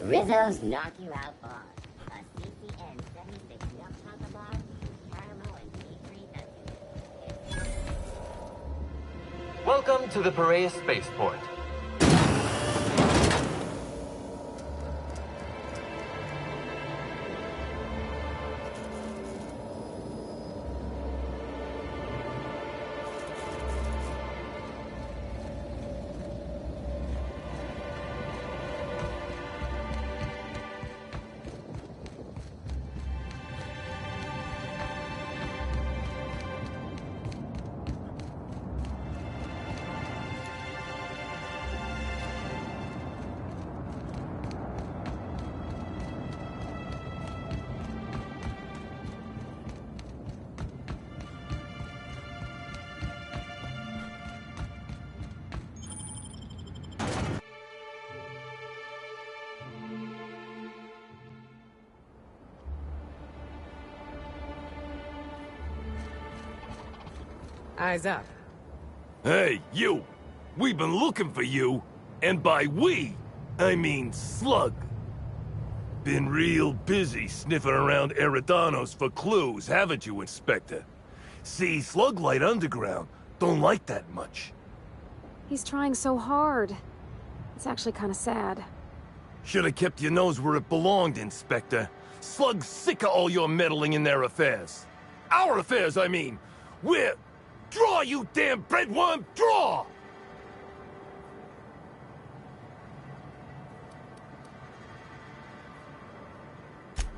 Rizzo's Knock You Out Bar. A CCN 76 milk chocolate bar, caramel and tea-free biscuits. Welcome to the Piraeus Spaceport. Eyes up. Hey, you! We've been looking for you, and by we, I mean Slug. Been real busy sniffing around Eridanos for clues, haven't you, Inspector? See, Slug Light Underground don't like that much. He's trying so hard. It's actually kind of sad. Should've kept your nose where it belonged, Inspector. Slug's sick of all your meddling in their affairs. Our affairs, I mean. We're... Draw, you damn breadworm! Draw!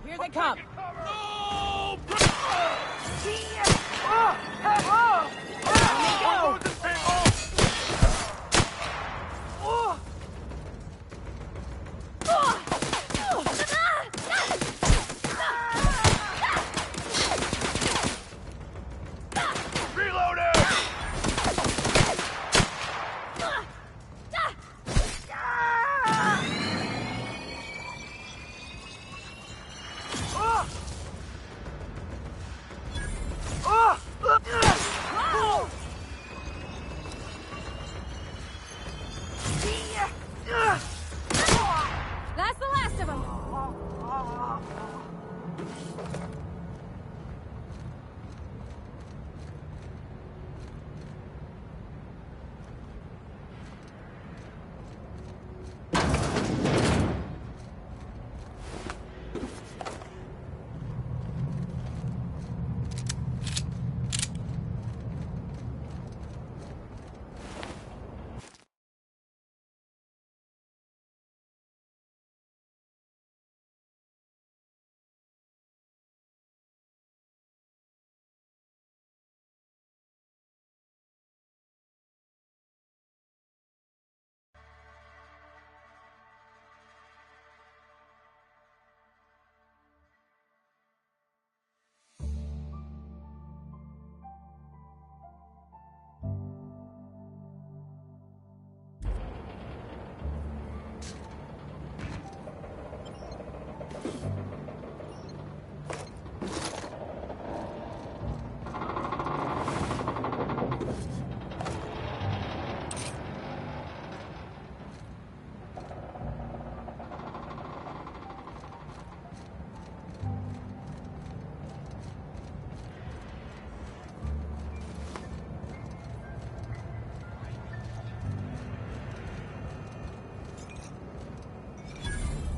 Here they come! No! That's the last of them!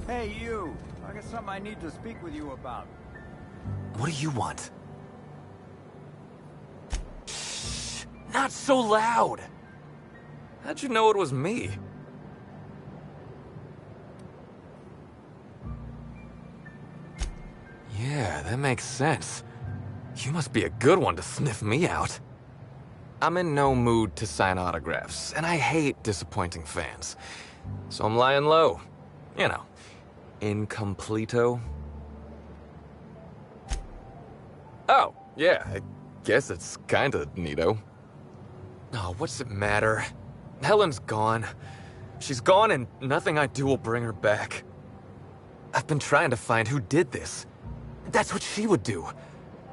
Hey, you! I got something I need to speak with you about. What do you want? Shh! Not so loud! How'd you know it was me? Yeah, that makes sense. You must be a good one to sniff me out. I'm in no mood to sign autographs, and I hate disappointing fans. So I'm lying low. You know, incompleto. Oh, yeah, I guess it's kinda neato. Oh, what's it matter? Helen's gone. She's gone and nothing I do will bring her back. I've been trying to find who did this. That's what she would do.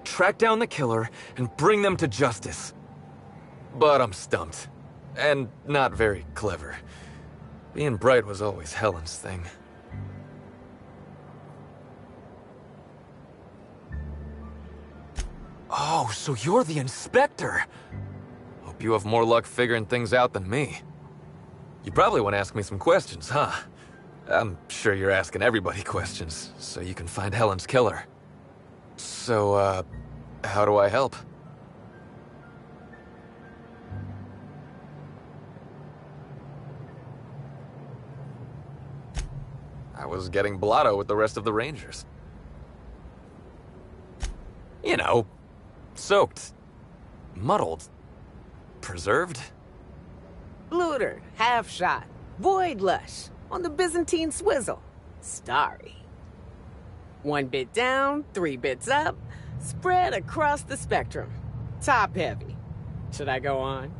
Track down the killer and bring them to justice. But I'm stumped. And not very clever. Being bright was always Helen's thing. Oh, so you're the inspector. Hope you have more luck figuring things out than me. You probably want to ask me some questions, huh? I'm sure you're asking everybody questions, so you can find Helen's killer. So, how do I help? I was getting blotto with the rest of the Rangers. You know, soaked, muddled, preserved. Looter, half shot, void lush, on the Byzantine swizzle. Starry. 1 bit down, 3 bits up, spread across the spectrum. Top heavy. Should I go on?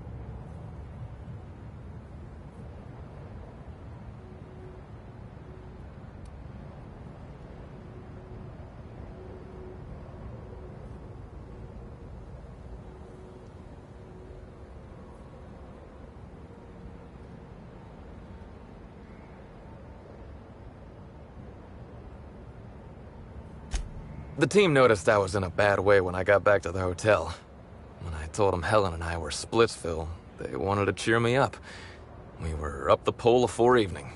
The team noticed I was in a bad way when I got back to the hotel. When I told them Helen and I were Splitsville, they wanted to cheer me up. We were up the pole afore evening.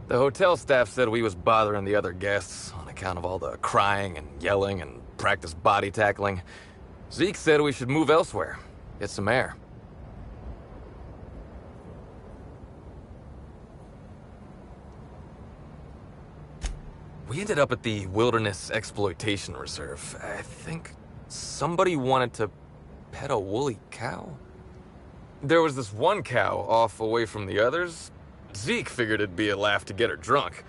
The hotel staff said we was bothering the other guests on account of all the crying and yelling and practice body tackling. Zeke said we should move elsewhere, get some air. We ended up at the Wilderness Exploitation Reserve. I think somebody wanted to pet a woolly cow? There was this one cow off away from the others. Zeke figured it'd be a laugh to get her drunk.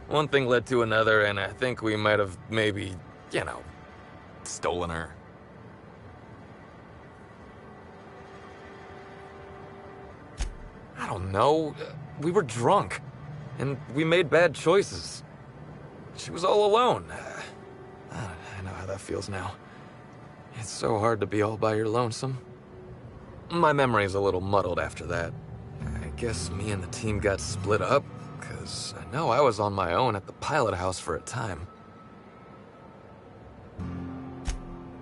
One thing led to another, and I think we might have maybe, you know, stolen her. I don't know. We were drunk, and we made bad choices. She was all alone. I know how that feels now. It's so hard to be all by your lonesome. My memory's a little muddled after that. I guess me and the team got split up, because I know I was on my own at the pilot house for a time.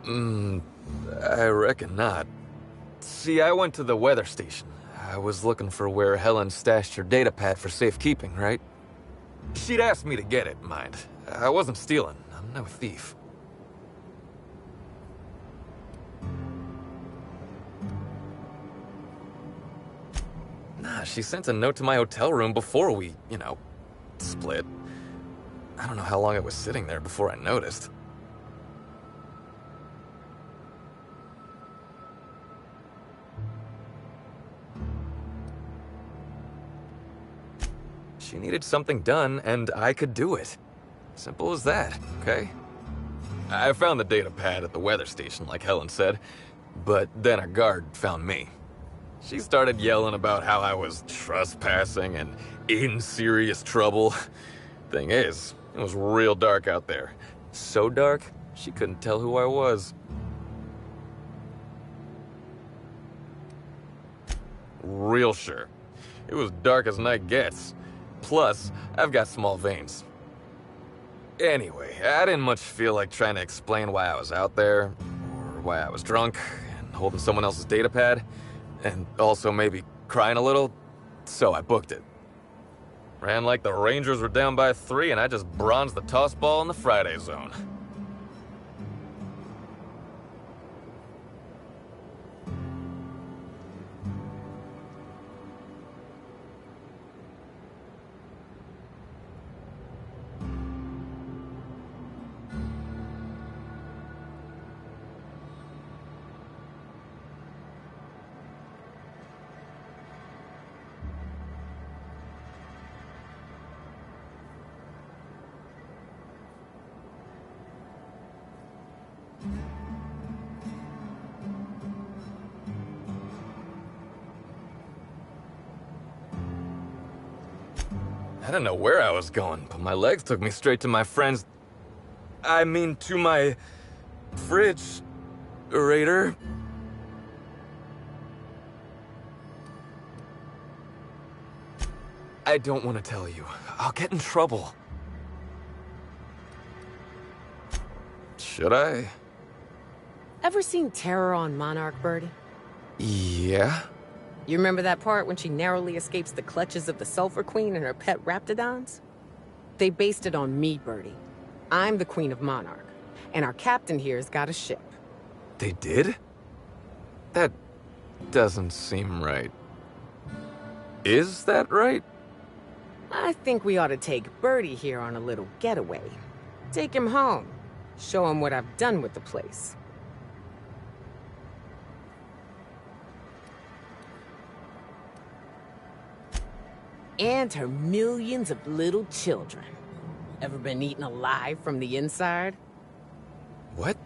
I reckon not. See, I went to the weather station. I was looking for where Helen stashed her data pad for safekeeping, right? She'd asked me to get it, mind. I wasn't stealing. I'm no thief. Nah, she sent a note to my hotel room before we, you know, split. I don't know how long it was sitting there before I noticed. She needed something done, and I could do it. Simple as that, okay? I found the data pad at the weather station, like Helen said, but then a guard found me. She started yelling about how I was trespassing and in serious trouble. Thing is, it was real dark out there. So dark, she couldn't tell who I was. Real sure. It was dark as night gets. Plus, I've got small veins. Anyway, I didn't much feel like trying to explain why I was out there, or why I was drunk, and holding someone else's data pad, and also maybe crying a little, so I booked it. Ran like the Rangers were down by 3, and I just bronzed the toss ball in the Friday zone. I didn't know where I was going, but my legs took me straight to my friend's... to my... fridge-rator. I don't want to tell you. I'll get in trouble. Should I? Ever seen Terror on Monarch, Birdie? Yeah? You remember that part when she narrowly escapes the clutches of the Sulphur Queen and her pet raptidons? They based it on me, Birdie. I'm the Queen of Monarch, and our captain here's got a ship. They did? That doesn't seem right. Is that right? I think we ought to take Birdie here on a little getaway. Take him home. Show him what I've done with the place. And her millions of little children. Ever been eaten alive from the inside? What?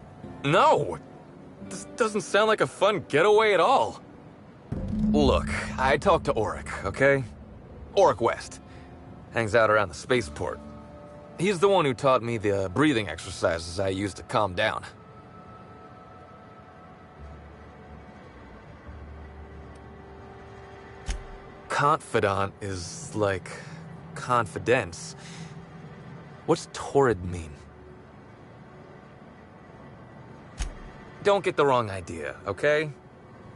No! This doesn't sound like a fun getaway at all. Look, I talked to Auric, okay? Auric West. Hangs out around the spaceport. He's the one who taught me the breathing exercises I use to calm down. Confidant is like confidence. What's torrid mean? Don't get the wrong idea, okay?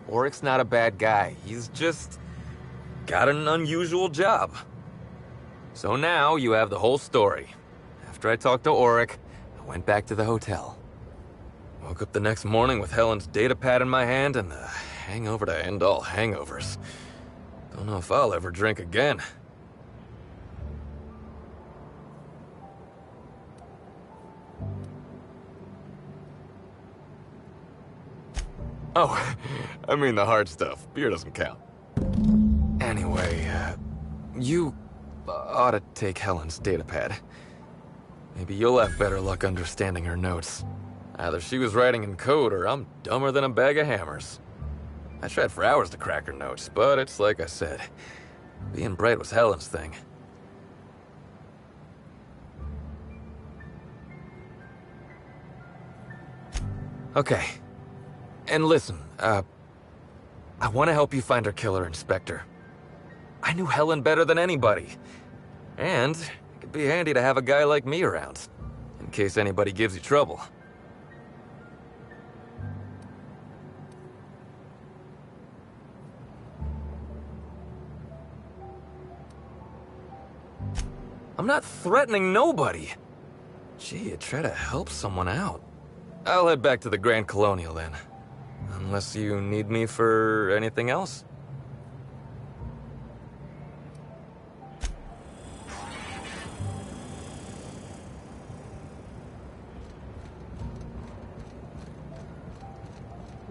Auric's not a bad guy. He's just got an unusual job. So now you have the whole story. After I talked to Auric, I went back to the hotel. Woke up the next morning with Helen's data pad in my hand and the hangover to end all hangovers. Don't know if I'll ever drink again. Oh, I mean the hard stuff. Beer doesn't count. Anyway, you ought to take Helen's datapad. Maybe you'll have better luck understanding her notes. Either she was writing in code or I'm dumber than a bag of hammers. I tried for hours to crack her notes, but it's like I said. Being bright was Helen's thing. Okay. And listen, I want to help you find her killer, Inspector. I knew Helen better than anybody. And it could be handy to have a guy like me around, in case anybody gives you trouble. I'm not threatening nobody. Gee, you try to help someone out. I'll head back to the Grand Colonial then. Unless you need me for anything else?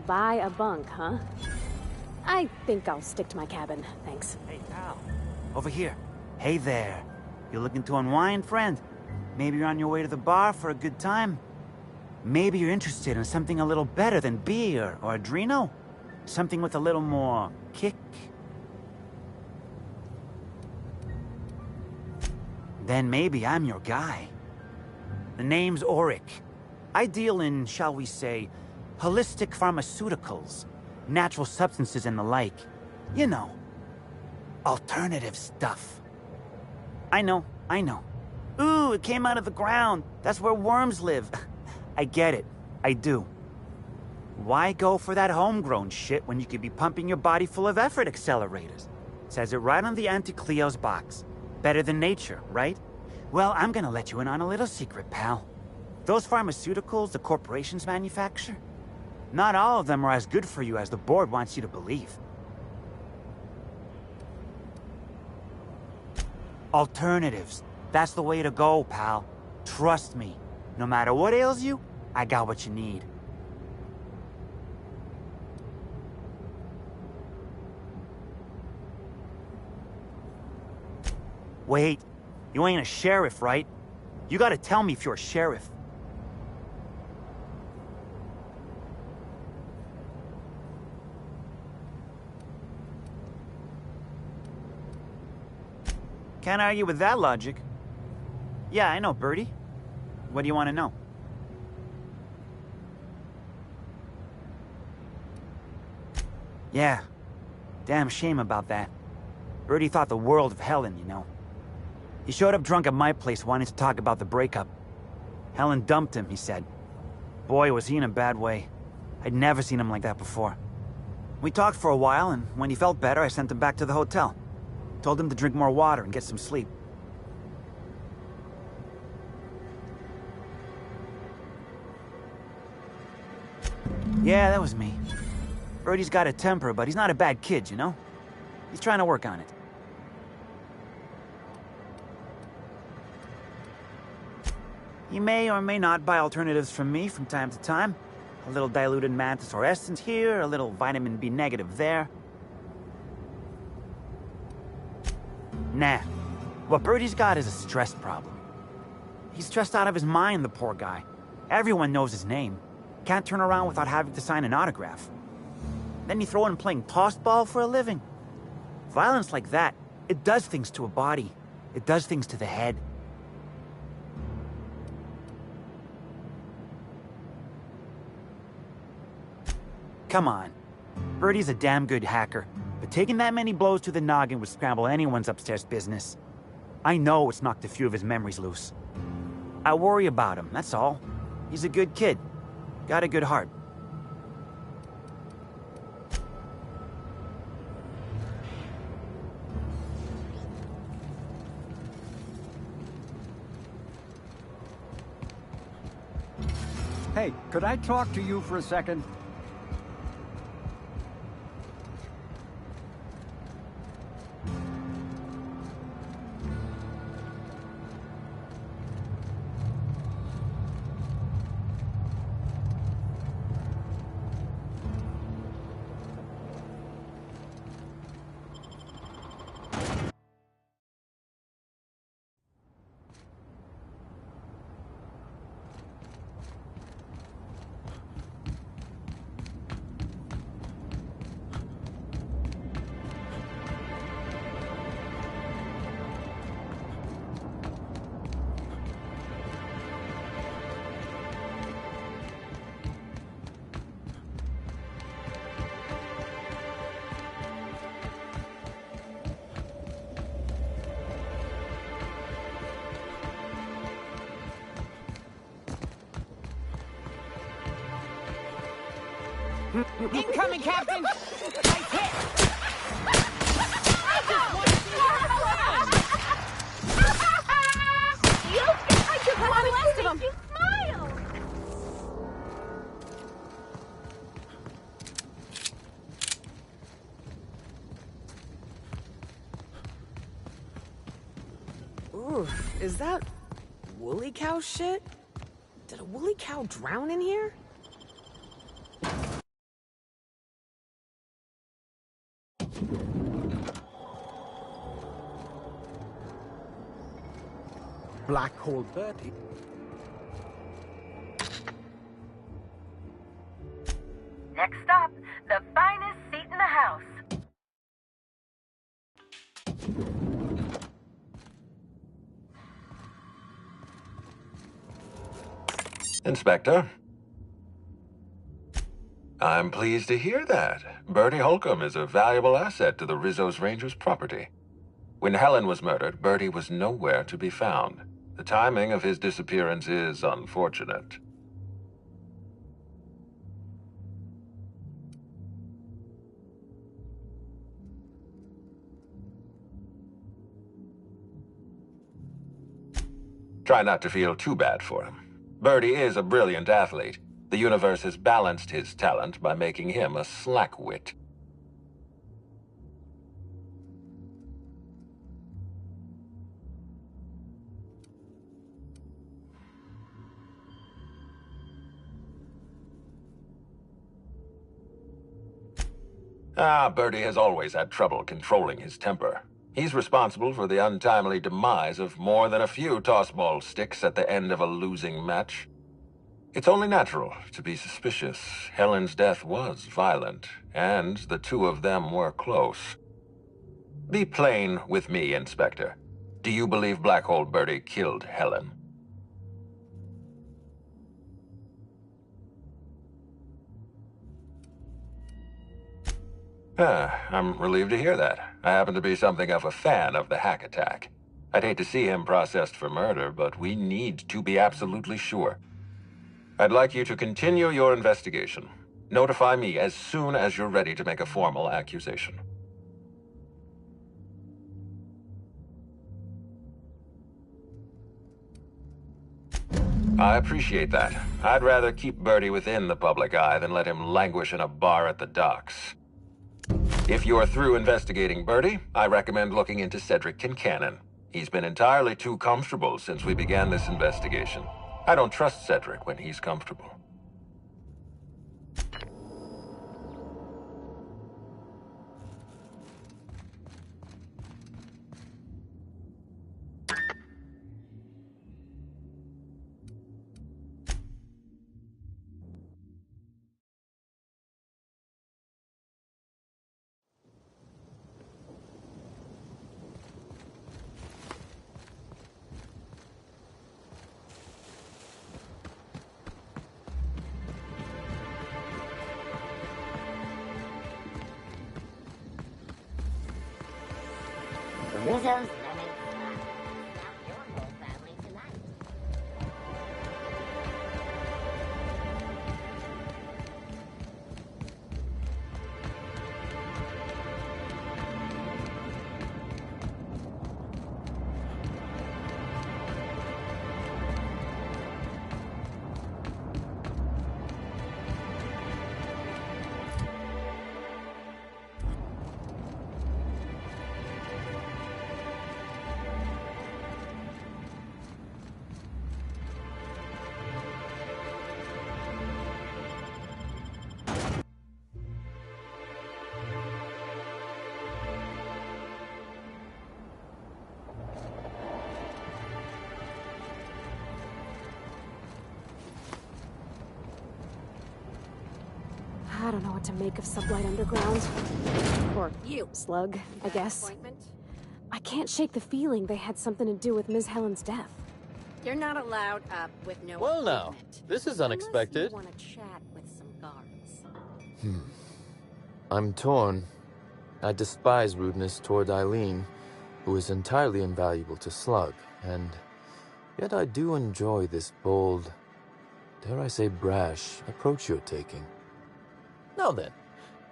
Buy a bunk, huh? I think I'll stick to my cabin, thanks. Hey, pal. Over here. Hey there. You looking to unwind, friend? Maybe you're on your way to the bar for a good time? Maybe you're interested in something a little better than beer or Adreno? Something with a little more kick? Then maybe I'm your guy. The name's Auric. I deal in, shall we say, holistic pharmaceuticals, natural substances and the like. You know, alternative stuff. I know. Ooh, it came out of the ground. That's where worms live. I get it. I do. Why go for that homegrown shit when you could be pumping your body full of effort accelerators? Says it right on the Anti-Cleo's box. Better than nature, right? Well, I'm gonna let you in on a little secret, pal. Those pharmaceuticals the corporations manufacture, not all of them are as good for you as the board wants you to believe. Alternatives. That's the way to go, pal. Trust me. No matter what ails you, I got what you need. Wait, you ain't a sheriff, right? You gotta tell me if you're a sheriff. Can't argue with that logic. Yeah, I know, Birdie. What do you want to know? Yeah. Damn shame about that. Birdie thought the world of Helen, you know. He showed up drunk at my place wanting to talk about the breakup. Helen dumped him, he said. Boy, was he in a bad way. I'd never seen him like that before. We talked for a while, and when he felt better, I sent him back to the hotel. Told him to drink more water and get some sleep. Yeah, that was me. Birdie's got a temper, but he's not a bad kid, you know? He's trying to work on it. He may or may not buy alternatives from me from time to time. A little diluted mantis or essence here, a little vitamin B negative there. Nah. What Birdie's got is a stress problem. He's stressed out of his mind, the poor guy. Everyone knows his name. Can't turn around without having to sign an autograph. Then you throw in playing tossball for a living. Violence like that, it does things to a body. It does things to the head. Come on. Birdie's a damn good hacker, but taking that many blows to the noggin would scramble anyone's upstairs business. I know it's knocked a few of his memories loose. I worry about him, that's all. He's a good kid. Got a good heart. Hey, could I talk to you for a second? Incoming, Captain! Nice hit! I just want the rest of them. You smile! Ooh, is that woolly cow shit? Did a woolly cow drown in here? Black Hole Bertie. Next stop, the finest seat in the house. Inspector. I'm pleased to hear that. Bertie Holcomb is a valuable asset to the Rizzo's Rangers property. When Helen was murdered, Bertie was nowhere to be found. The timing of his disappearance is unfortunate. Try not to feel too bad for him. Bertie is a brilliant athlete. The universe has balanced his talent by making him a slackwit. Bertie has always had trouble controlling his temper. He's responsible for the untimely demise of more than a few tossball sticks at the end of a losing match. It's only natural to be suspicious. Helen's death was violent, and the two of them were close. Be plain with me, Inspector. Do you believe Black Hole Bertie killed Helen? I'm relieved to hear that. I happen to be something of a fan of the hack attack. I'd hate to see him processed for murder, but we need to be absolutely sure. I'd like you to continue your investigation. Notify me as soon as you're ready to make a formal accusation. I appreciate that. I'd rather keep Birdie within the public eye than let him languish in a bar at the docks. If you're through investigating Birdie, I recommend looking into Cedric Kincannon. He's been entirely too comfortable since we began this investigation. I don't trust Cedric when he's comfortable. Rizzo's lemon slime. Now your whole family tonight. I don't know what to make of Sublight Underground. Or you, Slug, I guess. I can't shake the feeling they had something to do with Ms. Helen's death. You're not allowed up with no Well now, appointment. this is unexpected. Unless you want to chat with some guards. I'm torn. I despise rudeness toward Eileen, who is entirely invaluable to Slug, and yet I do enjoy this bold, dare I say brash, approach you're taking. Now then,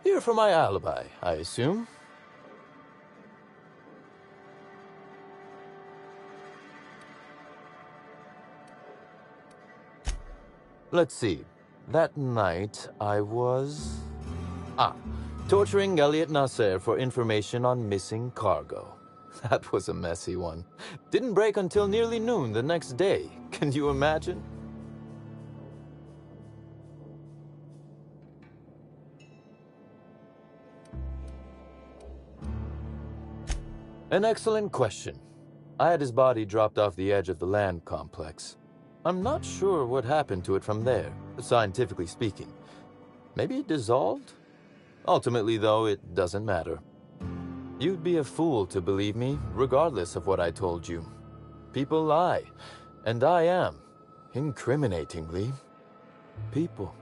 here for my alibi, I assume. Let's see. That night, I was... torturing Elliot Nasser for information on missing cargo. That was a messy one. Didn't break until nearly noon the next day. Can you imagine? An excellent question. I had his body dropped off the edge of the land complex. I'm not sure what happened to it from there, scientifically speaking. Maybe it dissolved? Ultimately, though, it doesn't matter. You'd be a fool to believe me, regardless of what I told you. People lie, and I am, incriminatingly, people.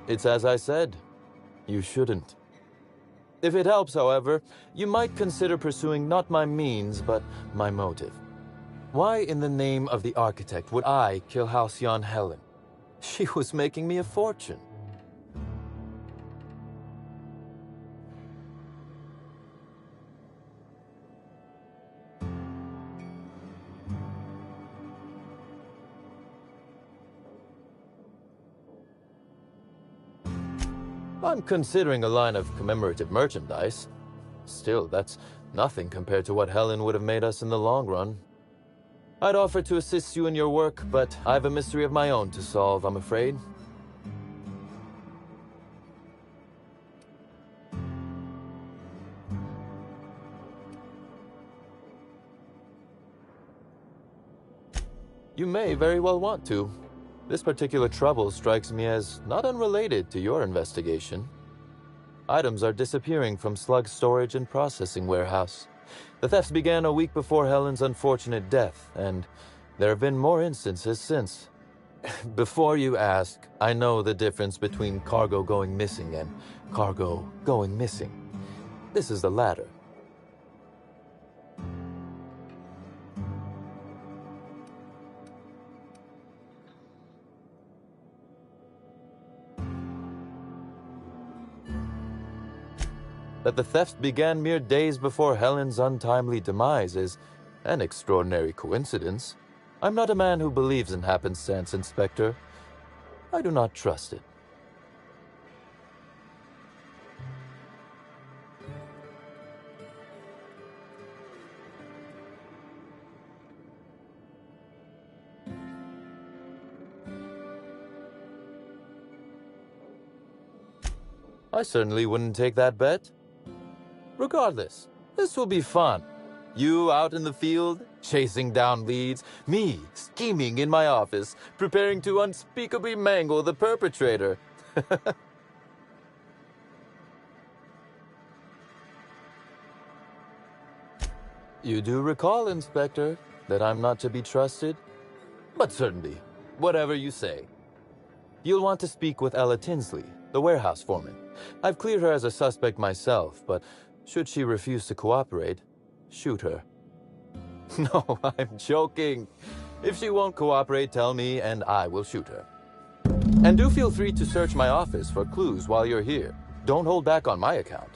It's as I said. You shouldn't. If it helps, however, you might consider pursuing not my means, but my motive. Why in the name of the architect would I kill Halcyon Helen? She was making me a fortune. I'm considering a line of commemorative merchandise. Still, that's nothing compared to what Helen would have made us in the long run. I'd offer to assist you in your work, but I have a mystery of my own to solve, I'm afraid. You may very well want to. This particular trouble strikes me as not unrelated to your investigation. Items are disappearing from Slug's storage and processing warehouse. The thefts began a week before Helen's unfortunate death, and there have been more instances since. Before you ask, I know the difference between cargo going missing and cargo going missing. This is the latter. That the thefts began mere days before Helen's untimely demise is an extraordinary coincidence. I'm not a man who believes in happenstance, Inspector. I do not trust it. I certainly wouldn't take that bet. Regardless, this will be fun. You out in the field, chasing down leads. Me, scheming in my office, preparing to unspeakably mangle the perpetrator. You do recall, Inspector, that I'm not to be trusted? But certainly, whatever you say. You'll want to speak with Ella Tinsley, the warehouse foreman. I've cleared her as a suspect myself, but should she refuse to cooperate, shoot her. No, I'm joking. If she won't cooperate, tell me and I will shoot her. And do feel free to search my office for clues while you're here. Don't hold back on my account.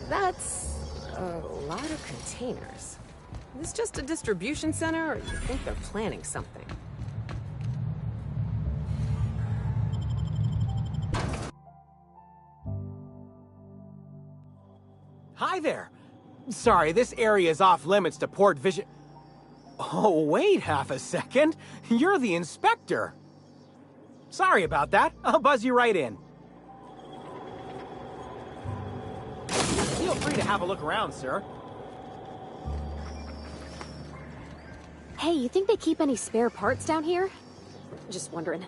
That's a lot of containers. Is this just a distribution center, or you think they're planning something? Hi there. Sorry, this area is off limits to port vision. Oh, wait half a second. You're the inspector. Sorry about that. I'll buzz you right in. Feel free to have a look around, sir. Hey, you think they keep any spare parts down here? Just wondering.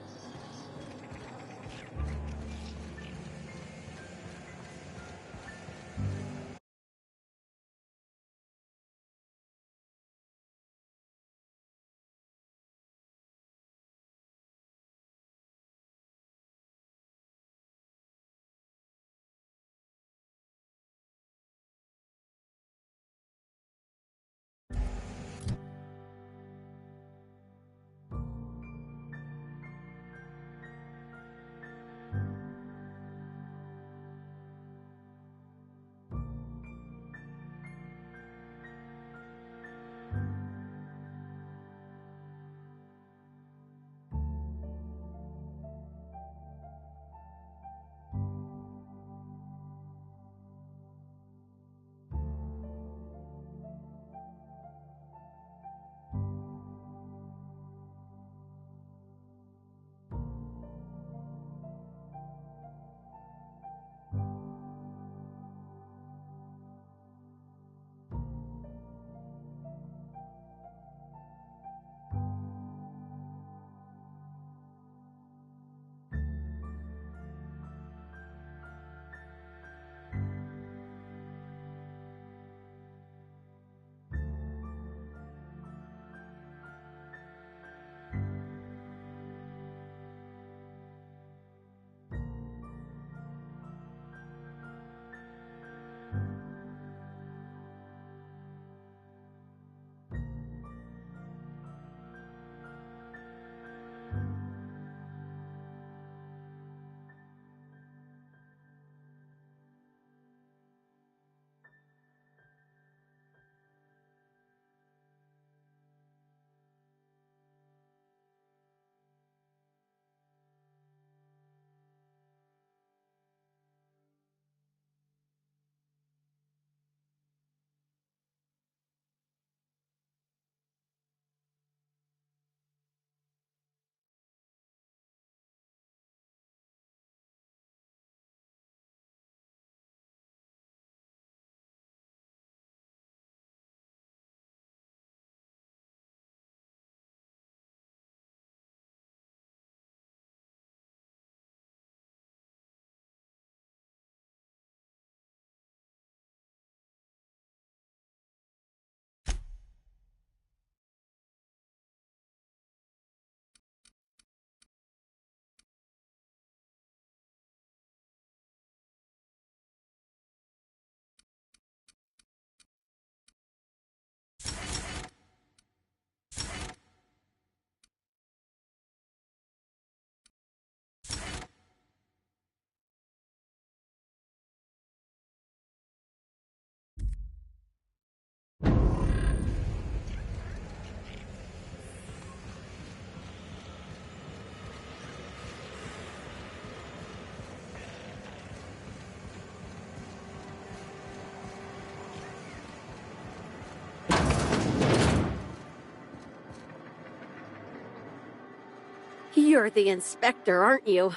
You're the inspector, aren't you?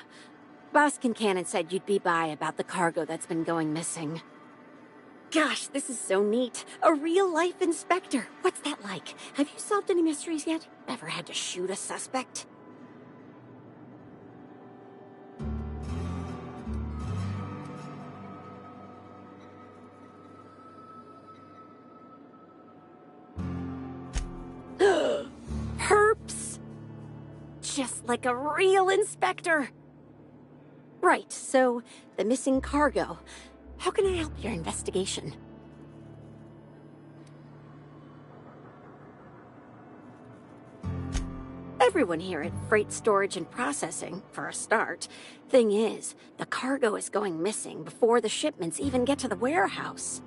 Boss Kincannon said you'd be by about the cargo that's been going missing. Gosh, this is so neat. A real-life inspector. What's that like? Have you solved any mysteries yet? Ever had to shoot a suspect? Herps! Just like a real inspector. Right, so the missing cargo. How can I help your investigation? Everyone here at Freight Storage and Processing, for a start. Thing is, the cargo is going missing before the shipments even get to the warehouse.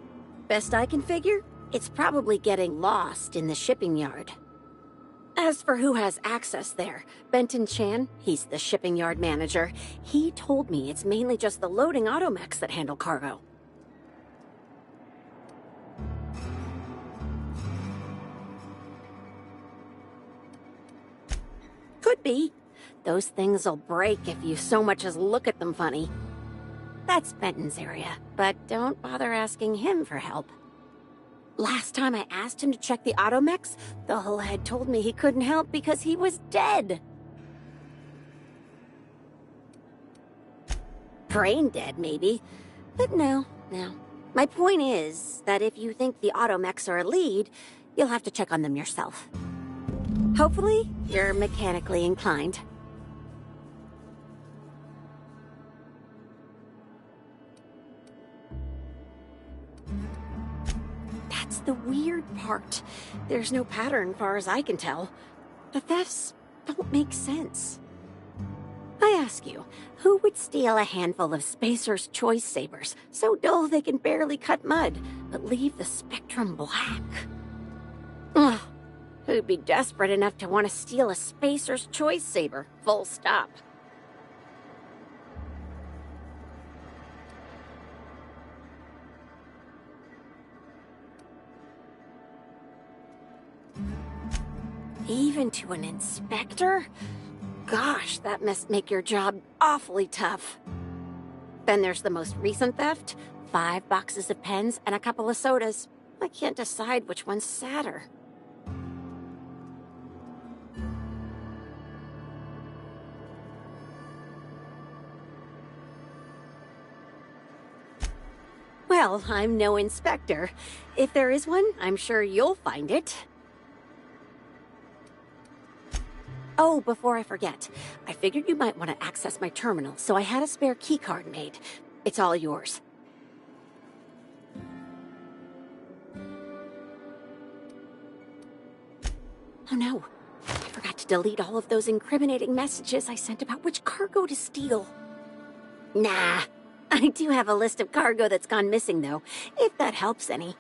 Best I can figure, it's probably getting lost in the shipping yard. As for who has access there, Benton Chan, he's the shipping yard manager, he told me it's mainly just the loading automechs that handle cargo. Could be. Those things'll break if you so much as look at them funny. That's Benton's area, but don't bother asking him for help. Last time I asked him to check the automechs, the hull head told me he couldn't help because he was dead. Brain dead, maybe. But no. My point is that if you think the automechs are a lead, you'll have to check on them yourself. Hopefully, you're mechanically inclined. That's the weird part. There's no pattern, far as I can tell. The thefts don't make sense. I ask you, who would steal a handful of Spacer's Choice Sabers, so dull they can barely cut mud, but leave the spectrum black? Ugh. Who'd be desperate enough to want to steal a Spacer's Choice Saber, full stop? Even to an inspector? Gosh, that must make your job awfully tough. Then there's the most recent theft, 5 boxes of pens and a couple of sodas. I can't decide which one's sadder. Well, I'm no inspector. If there is one, I'm sure you'll find it. Oh, before I forget, I figured you might want to access my terminal, so I had a spare keycard made. It's all yours. Oh no, I forgot to delete all of those incriminating messages I sent about which cargo to steal. Nah, I do have a list of cargo that's gone missing though, if that helps any.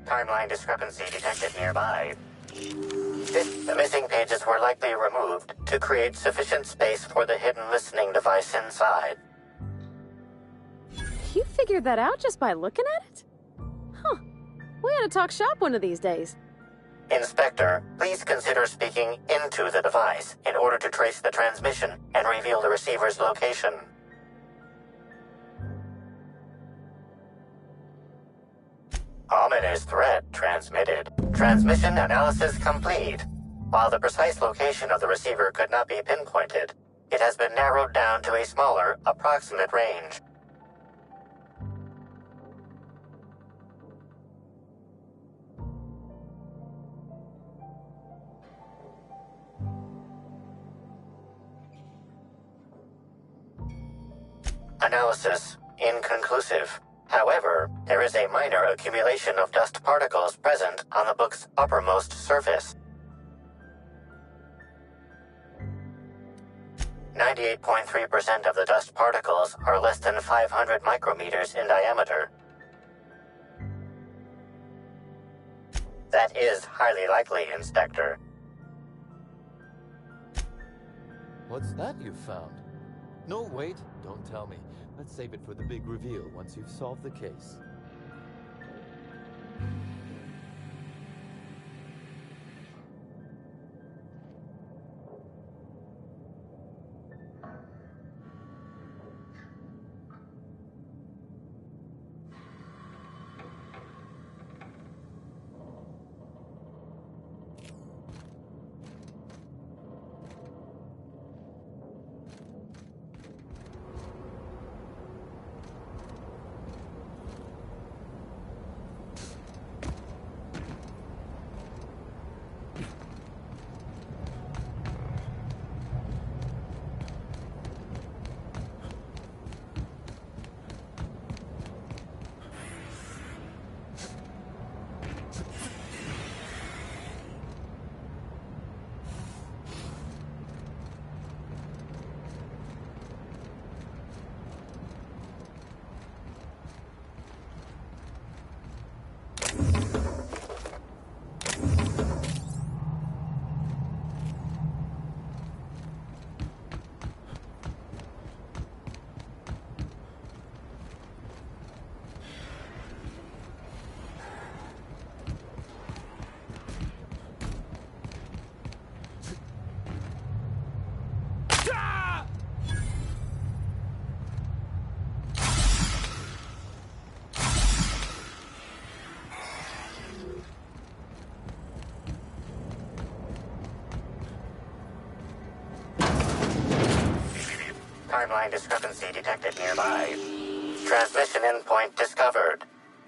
Timeline discrepancy detected nearby. The missing pages were likely removed to create sufficient space for the hidden listening device inside. You figured that out just by looking at it? Huh. We ought to talk shop one of these days. Inspector, please consider speaking into the device in order to trace the transmission and reveal the receiver's location. Ominous threat transmitted. Transmission analysis complete. While the precise location of the receiver could not be pinpointed, it has been narrowed down to a smaller, approximate range. Analysis inconclusive. However, there is a minor accumulation of dust particles present on the book's uppermost surface. 98.3% of the dust particles are less than 500 micrometers in diameter. That is highly likely, Inspector. What's that you found? No, wait, don't tell me. Let's save it for the big reveal once you've solved the case. Timeline discrepancy detected nearby. Transmission endpoint discovered.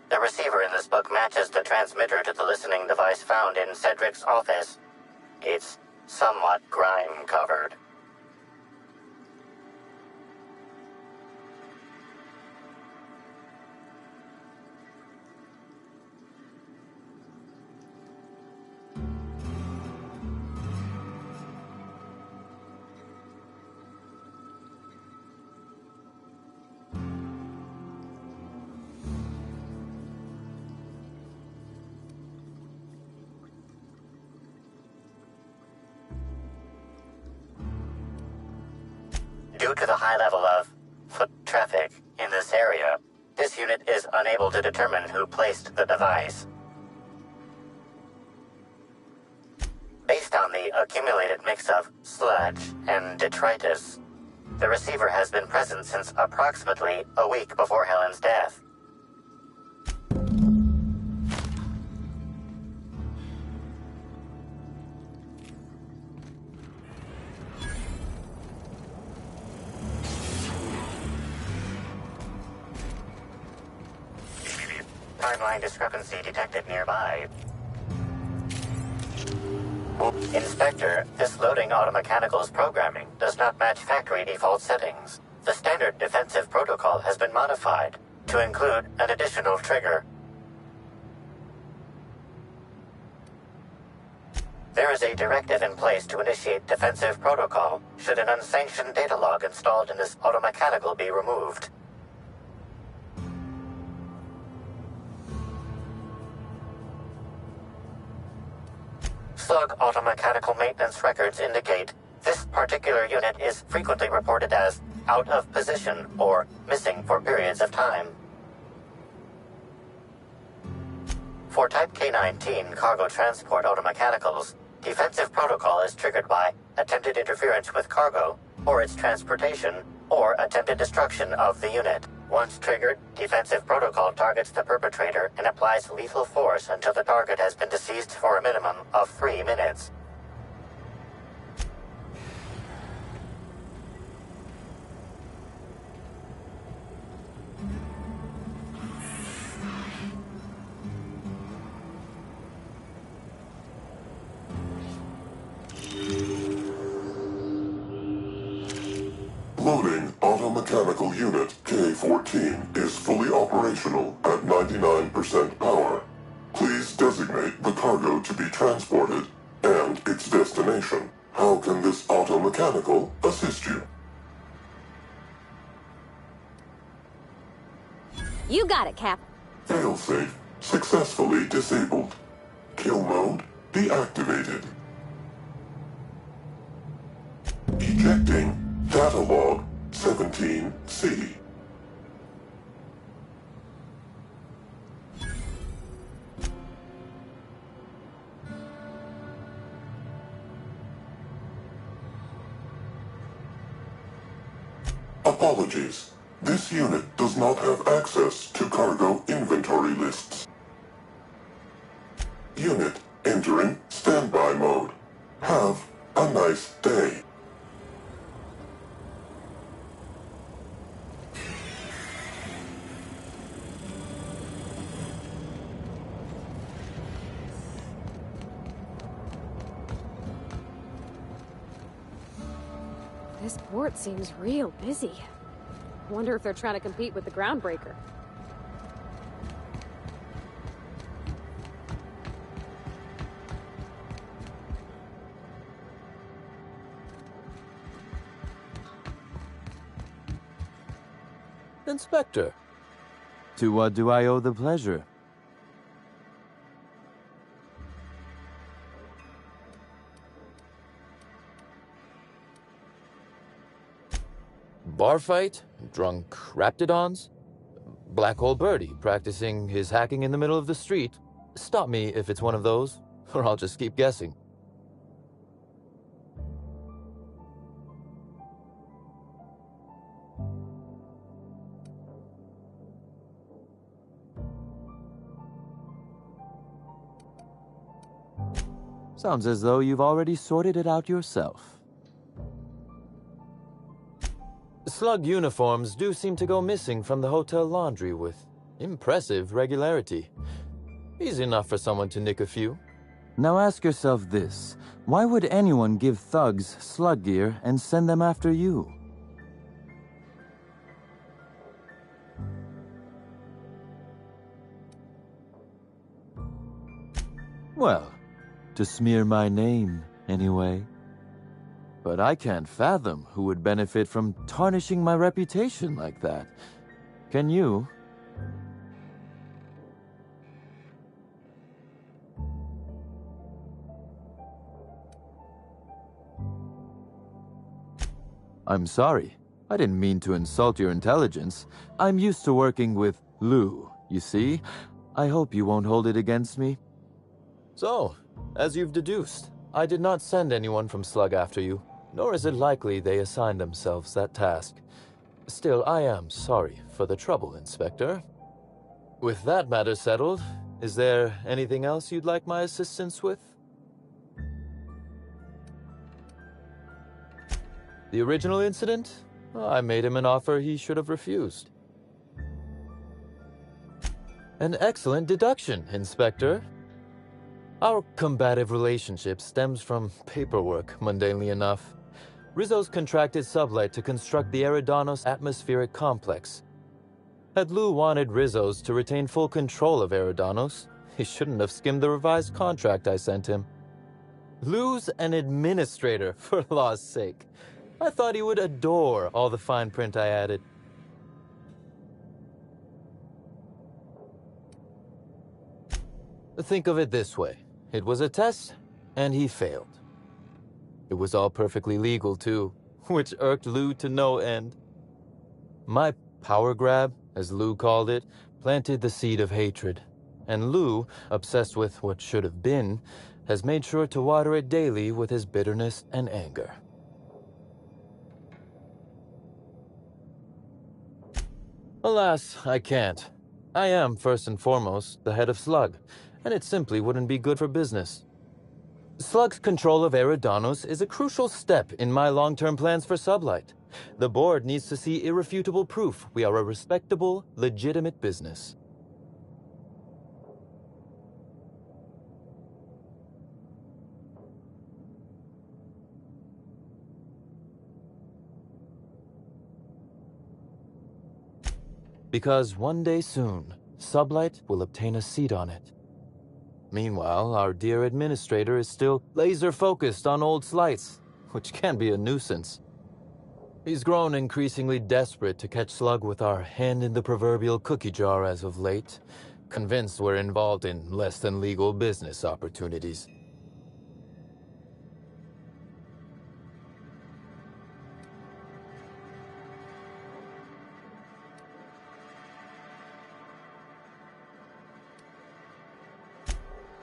The receiver in this book matches the transmitter to the listening device found in Cedric's office. It's somewhat grime-covered. Due to the high level of foot traffic in this area, this unit is unable to determine who placed the device. Based on the accumulated mix of sludge and detritus, the receiver has been present since approximately a week before Helen's death. Timeline discrepancy detected nearby. Inspector, this loading automechanical's programming does not match factory default settings. The standard defensive protocol has been modified to include an additional trigger. There is a directive in place to initiate defensive protocol should an unsanctioned data log installed in this automechanical be removed. Slug automechanical maintenance records indicate this particular unit is frequently reported as out of position or missing for periods of time. For Type K-19 cargo transport automechanicals, defensive protocol is triggered by attempted interference with cargo, or its transportation, or attempted destruction of the unit. Once triggered, defensive protocol targets the perpetrator and applies lethal force until the target has been deceased for a minimum of 3 minutes. Loading automechanical unit K-14 is fully operational at 99% power. Please designate the cargo to be transported and its destination. How can this automechanical assist you? You got it, Cap. Failsafe successfully disabled. Kill mode deactivated. Ejecting data log 17C. Apologies. This unit does not have access to cargo inventory lists. Unit entering standby mode. Have a nice day. This port seems real busy. Wonder if they're trying to compete with the Groundbreaker. Inspector, to what do I owe the pleasure? Bar fight? Drunk Raptidons? Black Hole Birdie practicing his hacking in the middle of the street? Stop me if it's one of those, or I'll just keep guessing. Sounds as though you've already sorted it out yourself. Slug uniforms do seem to go missing from the hotel laundry with impressive regularity. Easy enough for someone to nick a few. Now ask yourself this. Why would anyone give thugs slug gear and send them after you? Well, to smear my name, anyway. But I can't fathom who would benefit from tarnishing my reputation like that. Can you? I'm sorry. I didn't mean to insult your intelligence. I'm used to working with Lou, you see? I hope you won't hold it against me. So, as you've deduced, I did not send anyone from Slug after you, nor is it likely they assigned themselves that task. Still, I am sorry for the trouble, Inspector. With that matter settled, is there anything else you'd like my assistance with? The original incident? I made him an offer he should have refused. An excellent deduction, Inspector. Our combative relationship stems from paperwork, mundanely enough. Rizzo's contracted Sublight to construct the Eridanos atmospheric complex. Had Lou wanted Rizzo's to retain full control of Eridanos, he shouldn't have skimmed the revised contract I sent him. Lou's an administrator, for law's sake. I thought he would adore all the fine print I added. Think of it this way. It was a test, and he failed. It was all perfectly legal, too, which irked Lou to no end. My power grab, as Lou called it, planted the seed of hatred, and Lou, obsessed with what should have been, has made sure to water it daily with his bitterness and anger. Alas, I can't. I am, first and foremost, the head of Slug, and it simply wouldn't be good for business. Slug's control of Eridanos is a crucial step in my long-term plans for Sublight. The board needs to see irrefutable proof we are a respectable, legitimate business. Because one day soon, Sublight will obtain a seat on it. Meanwhile, our dear administrator is still laser-focused on old slights, which can be a nuisance. He's grown increasingly desperate to catch Slug with our hand in the proverbial cookie jar as of late, convinced we're involved in less-than-legal business opportunities.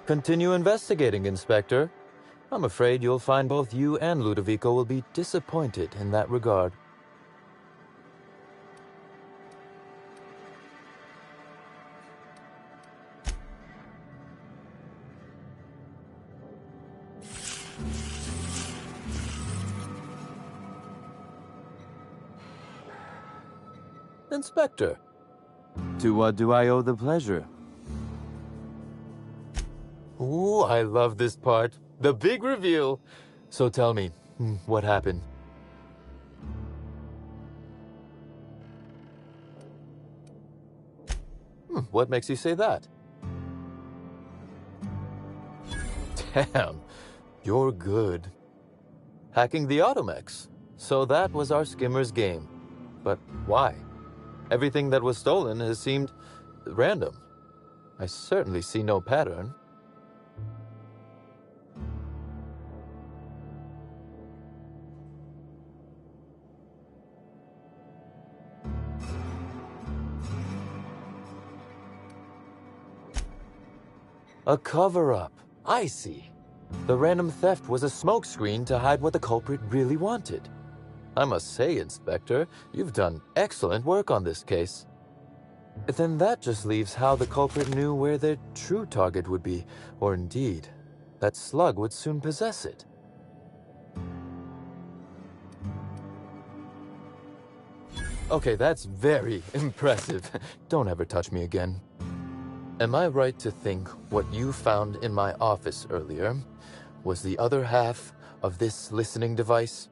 Continue investigating, Inspector. I'm afraid you'll find both you and Ludovico will be disappointed in that regard. Inspector, to what do I owe the pleasure? Ooh, I love this part. The big reveal. So tell me, what happened? What makes you say that? Damn, you're good. Hacking the Automex. So that was our skimmer's game. But why? Everything that was stolen has seemed random. I certainly see no pattern. A cover-up. I see. The random theft was a smokescreen to hide what the culprit really wanted. I must say, Inspector, you've done excellent work on this case. Then that just leaves how the culprit knew where their true target would be, or indeed, that Slug would soon possess it. Okay, that's very impressive. Don't ever touch me again. Am I right to think what you found in my office earlier was the other half of this listening device?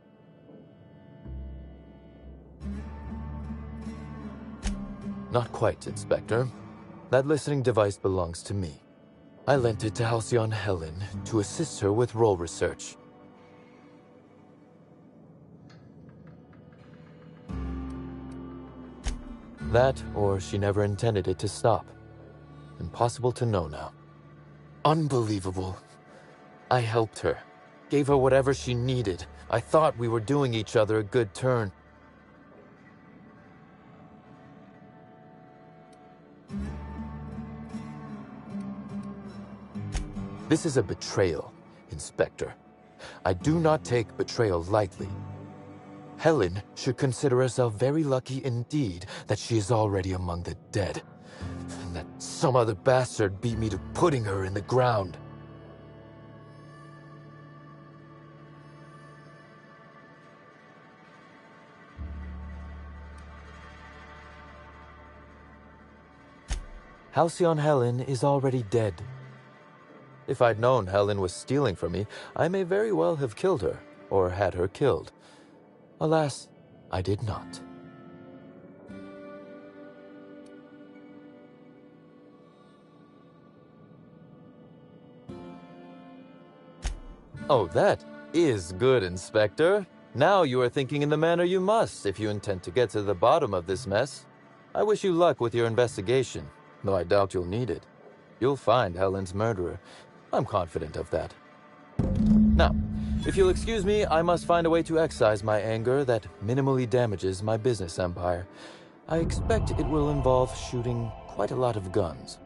Not quite, Inspector. That listening device belongs to me. I lent it to Halcyon Helen to assist her with role research. That, or she never intended it to stop. Impossible to know now. Unbelievable. I helped her. Gave her whatever she needed. I thought we were doing each other a good turn. This is a betrayal, Inspector. I do not take betrayal lightly. Helen should consider herself very lucky indeed that she is already among the dead. And that some other bastard beat me to putting her in the ground. Halcyon Helen is already dead. If I'd known Helen was stealing from me, I may very well have killed her, or had her killed. Alas, I did not. Oh, that is good, Inspector. Now you are thinking in the manner you must if you intend to get to the bottom of this mess. I wish you luck with your investigation, though I doubt you'll need it. You'll find Helen's murderer. I'm confident of that. Now, if you'll excuse me, I must find a way to excise my anger that minimally damages my business empire. I expect it will involve shooting quite a lot of guns.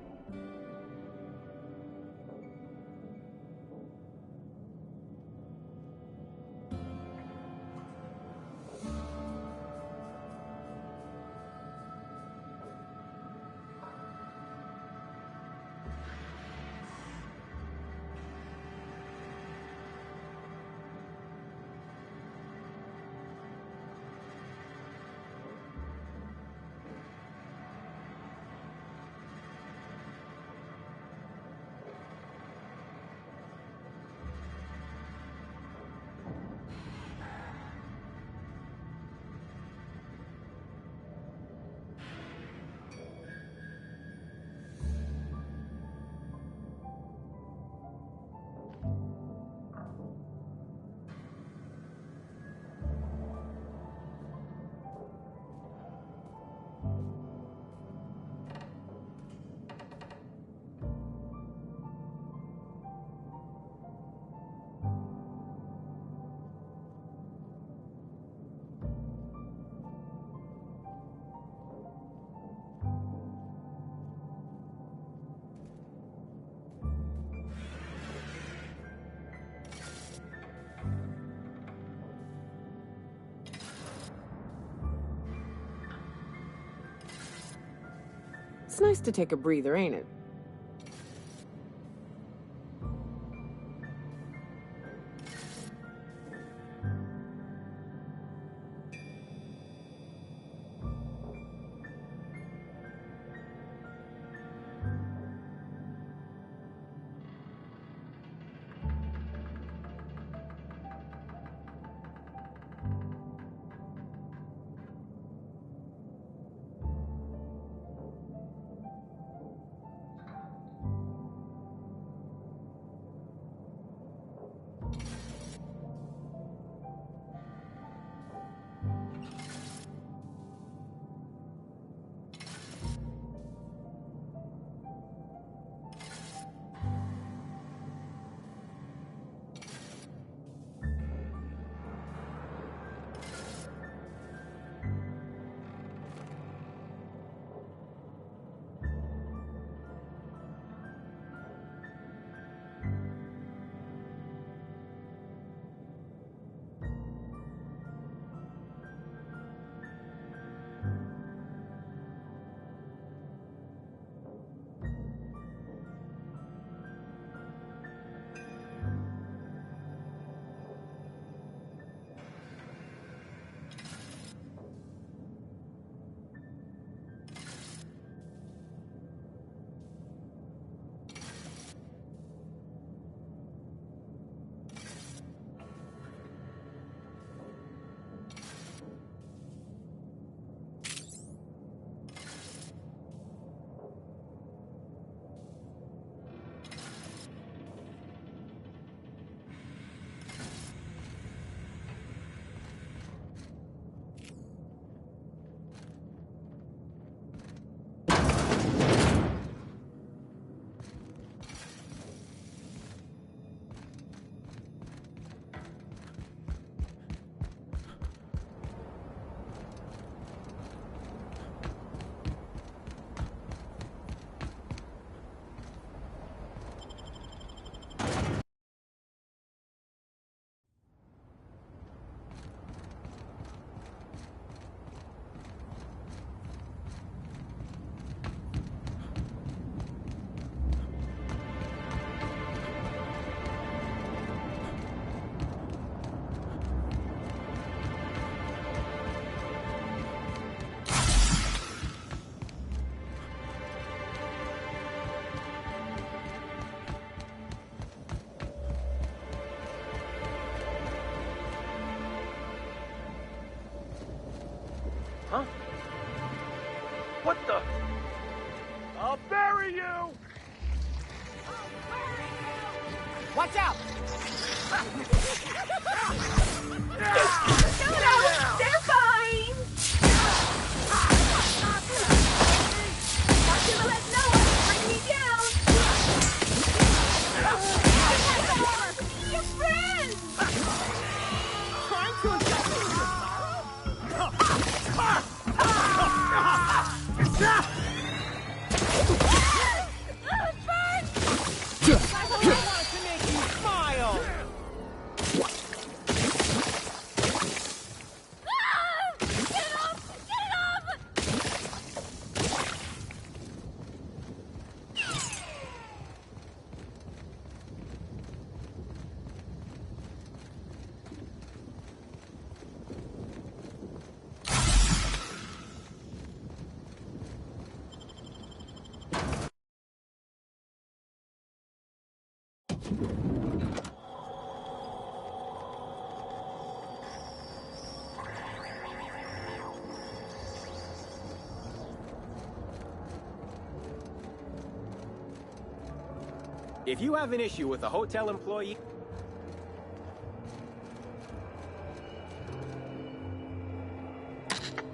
It's nice to take a breather, ain't it? Huh? What the? I'll bury you! Watch out! No, they're fine! Not gonna let no one bring me down! If you have an issue with a hotel employee...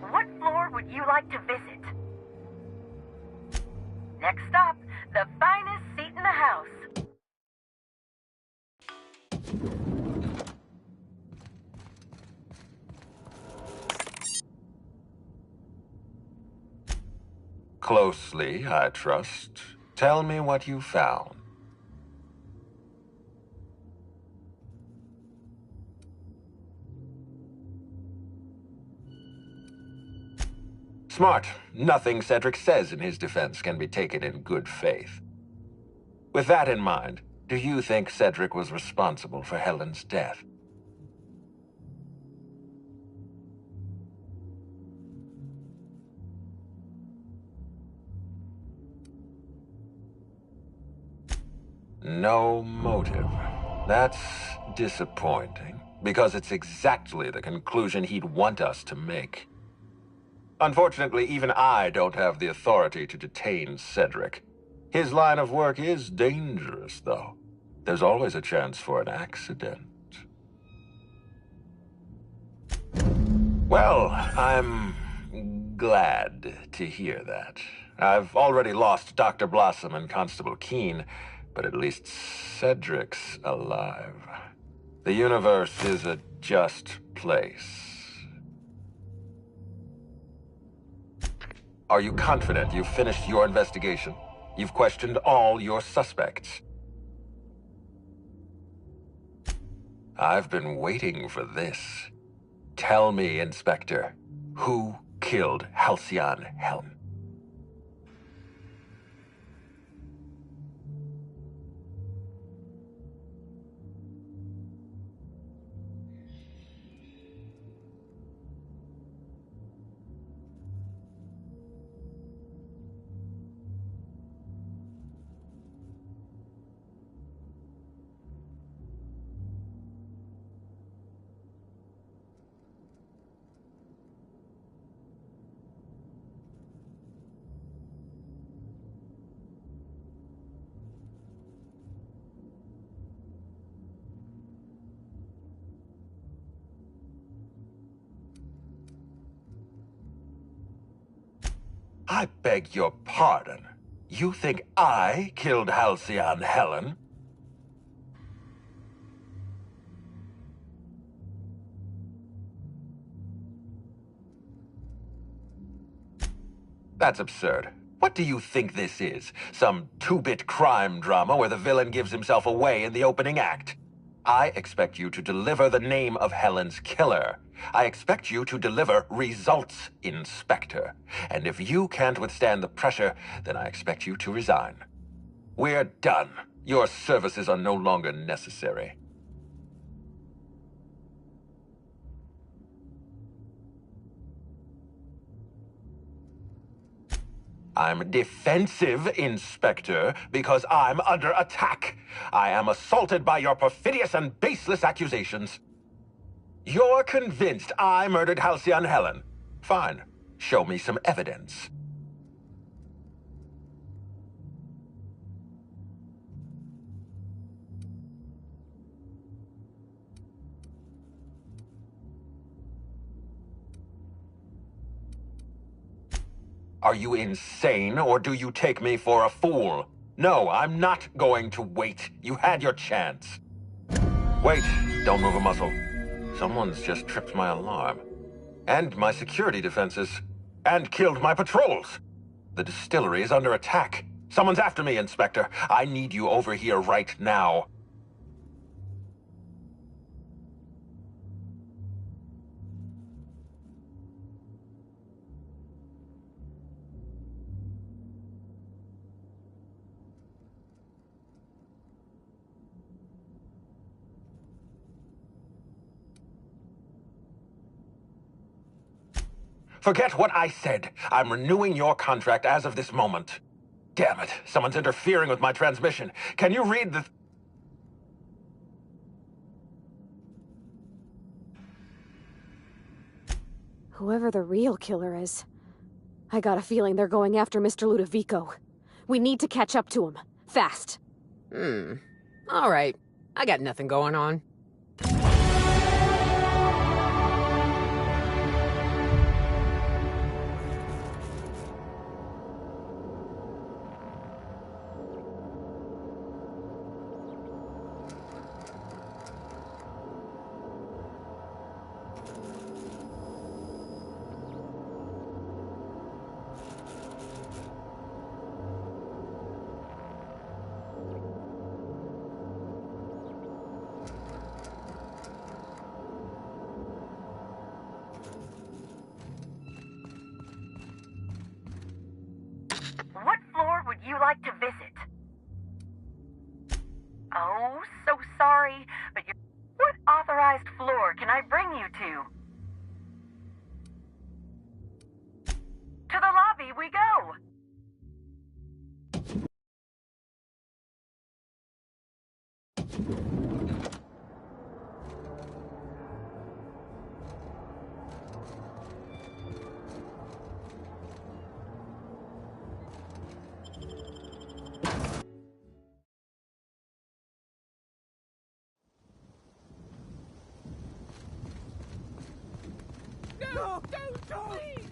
What floor would you like to visit? Next stop, the finest seat in the house. Closely, I trust. Tell me what you found. Smart. Nothing Cedric says in his defense can be taken in good faith. With that in mind, do you think Cedric was responsible for Helen's death? No motive. That's disappointing, because it's exactly the conclusion he'd want us to make. Unfortunately, even I don't have the authority to detain Cedric. His line of work is dangerous, though. There's always a chance for an accident. Well, I'm glad to hear that. I've already lost Dr. Blossom and Constable Keene, but at least Cedric's alive. The universe is a just place. Are you confident you've finished your investigation? You've questioned all your suspects. I've been waiting for this. Tell me, Inspector, who killed Halcyon Helen? I beg your pardon. You think I killed Halcyon Helen? That's absurd. What do you think this is? Some two-bit crime drama where the villain gives himself away in the opening act? I expect you to deliver the name of Helen's killer. I expect you to deliver results, Inspector. And if you can't withstand the pressure, then I expect you to resign. We're done. Your services are no longer necessary. I'm defensive, Inspector, because I'm under attack. I am assaulted by your perfidious and baseless accusations. You're convinced I murdered Halcyon Helen. Fine. Show me some evidence. Are you insane, or do you take me for a fool? No, I'm not going to wait. You had your chance. Wait, don't move a muscle. Someone's just tripped my alarm. And my security defenses. And killed my patrols. The distillery is under attack. Someone's after me, Inspector. I need you over here right now. Forget what I said. I'm renewing your contract as of this moment. Damn it, someone's interfering with my transmission. Can you read the... Whoever the real killer is, I got a feeling they're going after Mr. Ludovico. We need to catch up to him. Fast. All right. I got nothing going on. What floor would you like to visit? Oh, so sorry, but what authorized floor can I bring you to? To the lobby we go! No, don't, please!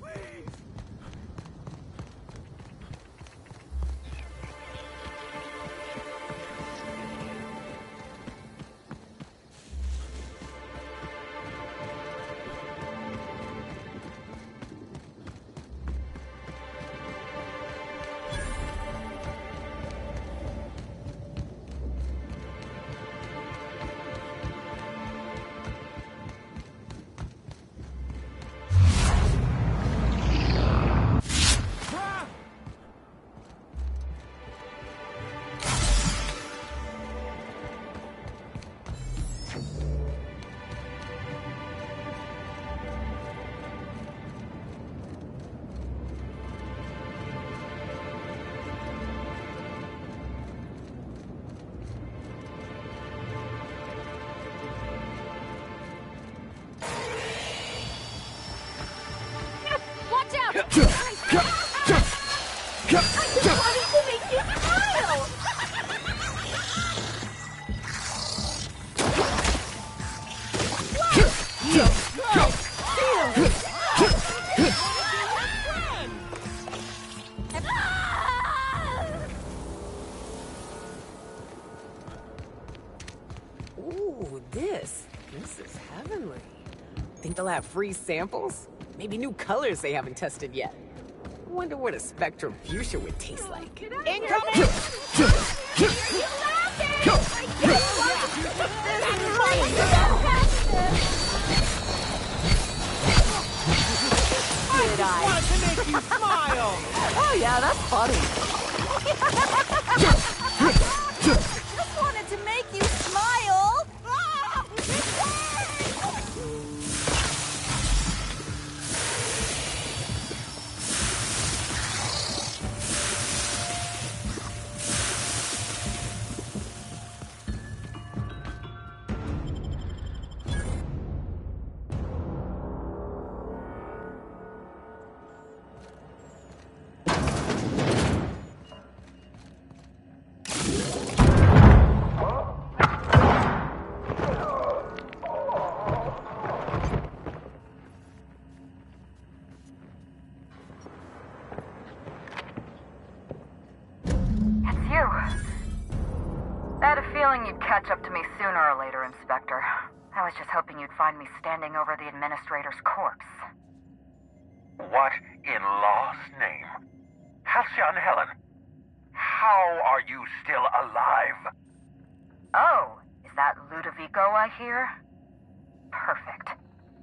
Watch out! I just wanted to make you smile! Ooh, this is heavenly. Think they'll have free samples? Maybe new colors they haven't tested yet. Wonder what a spectrum fuchsia would taste like. Incoming! I just wanted to make you smile! Oh yeah, that's funny. Just wanted to make you smile. You'd catch up to me sooner or later, Inspector. I was just hoping you'd find me standing over the administrator's corpse. What in law's name? Halcyon Helen, how are you still alive? Oh, is that Ludovico I hear? Perfect.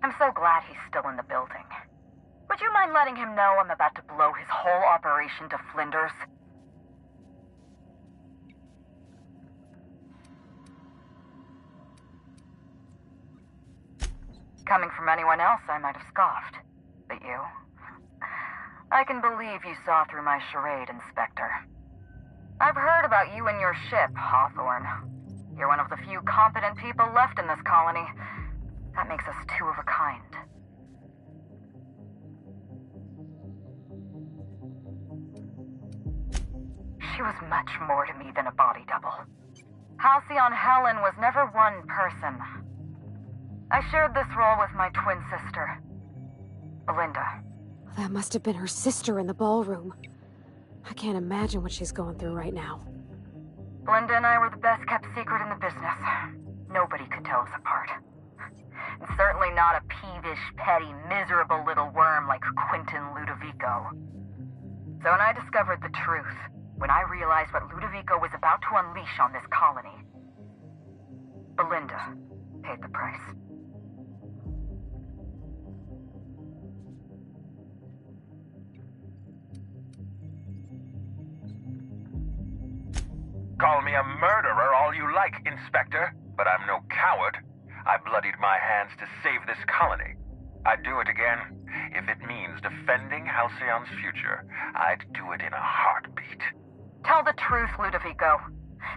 I'm so glad he's still in the building. Would you mind letting him know I'm about to blow his whole operation to flinders? Coming from anyone else, I might have scoffed. But you? I can believe you saw through my charade, Inspector. I've heard about you and your ship, Hawthorne. You're one of the few competent people left in this colony. That makes us two of a kind. She was much more to me than a body double. Halcyon Helen was never one person. I shared this role with my twin sister, Belinda. That must have been her sister in the ballroom. I can't imagine what she's going through right now. Belinda and I were the best kept secret in the business. Nobody could tell us apart. And certainly not a peevish, petty, miserable little worm like Quentin Ludovico. So when I discovered the truth, when I realized what Ludovico was about to unleash on this colony, Belinda paid the price. Call me a murderer all you like, Inspector, but I'm no coward. I bloodied my hands to save this colony. I'd do it again. If it means defending Halcyon's future, I'd do it in a heartbeat. Tell the truth, Ludovico.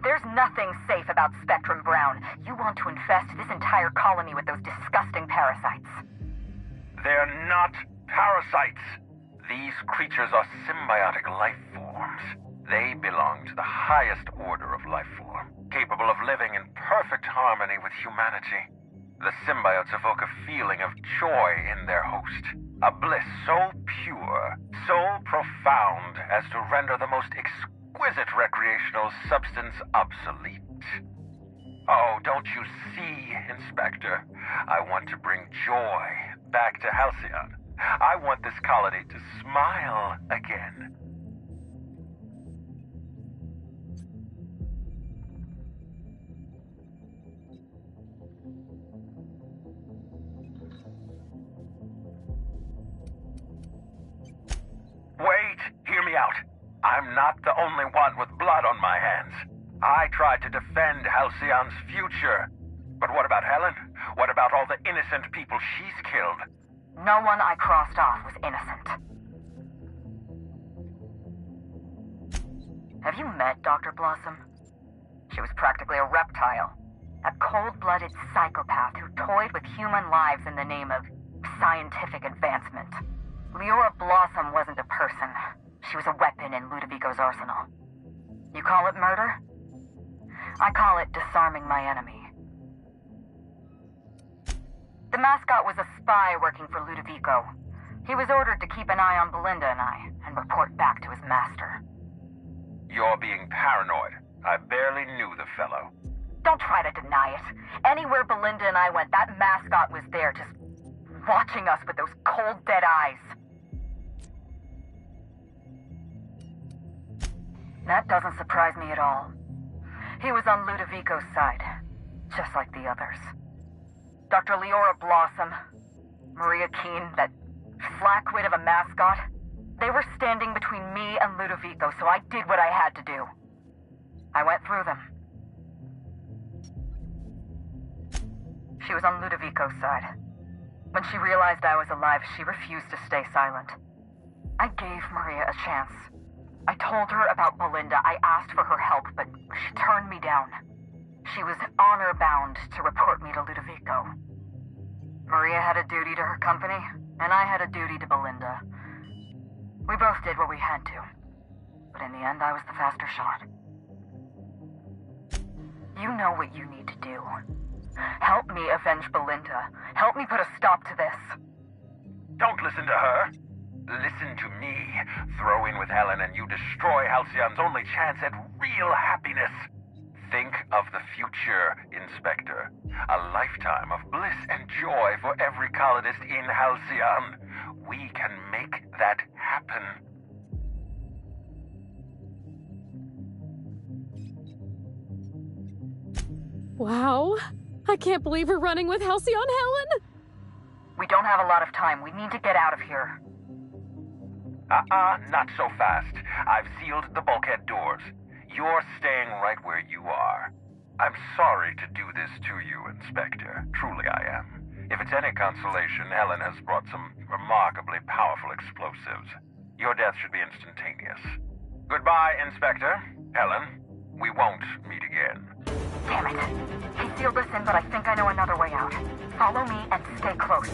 There's nothing safe about Spectrum Brown. You want to infest this entire colony with those disgusting parasites. They're not parasites. These creatures are symbiotic life forms. They belong to the highest order of life form, capable of living in perfect harmony with humanity. The symbiotes evoke a feeling of joy in their host, a bliss so pure, so profound as to render the most exquisite recreational substance obsolete. Oh, don't you see, Inspector? I want to bring joy back to Halcyon. I want this colony to smile again. Wait, hear me out. I'm not the only one with blood on my hands. I tried to defend Halcyon's future. But what about Helen? What about all the innocent people she's killed? No one I crossed off was innocent. Have you met Dr. Blossom? She was practically a reptile. A cold-blooded psychopath who toyed with human lives in the name of scientific advancement. Leora Blossom wasn't a person. She was a weapon in Ludovico's arsenal. You call it murder? I call it disarming my enemy. The mascot was a spy working for Ludovico. He was ordered to keep an eye on Belinda and I, and report back to his master. You're being paranoid. I barely knew the fellow. Don't try to deny it. Anywhere Belinda and I went, that mascot was there, just watching us with those cold, dead eyes. That doesn't surprise me at all. He was on Ludovico's side, just like the others. Dr. Leora Blossom, Maria Keene, that flackwit of a mascot, they were standing between me and Ludovico, so I did what I had to do. I went through them. She was on Ludovico's side. When she realized I was alive, she refused to stay silent. I gave Maria a chance. I told her about Belinda. I asked for her help, but she turned me down. She was honor-bound to report me to Ludovico. Maria had a duty to her company, and I had a duty to Belinda. We both did what we had to, but in the end, I was the faster shot. You know what you need to do. Help me avenge Belinda. Help me put a stop to this. Don't listen to her. Listen to me. Throw in with Helen and you destroy Halcyon's only chance at real happiness. Think of the future, Inspector. A lifetime of bliss and joy for every colonist in Halcyon. We can make that happen. Wow. I can't believe we're running with Halcyon Helen! We don't have a lot of time. We need to get out of here. Not so fast. I've sealed the bulkhead doors. You're staying right where you are. I'm sorry to do this to you, Inspector. Truly I am. If it's any consolation, Helen has brought some remarkably powerful explosives. Your death should be instantaneous. Goodbye, Inspector. Helen, we won't meet again. Damn it. He sealed us in, but I think I know another way out. Follow me and stay close.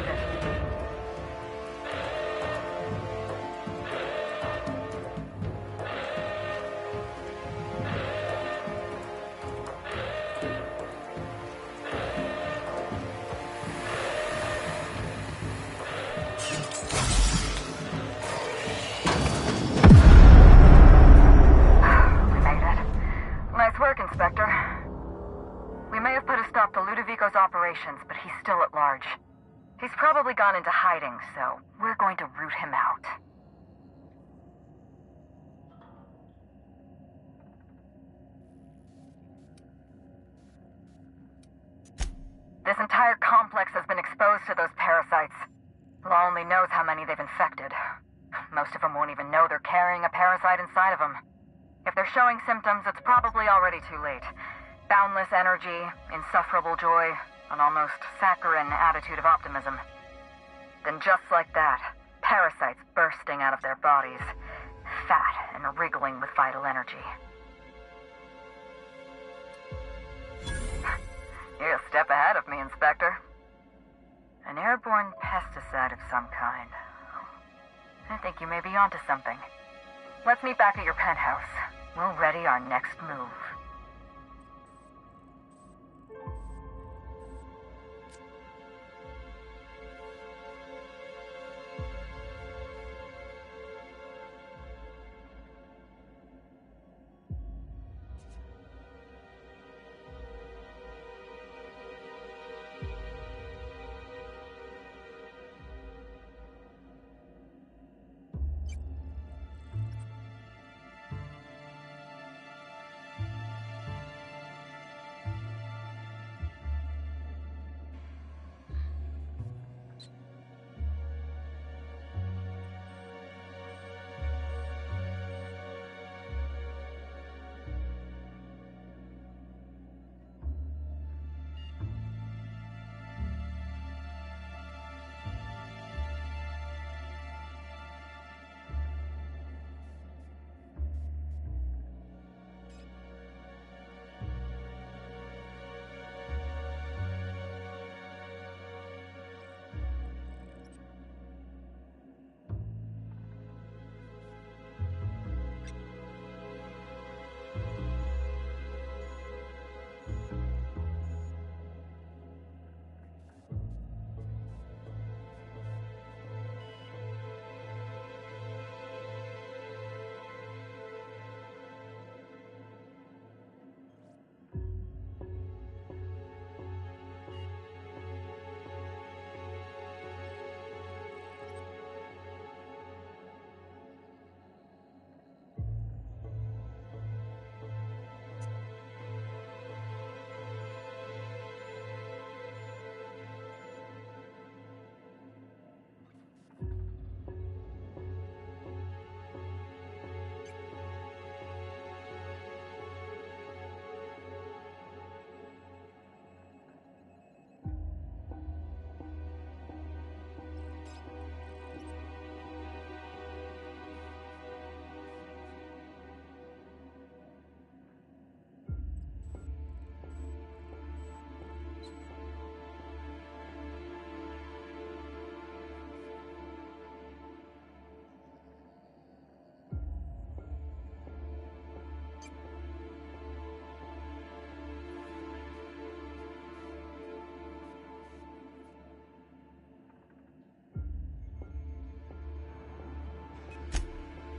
exit. We made it. Nice work, Inspector. We may have put a stop to Ludovico's operations, but he's still at large. He's probably gone into hiding, so we're going to root him out. This entire complex has been exposed to those parasites. Law only knows how many they've infected. Most of them won't even know they're carrying a parasite inside of them. If they're showing symptoms, it's probably already too late. Boundless energy, insufferable joy, an almost saccharine attitude of optimism. Then just like that, parasites bursting out of their bodies, fat and wriggling with vital energy. You're a step ahead of me, Inspector. An airborne pesticide of some kind. I think you may be onto something. Let's meet back at your penthouse. We'll ready our next move.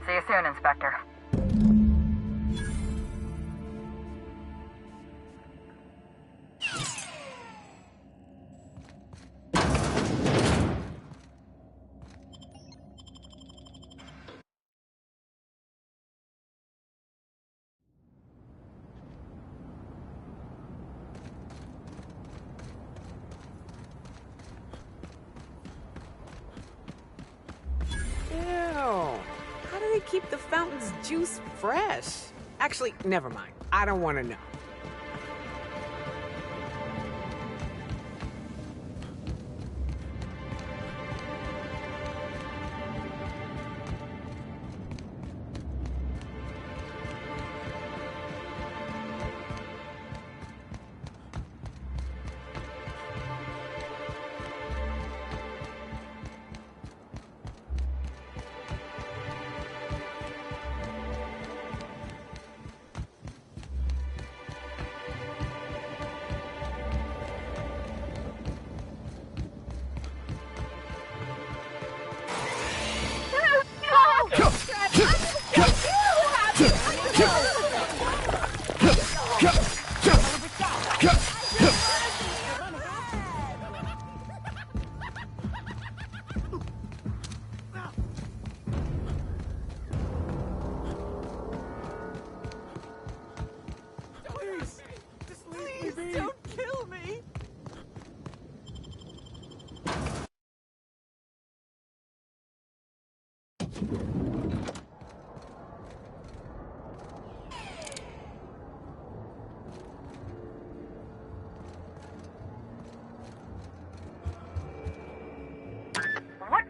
See you soon, Inspector. Keep the fountain's juice fresh. Actually, never mind. I don't want to know. What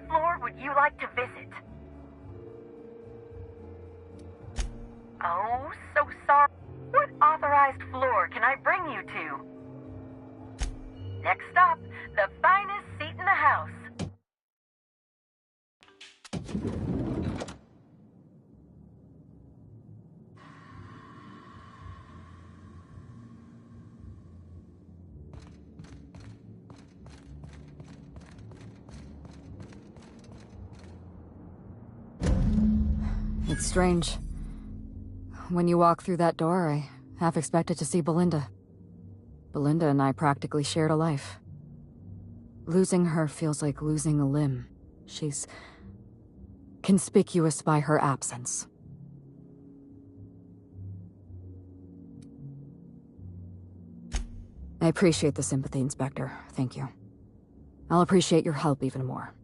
floor would you like to visit? Oh, so sorry. What authorized floor can I bring you to? Next stop, the finest seat in the house. It's strange. When you walk through that door, I half expected to see Belinda. Belinda and I practically shared a life. Losing her feels like losing a limb. She's conspicuous by her absence. I appreciate the sympathy, Inspector. Thank you. I'll appreciate your help even more.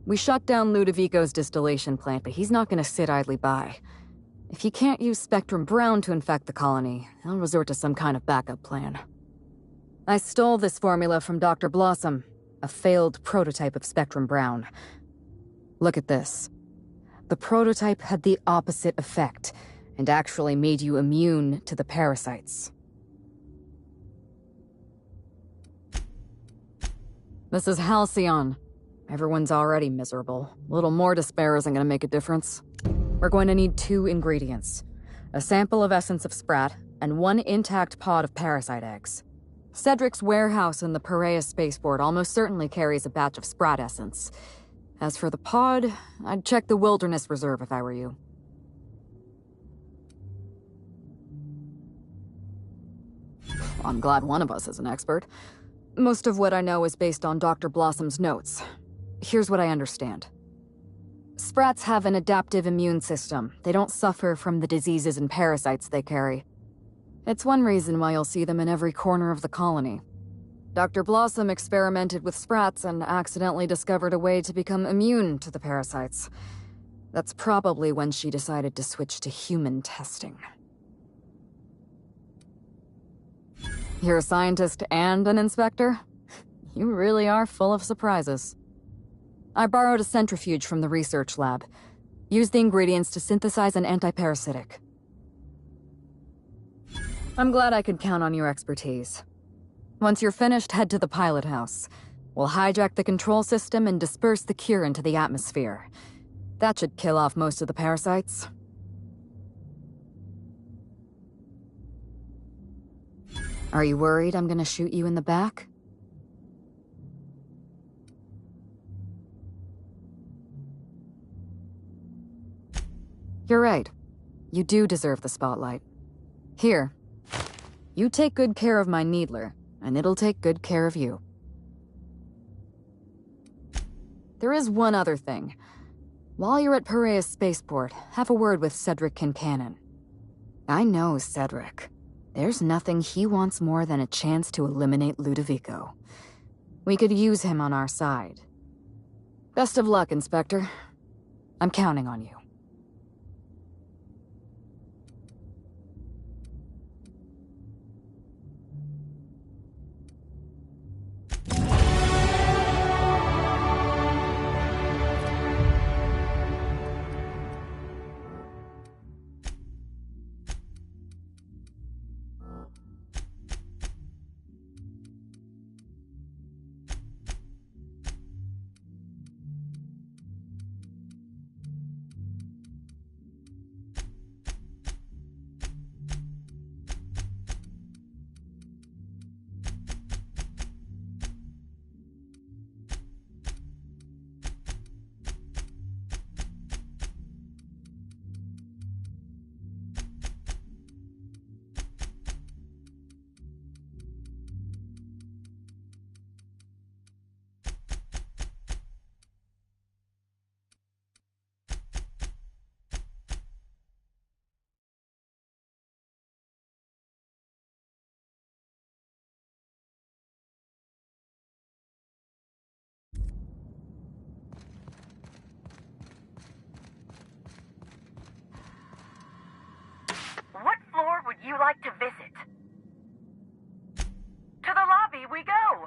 We shut down Ludovico's distillation plant, but he's not gonna sit idly by. If he can't use Spectrum Brown to infect the colony, he'll resort to some kind of backup plan. I stole this formula from Dr. Blossom, a failed prototype of Spectrum Brown. Look at this. The prototype had the opposite effect, and actually made you immune to the parasites. This is Halcyon. Everyone's already miserable. A little more despair isn't gonna make a difference. We're going to need 2 ingredients. A sample of essence of sprat, and 1 intact pod of parasite eggs. Cedric's warehouse in the Perea spaceport almost certainly carries a batch of sprat essence. As for the pod, I'd check the Wilderness Reserve if I were you. I'm glad one of us is an expert. Most of what I know is based on Dr. Blossom's notes. Here's what I understand. Sprats have an adaptive immune system. They don't suffer from the diseases and parasites they carry. It's one reason why you'll see them in every corner of the colony. Dr. Blossom experimented with sprats and accidentally discovered a way to become immune to the parasites. That's probably when she decided to switch to human testing. You're a scientist and an inspector? You really are full of surprises. I borrowed a centrifuge from the research lab. Used the ingredients to synthesize an antiparasitic. I'm glad I could count on your expertise. Once you're finished, head to the pilot house. We'll hijack the control system and disperse the cure into the atmosphere. That should kill off most of the parasites. Are you worried I'm gonna shoot you in the back? You're right. You do deserve the spotlight. Here. You take good care of my Needler, and it'll take good care of you. There is one other thing. While you're at Perea Spaceport, have a word with Cedric Kincannon. I know Cedric. There's nothing he wants more than a chance to eliminate Ludovico. We could use him on our side. Best of luck, Inspector. I'm counting on you. you like to visit. To the lobby we go!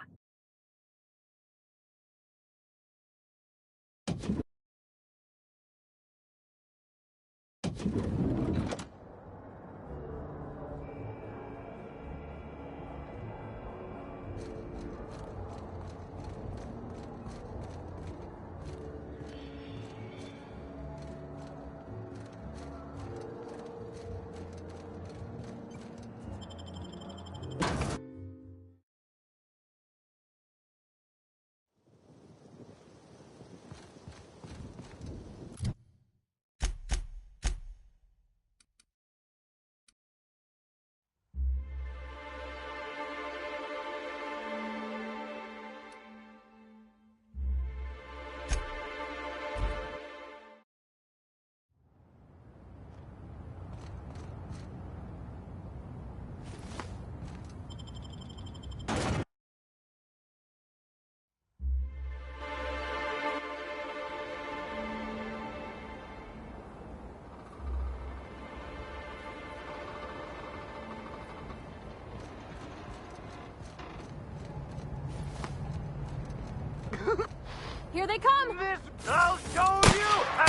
Here they come! I'll show you! I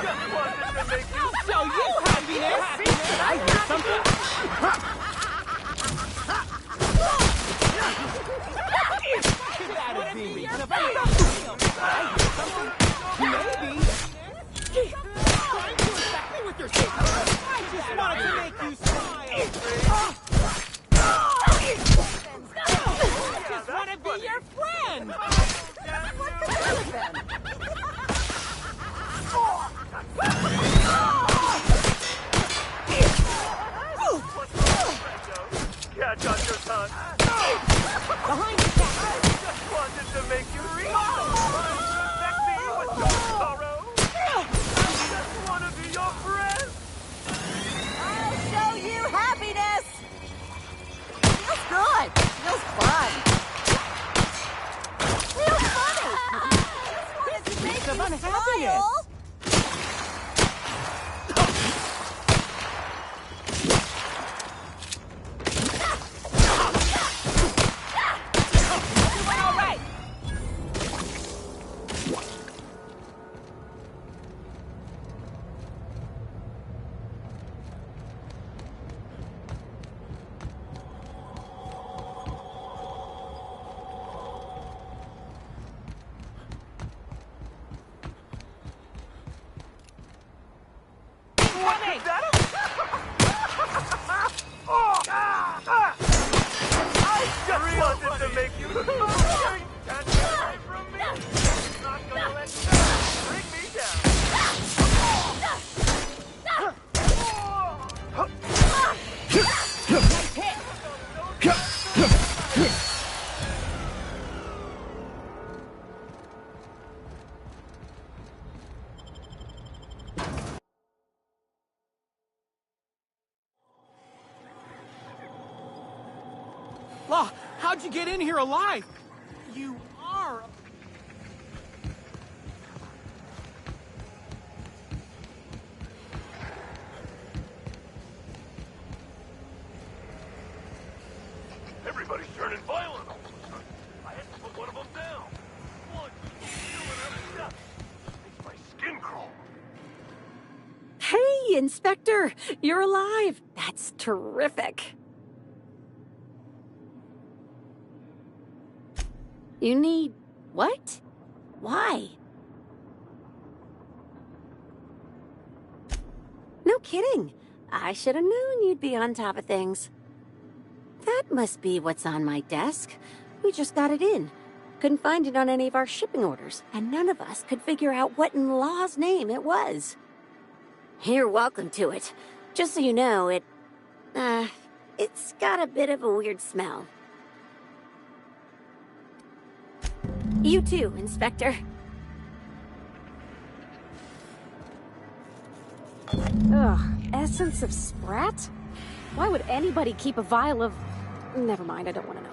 just wanted to make you I'll show you happiness! Did I hear something? Get out of here! I hear something. Maybe. Trying to infect me with your shit. I just wanted to make you smile. I just want to be your friend. Catch on your tongue. Behind the cat. I just wanted to make you smile. Infect me with your sorrow. I just want to be your friend. I'll show you happiness! Feels good. Feels fun. Feels funny. I just wanted to make you unhappiness. smile. How'd you get in here alive? You are... Everybody's turning violent. I had to put one of them down. One, two, and I'm makes my skin crawl. Hey, Inspector! You're alive! That's terrific. You need... what? Why? No kidding. I should have known you'd be on top of things. That must be what's on my desk. We just got it in. Couldn't find it on any of our shipping orders, and none of us could figure out what in law's name it was. You're welcome to it. Just so you know, it's got a bit of a weird smell. You too, Inspector. Ugh, essence of Sprat? Why would anybody keep a vial of... Never mind, I don't want to know.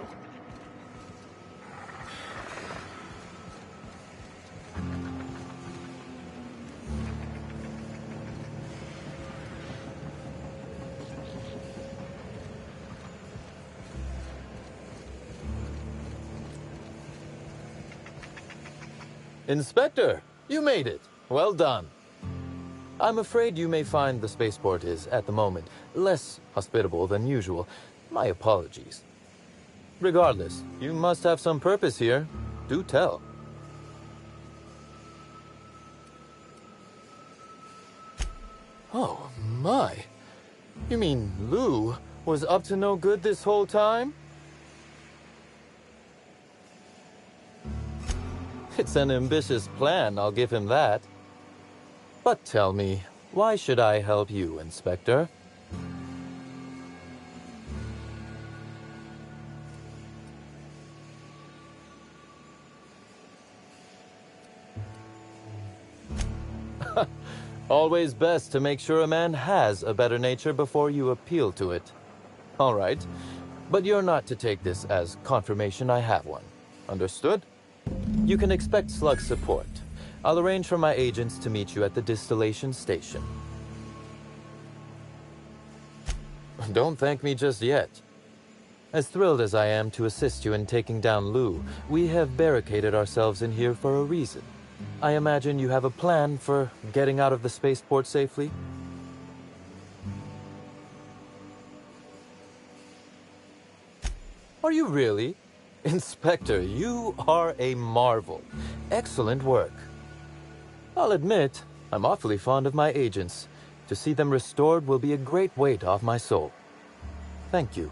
Inspector, you made it. Well done. I'm afraid you may find the spaceport is, at the moment, less hospitable than usual. My apologies. Regardless, you must have some purpose here. Do tell. Oh, my. You mean Lou was up to no good this whole time? It's an ambitious plan, I'll give him that. But tell me, why should I help you, Inspector? Always best to make sure a man has a better nature before you appeal to it. All right, but you're not to take this as confirmation I have one. Understood? You can expect Slug support. I'll arrange for my agents to meet you at the distillation station. Don't thank me just yet. As thrilled as I am to assist you in taking down Lou, we have barricaded ourselves in here for a reason. I imagine you have a plan for getting out of the spaceport safely? Are you really? Inspector, you are a marvel. Excellent work. I'll admit, I'm awfully fond of my agents. To see them restored will be a great weight off my soul. Thank you.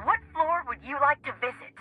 What floor would you like to visit?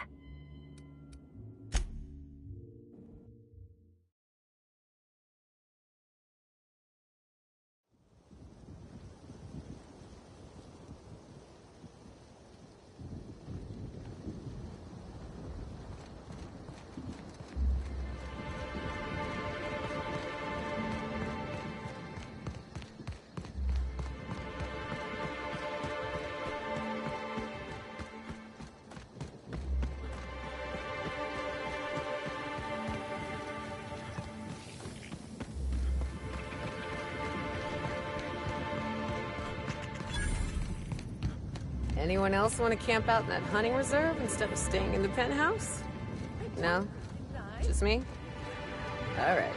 Anyone else want to camp out in that hunting reserve instead of staying in the penthouse? No? Just me? All right.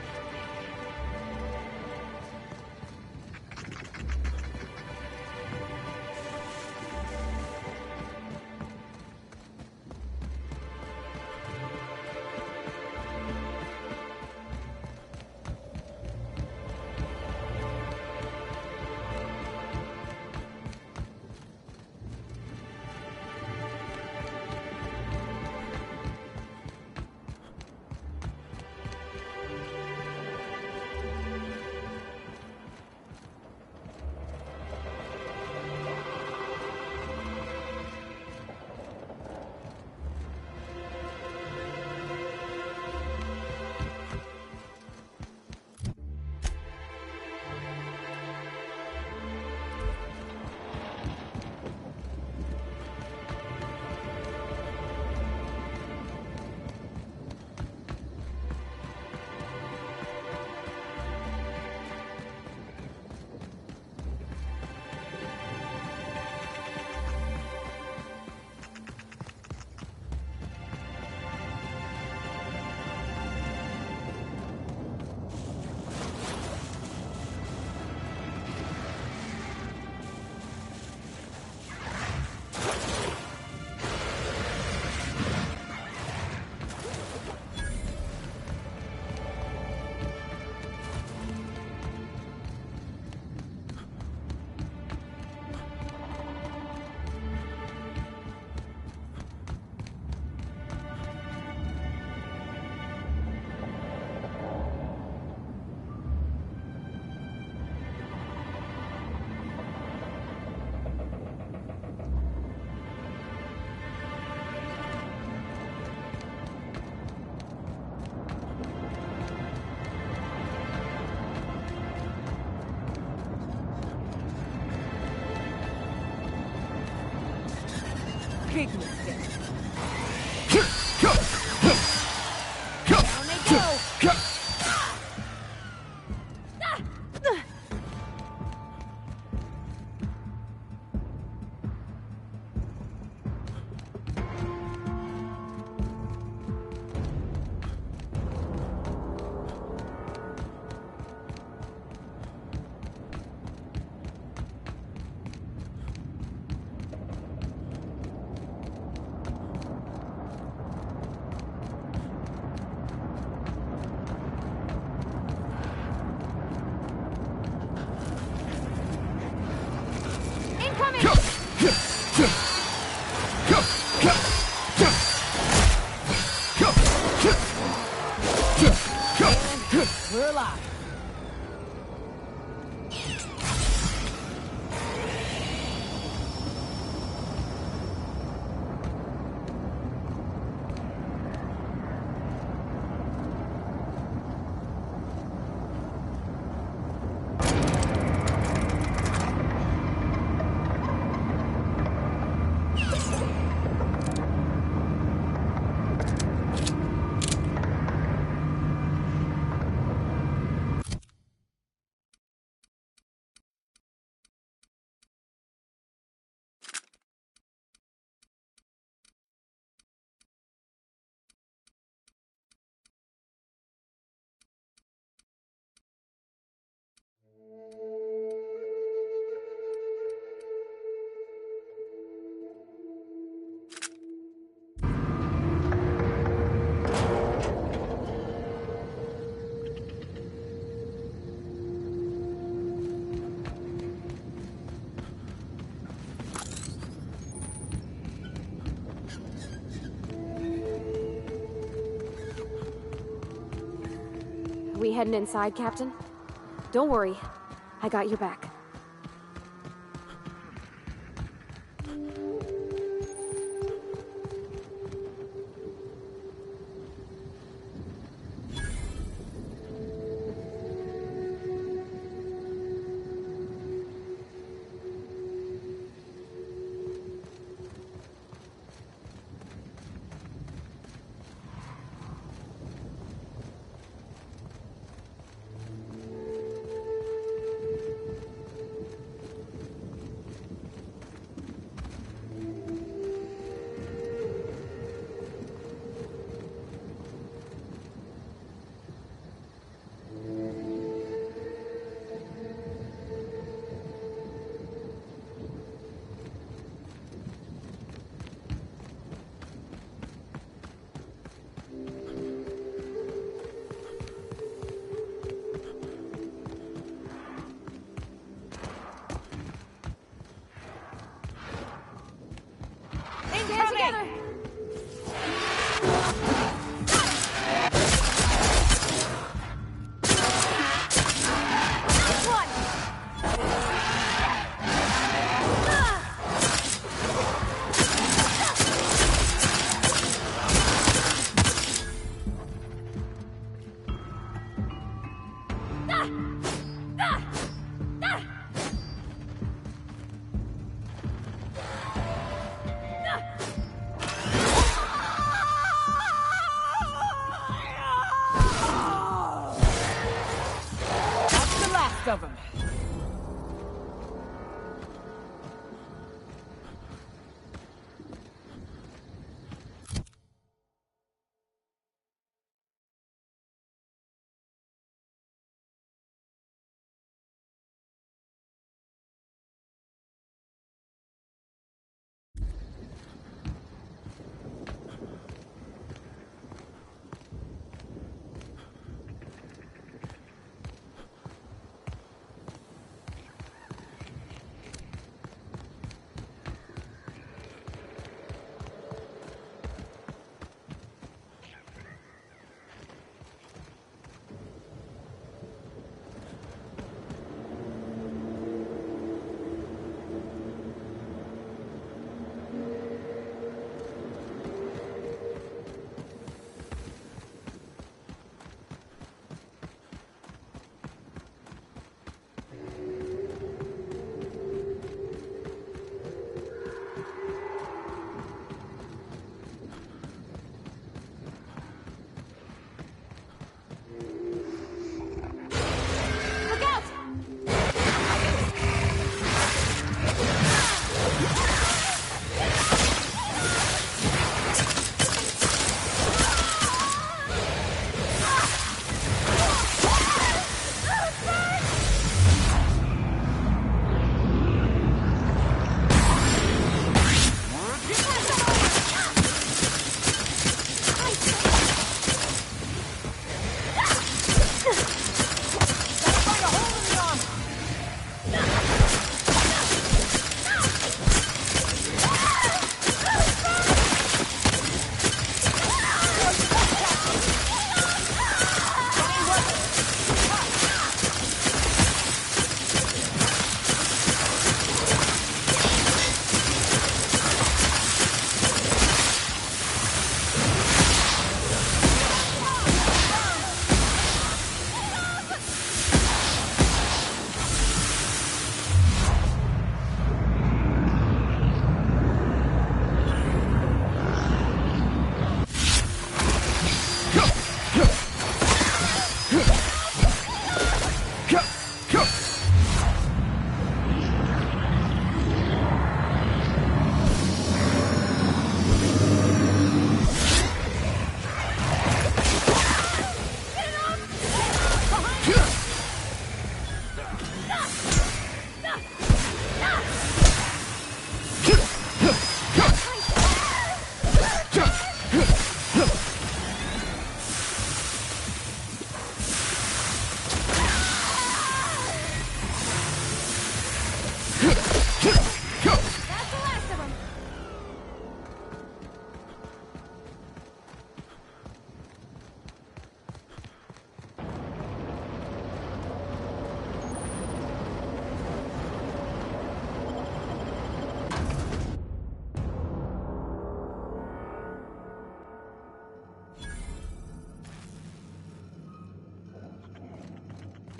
big mistake. Down they go. We're alive. We heading inside, Captain? Don't worry. I got your back. Of them.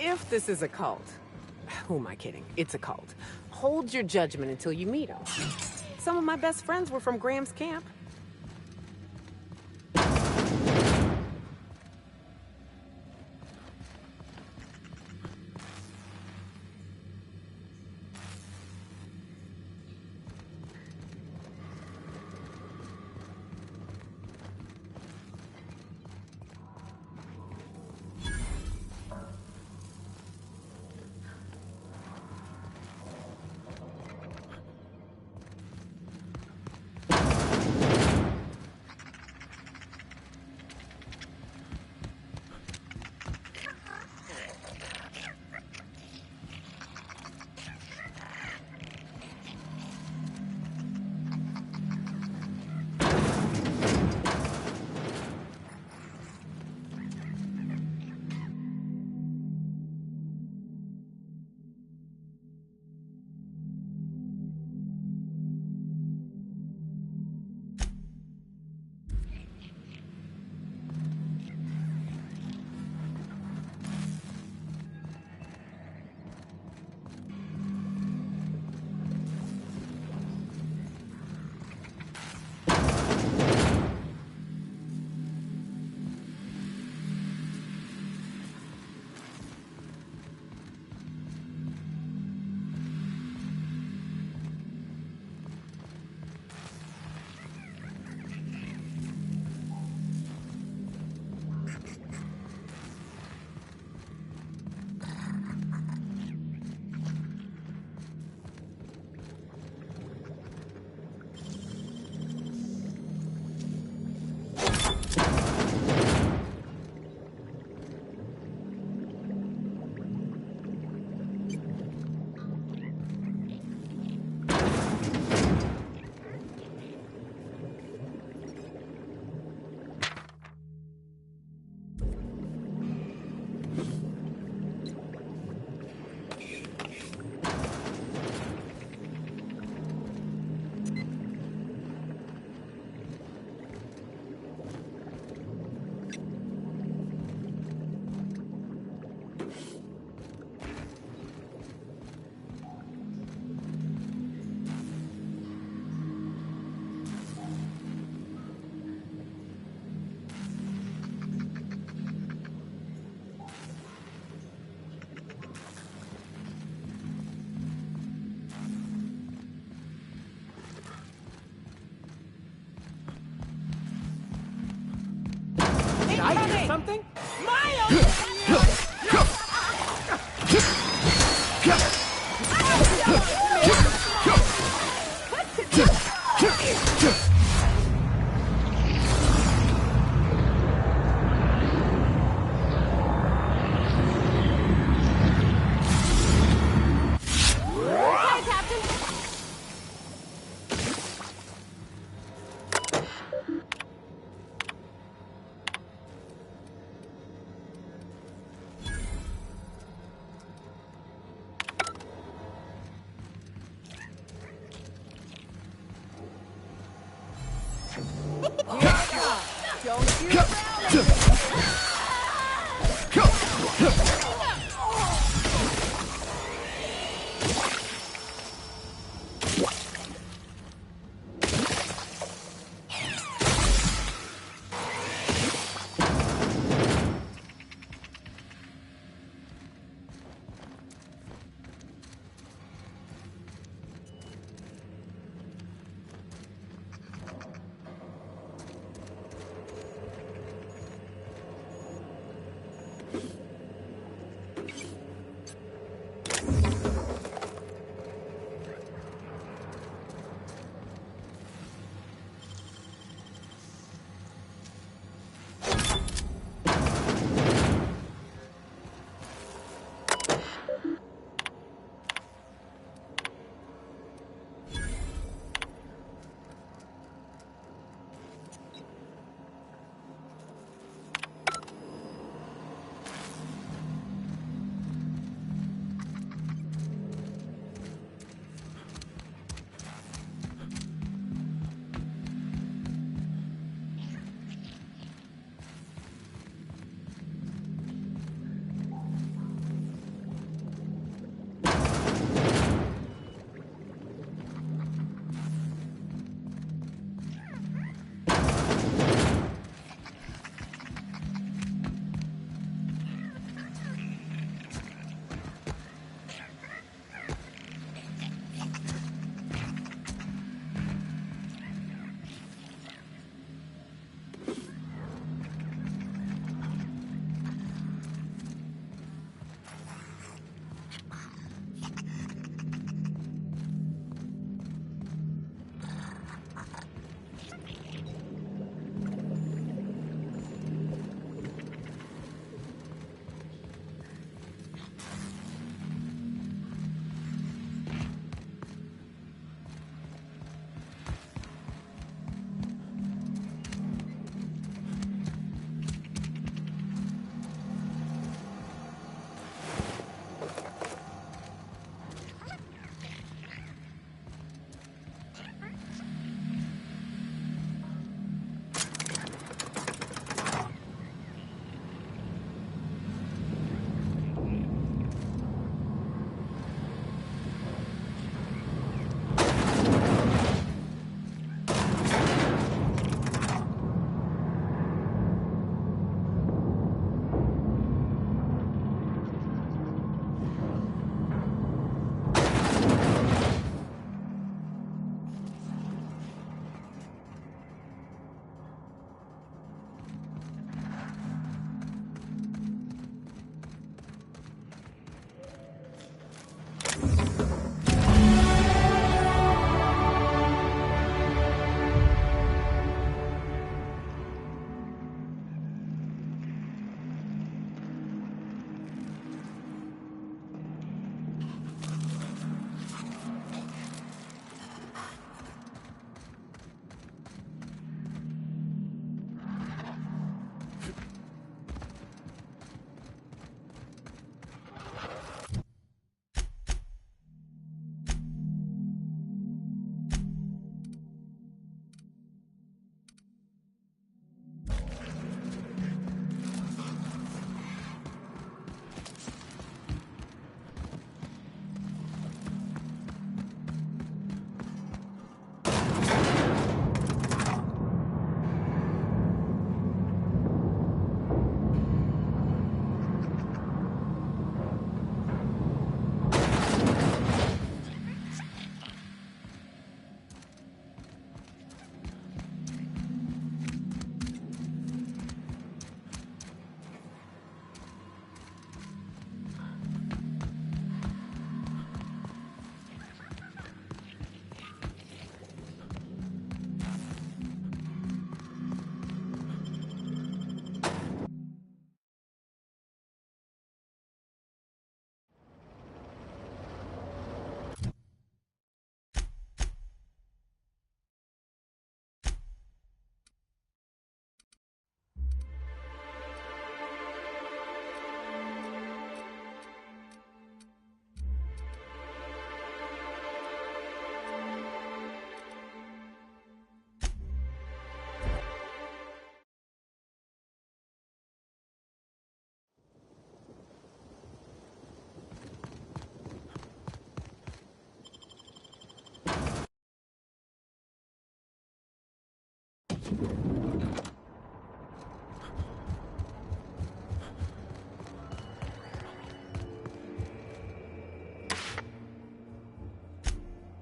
If this is a cult, who am I kidding? It's a cult. Hold your judgment until you meet them. Some of my best friends were from Graham's camp. Did I hear something?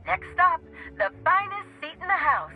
Next stop, the finest seat in the house.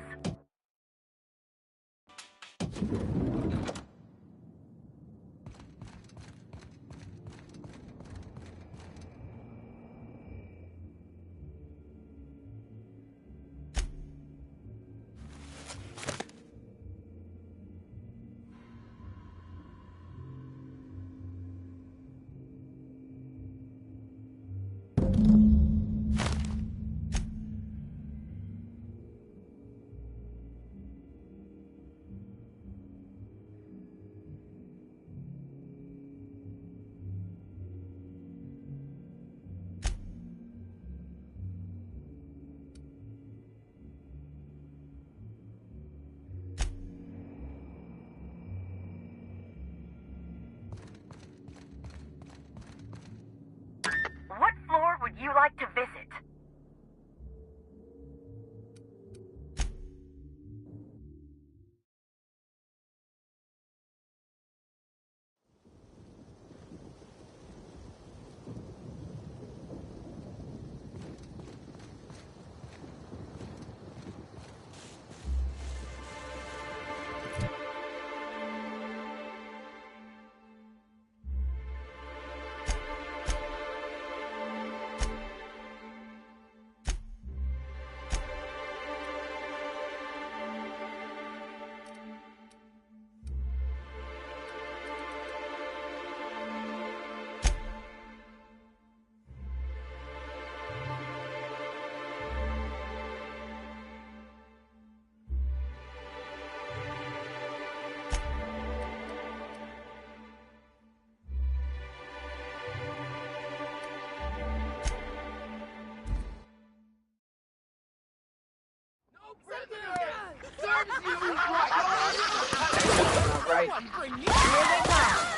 What floor would you like to visit? Right. Here they come.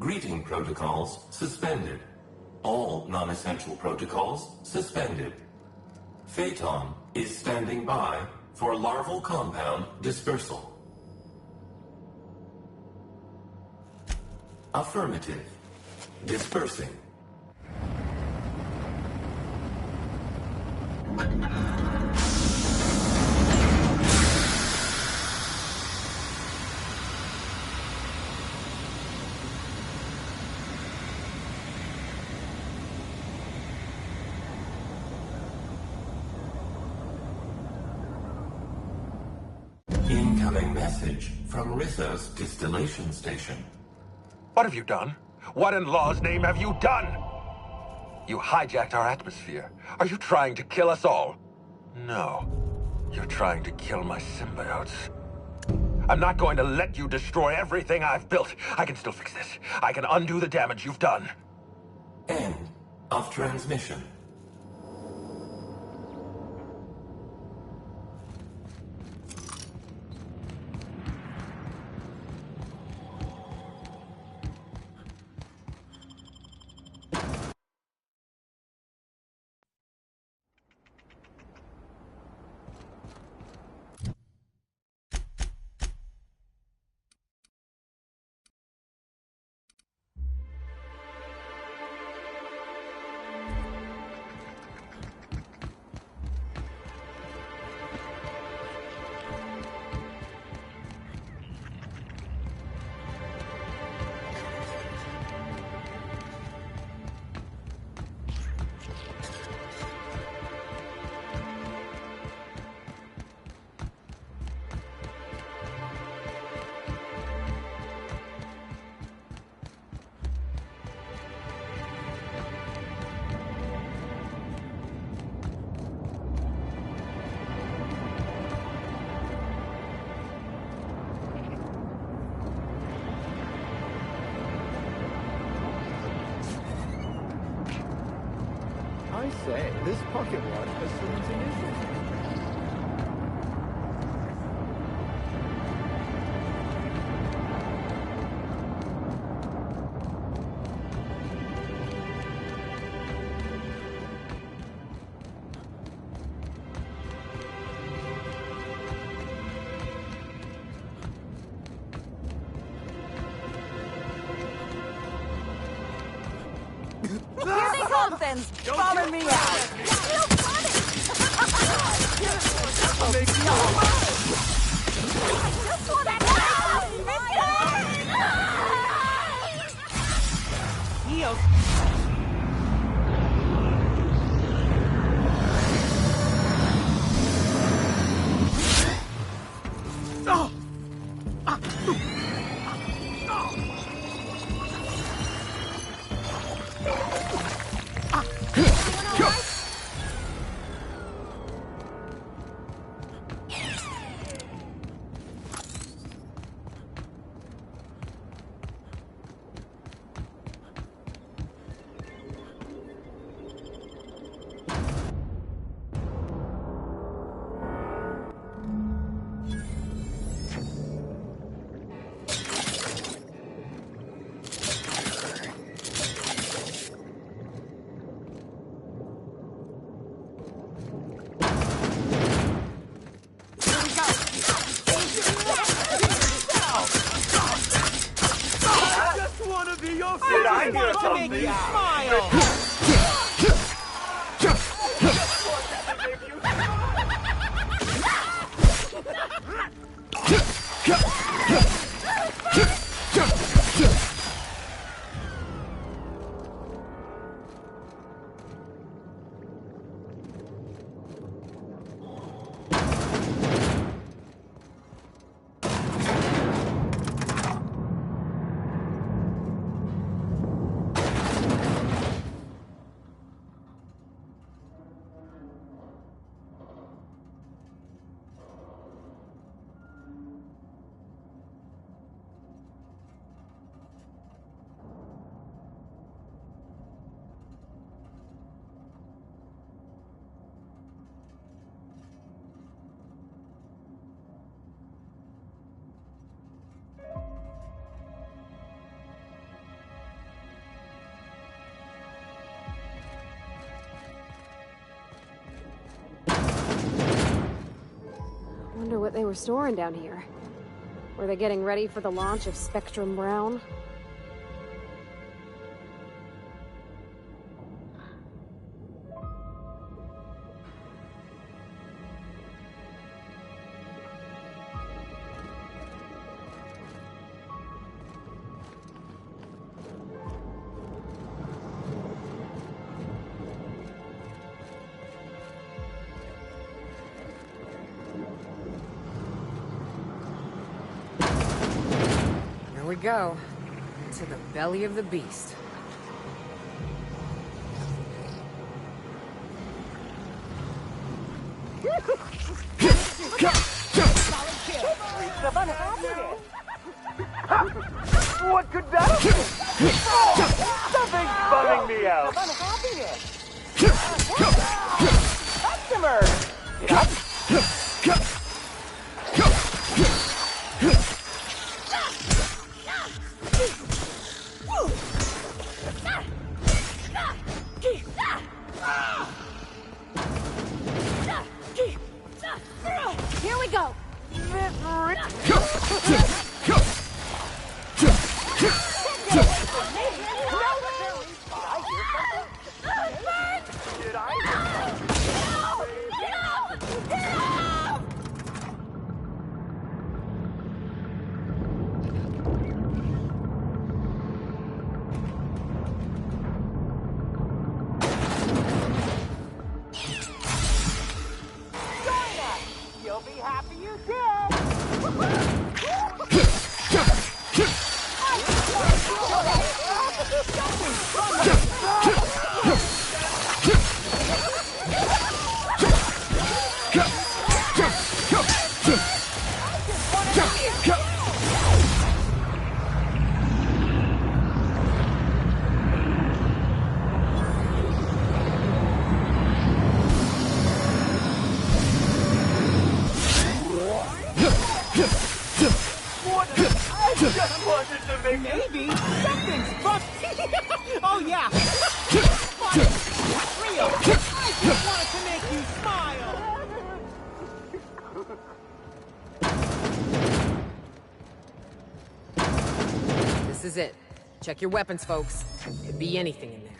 Greeting protocols suspended. All non-essential protocols suspended. Phaeton is standing by for larval compound dispersal. Affirmative. Dispersing. Incoming message from Rizzo's distillation station. What have you done? What in law's name have you done? You hijacked our atmosphere. Are you trying to kill us all? No. You're trying to kill my symbiotes. I'm not going to let you destroy everything I've built. I can still fix this. I can undo the damage you've done. End of transmission. I say, this pocket watch has some intuition. Here they come, then! Follow me out! Did I hear something? Smile! Wonder what they were storing down here. Were they getting ready for the launch of Spectrum Brown? Here we go. To the belly of the beast. What could that be? Something's bumming me out. Customer! Here we go! You'll be happy you did! Maybe something's fucked. Oh yeah. Funny. Real. I just wanted to make you smile. This is it. Check your weapons, folks. Could be anything in there.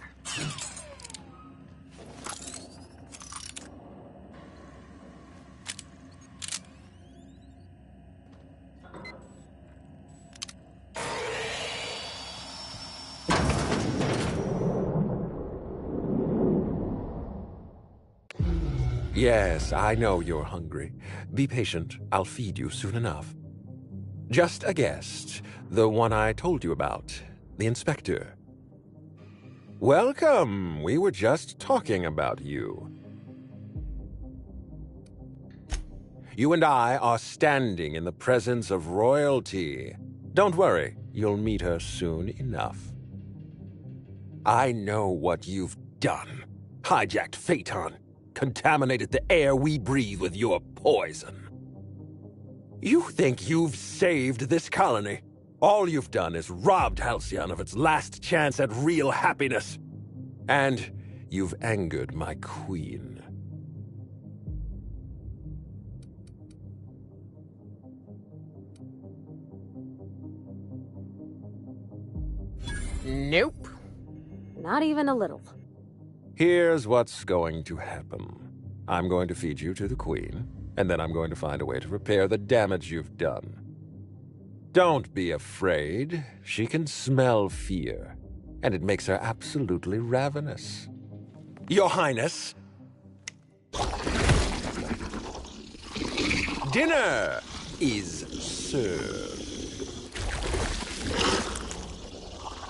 Yes, I know you're hungry. Be patient. I'll feed you soon enough. Just a guest. The one I told you about. The inspector. Welcome. We were just talking about you. You and I are standing in the presence of royalty. Don't worry. You'll meet her soon enough. I know what you've done. Hijacked Phaeton. Contaminated the air we breathe with your poison. You think you've saved this colony? All you've done is robbed Halcyon of its last chance at real happiness. And you've angered my queen. Nope. Not even a little. Here's what's going to happen. I'm going to feed you to the queen, and then I'm going to find a way to repair the damage you've done. Don't be afraid. She can smell fear, and it makes her absolutely ravenous. Your Highness! Dinner is served.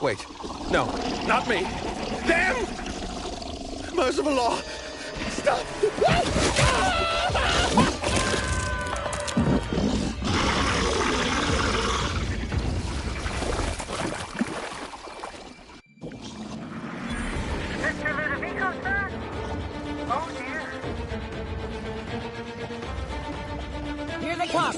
Wait, no, not me. Damn! Merciful law! Stop! Mr. Ludovico, sir? Oh dear. Here they come.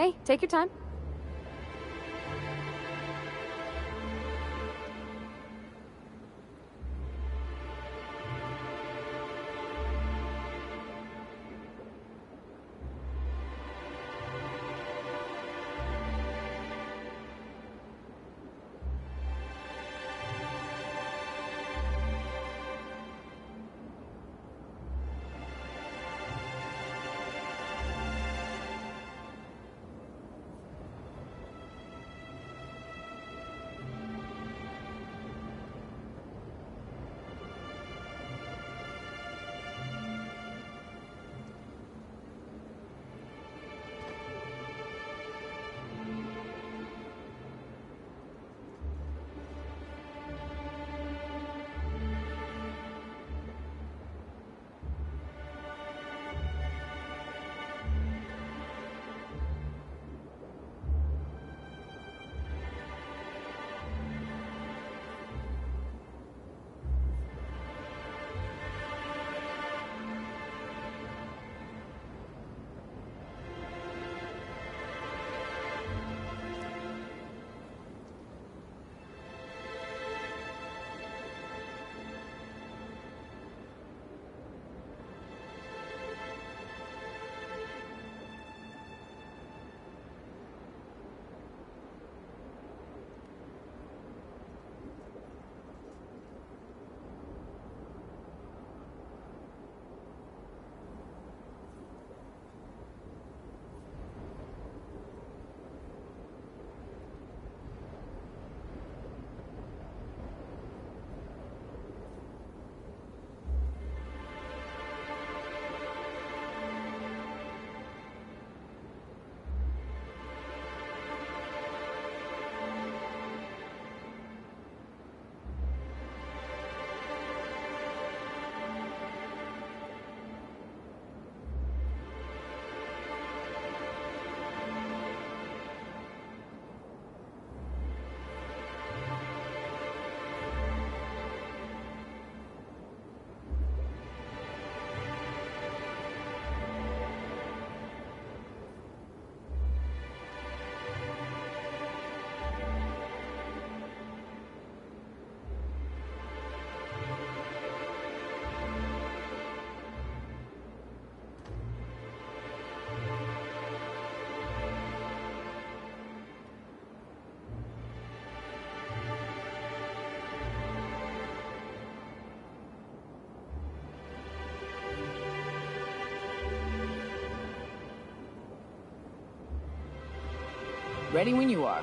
Hey, take your time. Ready when you are.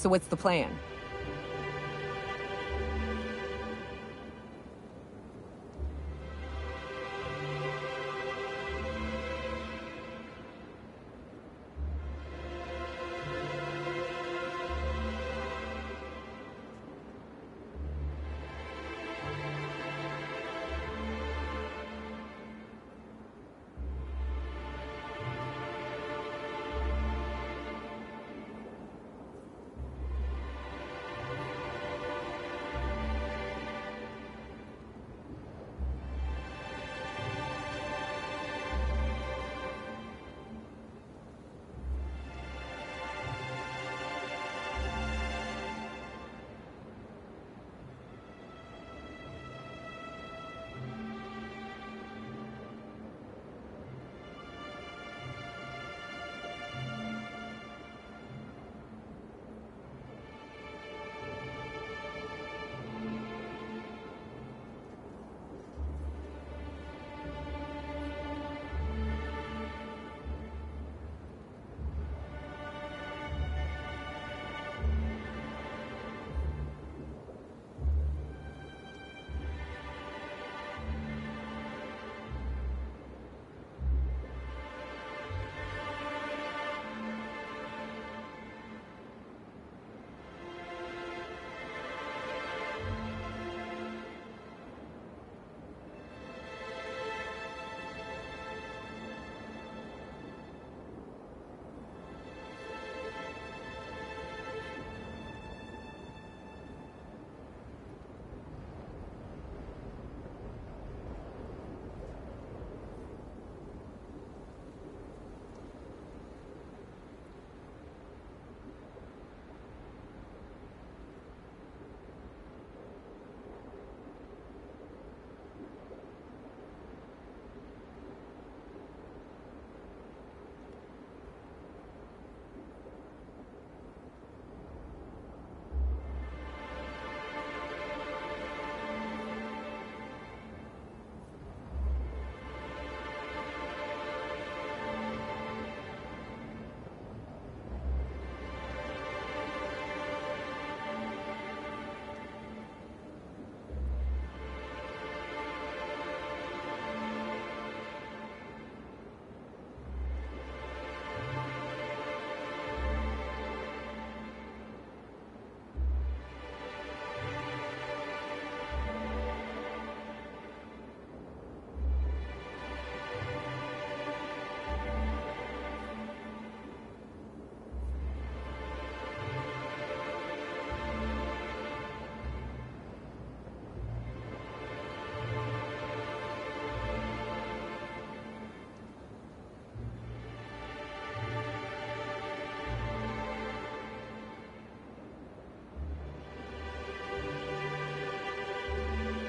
So what's the plan?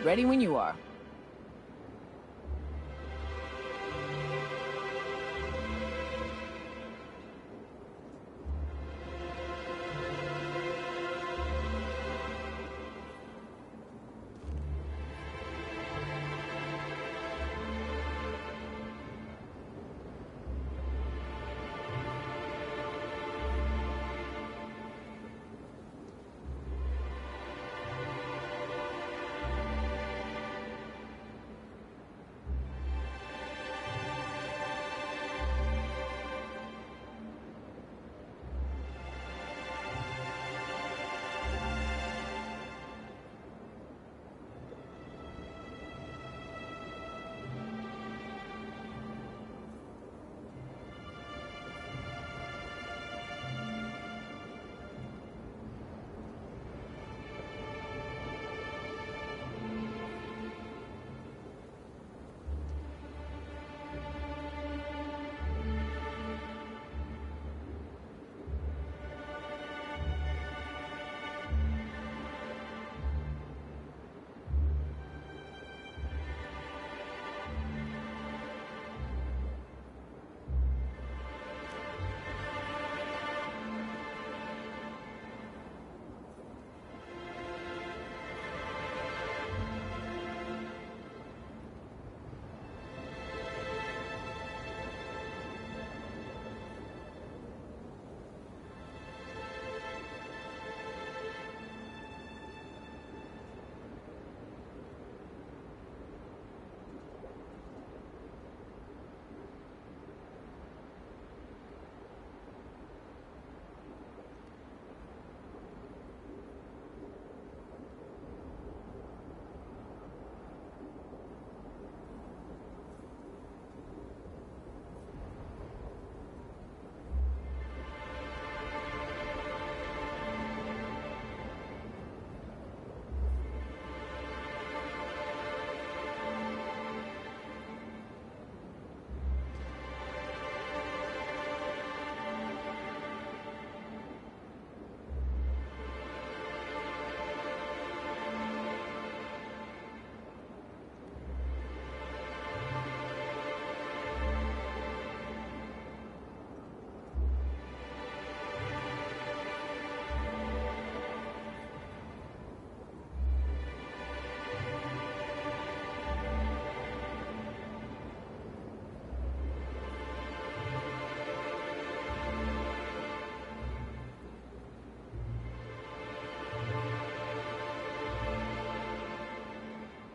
Ready when you are.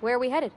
Where are we headed?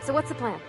So what's the plan?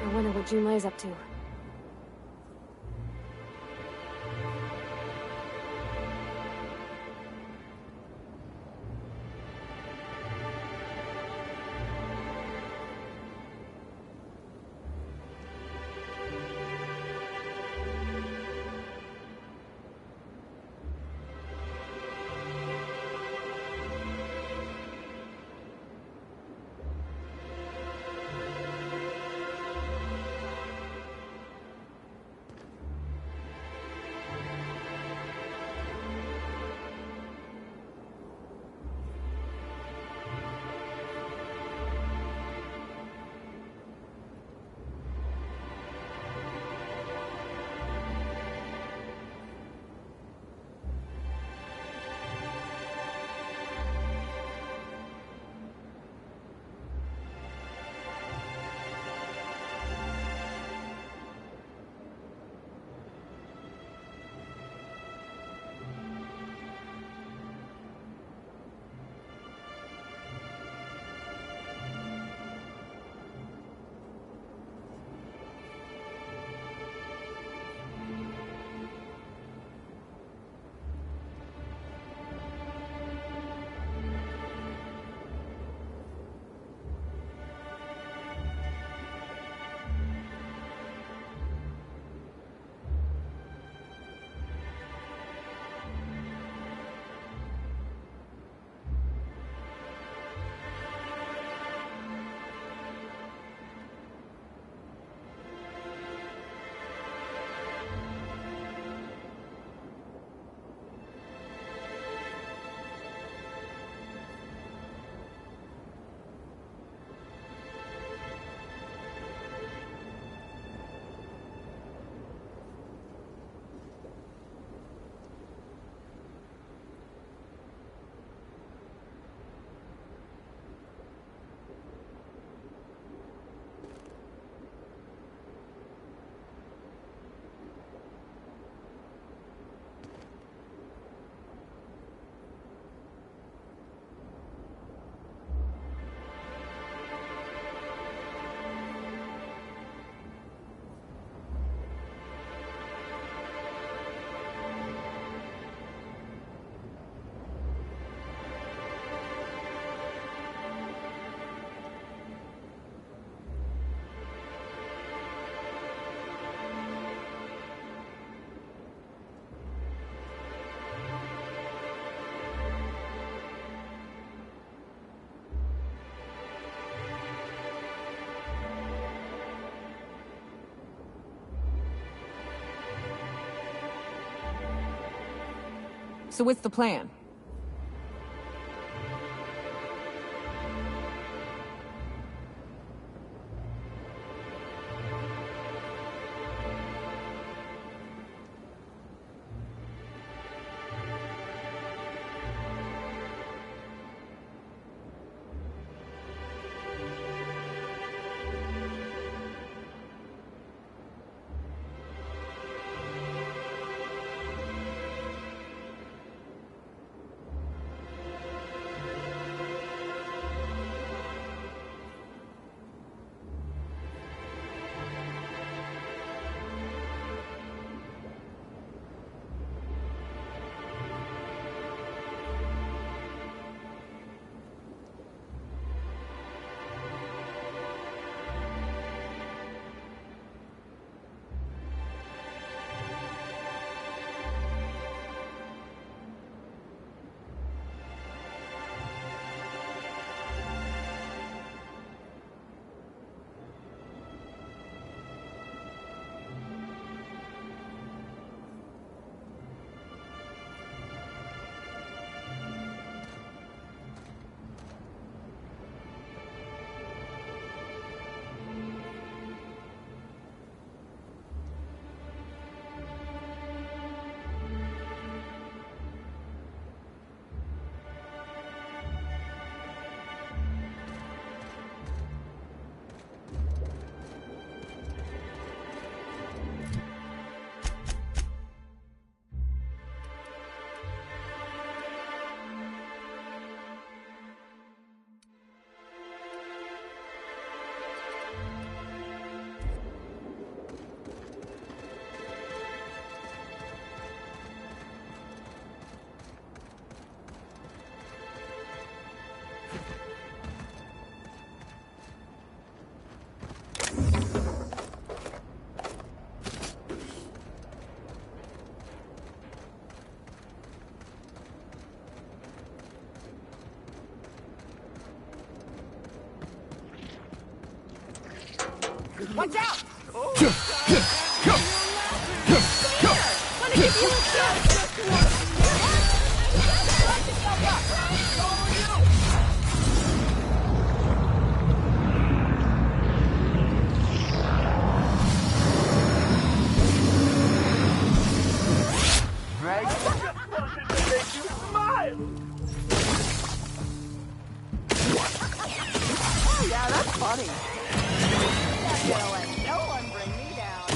I wonder what Junlai's up to. So what's the plan? Watch out! Gonna give you a shot! Yeah, that's funny. Not gonna let no one bring me down.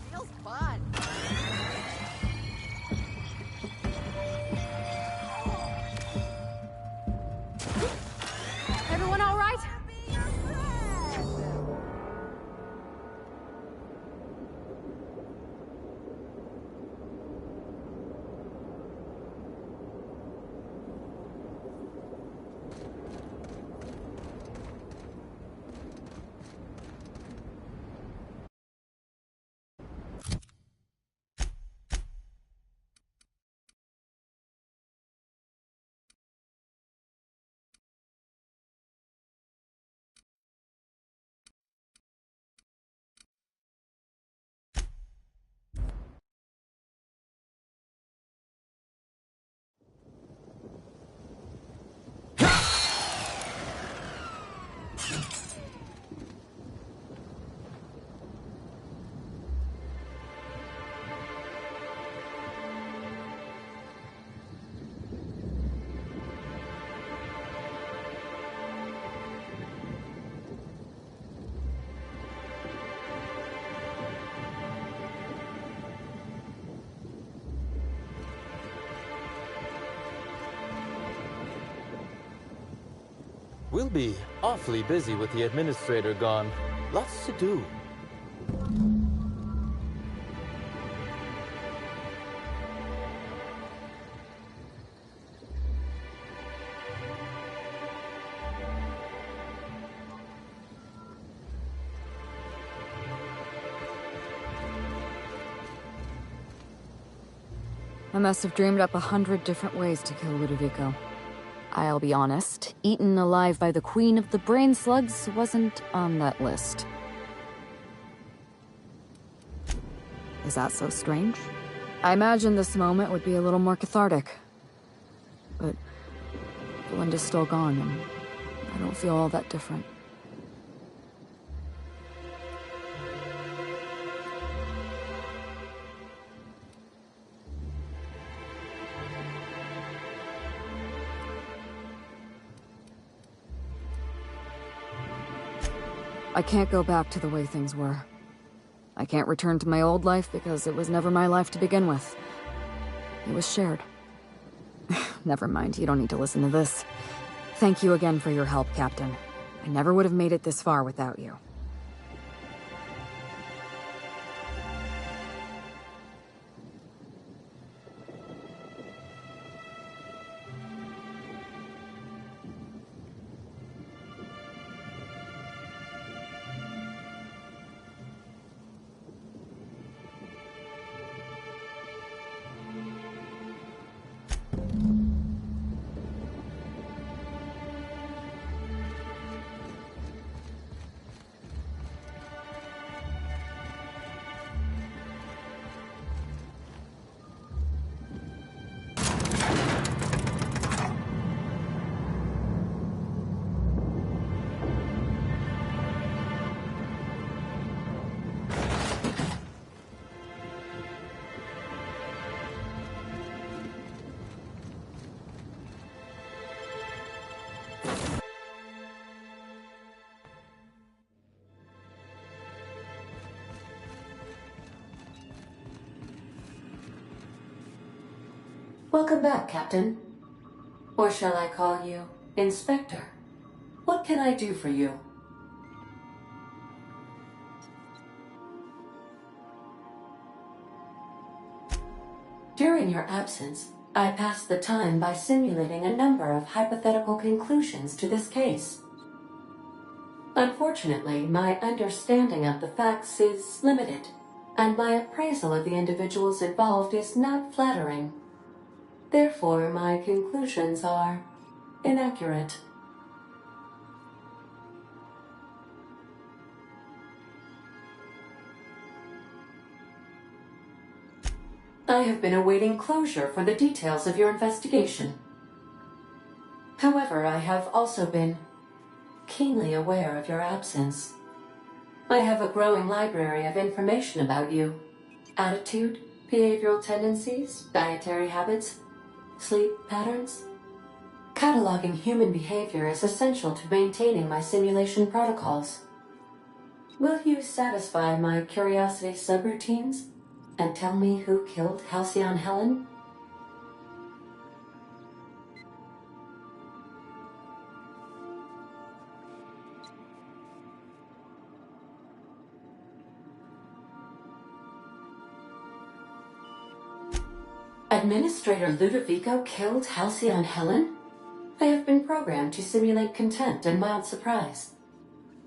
Feels fun. Everyone all right? We'll be awfully busy with the administrator gone. Lots to do. I must have dreamed up 100 different ways to kill Ludovico. I'll be honest, eaten alive by the Queen of the Brain Slugs wasn't on that list. Is that so strange? I imagine this moment would be a little more cathartic. But Belinda's still gone, and I don't feel all that different. I can't go back to the way things were. I can't return to my old life because it was never my life to begin with. It was shared. Never mind, you don't need to listen to this. Thank you again for your help, Captain. I never would have made it this far without you. Welcome back, Captain. Or shall I call you Inspector? What can I do for you? During your absence, I passed the time by simulating a number of hypothetical conclusions to this case. Unfortunately, my understanding of the facts is limited, and my appraisal of the individuals involved is not flattering. Therefore, my conclusions are inaccurate. I have been awaiting closure for the details of your investigation. However, I have also been keenly aware of your absence. I have a growing library of information about you. Attitude, behavioral tendencies, dietary habits, sleep patterns. Cataloging human behavior is essential to maintaining my simulation protocols. Will you satisfy my curiosity subroutines and tell me who killed Halcyon Helen? Administrator Ludovico killed Halcyon Helen? I have been programmed to simulate contempt and mild surprise.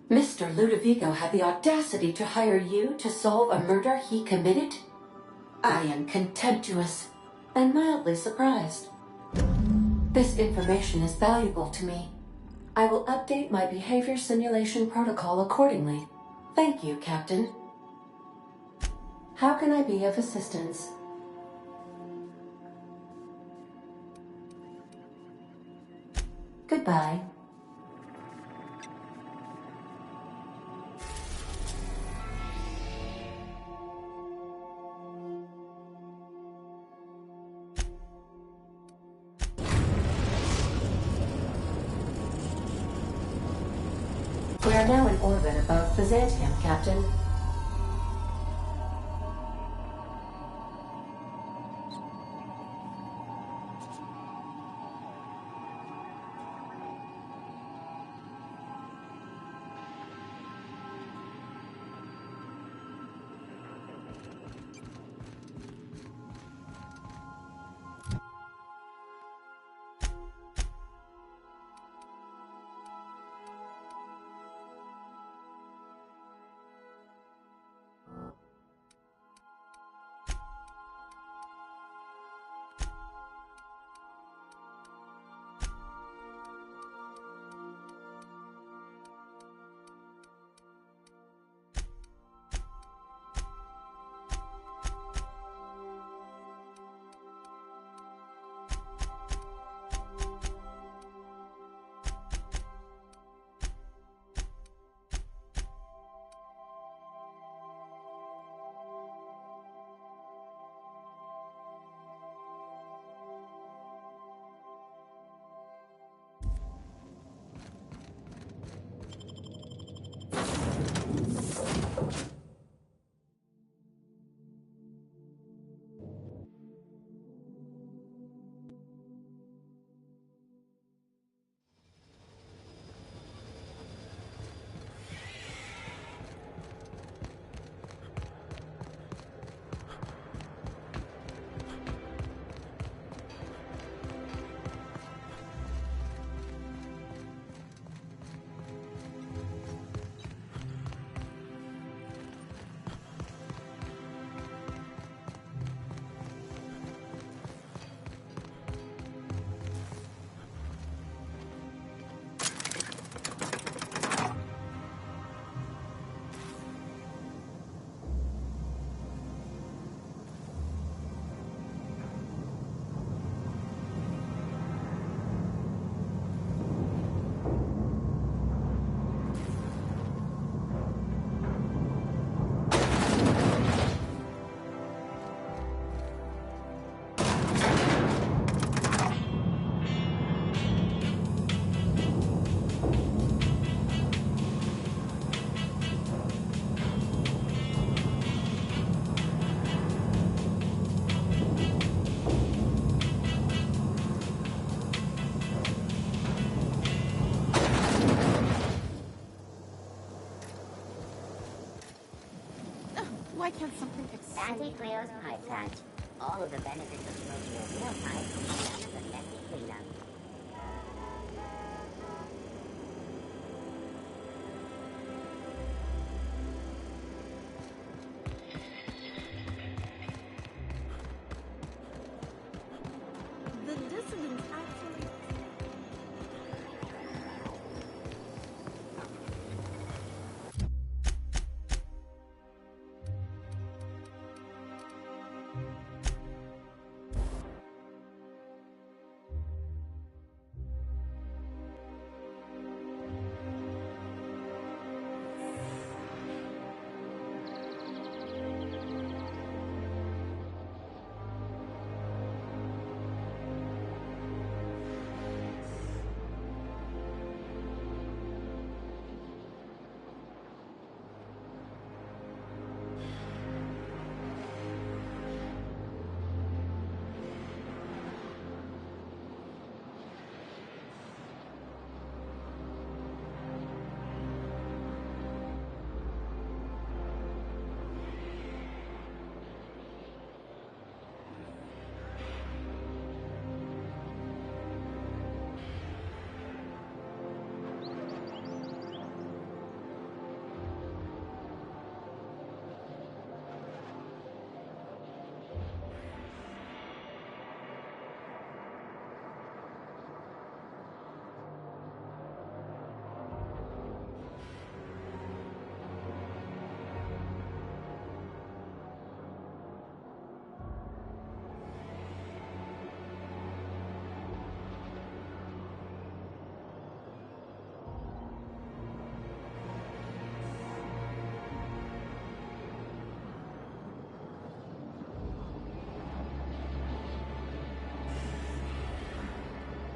Mr. Ludovico had the audacity to hire you to solve a murder he committed? I am contemptuous and mildly surprised. This information is valuable to me. I will update my behavior simulation protocol accordingly. Thank you, Captain. How can I be of assistance? Goodbye. We are now in orbit above Byzantium, Captain. Why can't something exciting? Anti-Cleo's pipe patch. All of the benefits of smoking a real pipe, none of the messy cleanup. The dissidents actually...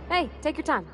Hey, take your time.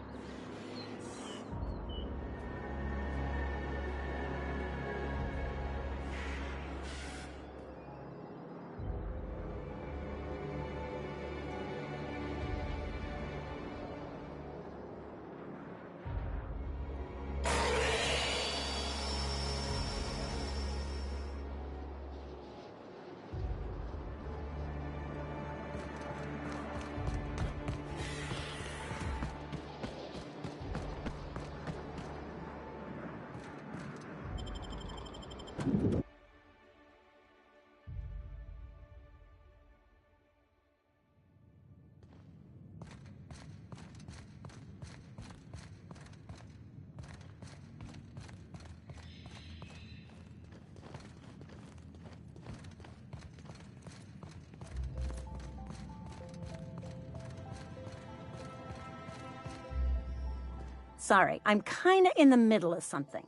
Sorry, I'm kinda in the middle of something.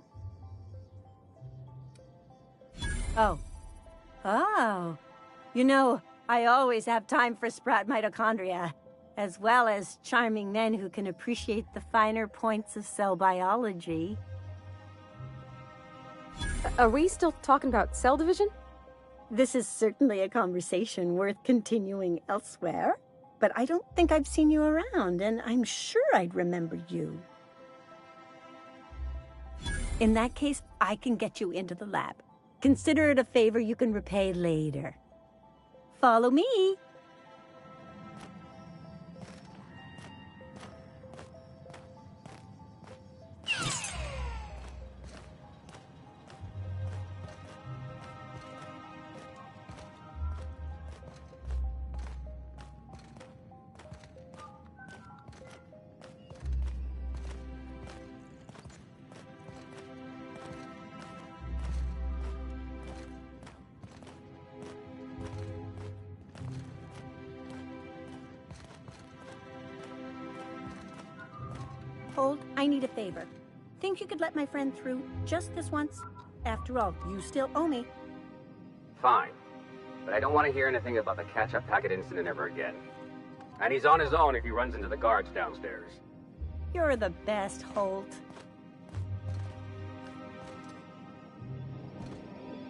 Oh. Oh. You know, I always have time for sprout mitochondria, as well as charming men who can appreciate the finer points of cell biology. Are we still talking about cell division? This is certainly a conversation worth continuing elsewhere, but I don't think I've seen you around, and I'm sure I'd remember you. In that case, I can get you into the lab. Consider it a favor you can repay later. Follow me. Hold, I need a favor. Think you could let my friend through just this once? After all, you still owe me. Fine. But I don't want to hear anything about the catch-up packet incident ever again. And he's on his own if he runs into the guards downstairs. You're the best, Holt.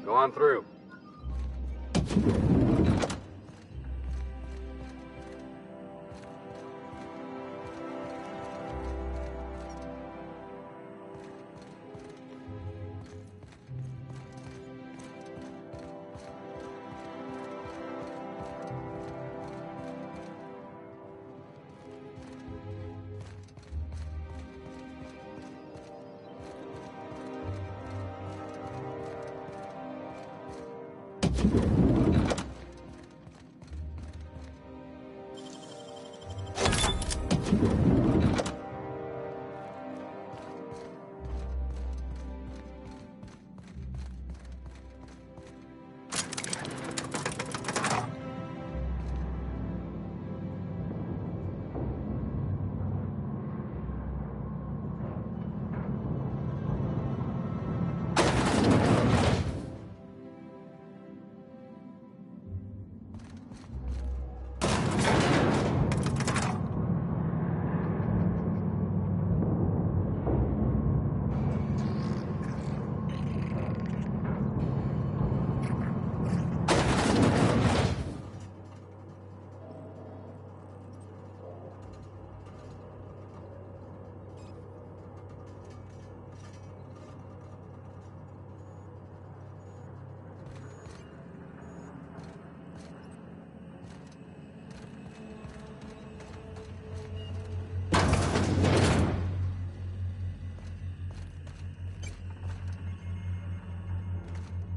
Go on through.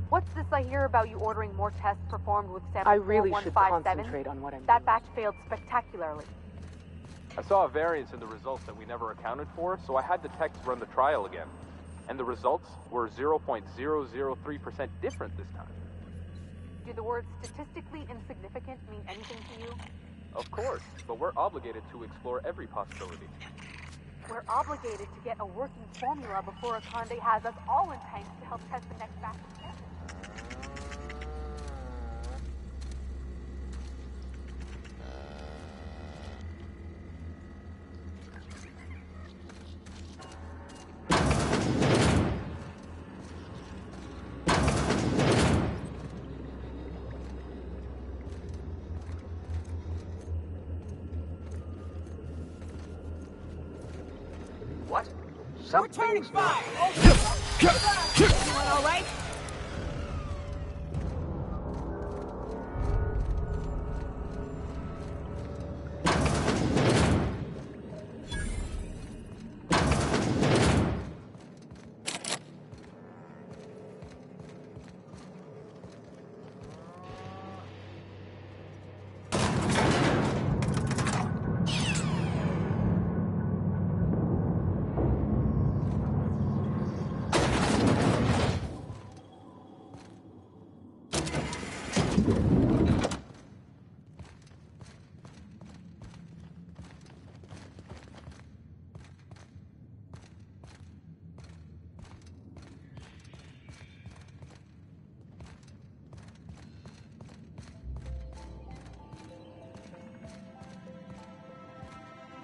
What's this I hear about you ordering more tests performed with sample I really should 4157? concentrate on what I'm That doing. batch failed spectacularly. I saw a variance in the results that we never accounted for, so I had the techs run the trial again. And the results were 0.003% different this time. Do the words statistically insignificant mean anything to you? Of course, but we're obligated to explore every possibility. We're obligated to get a working formula before KANDY has us all in tanks to help test the next batch of tests. What? Returning fire! Everyone all right?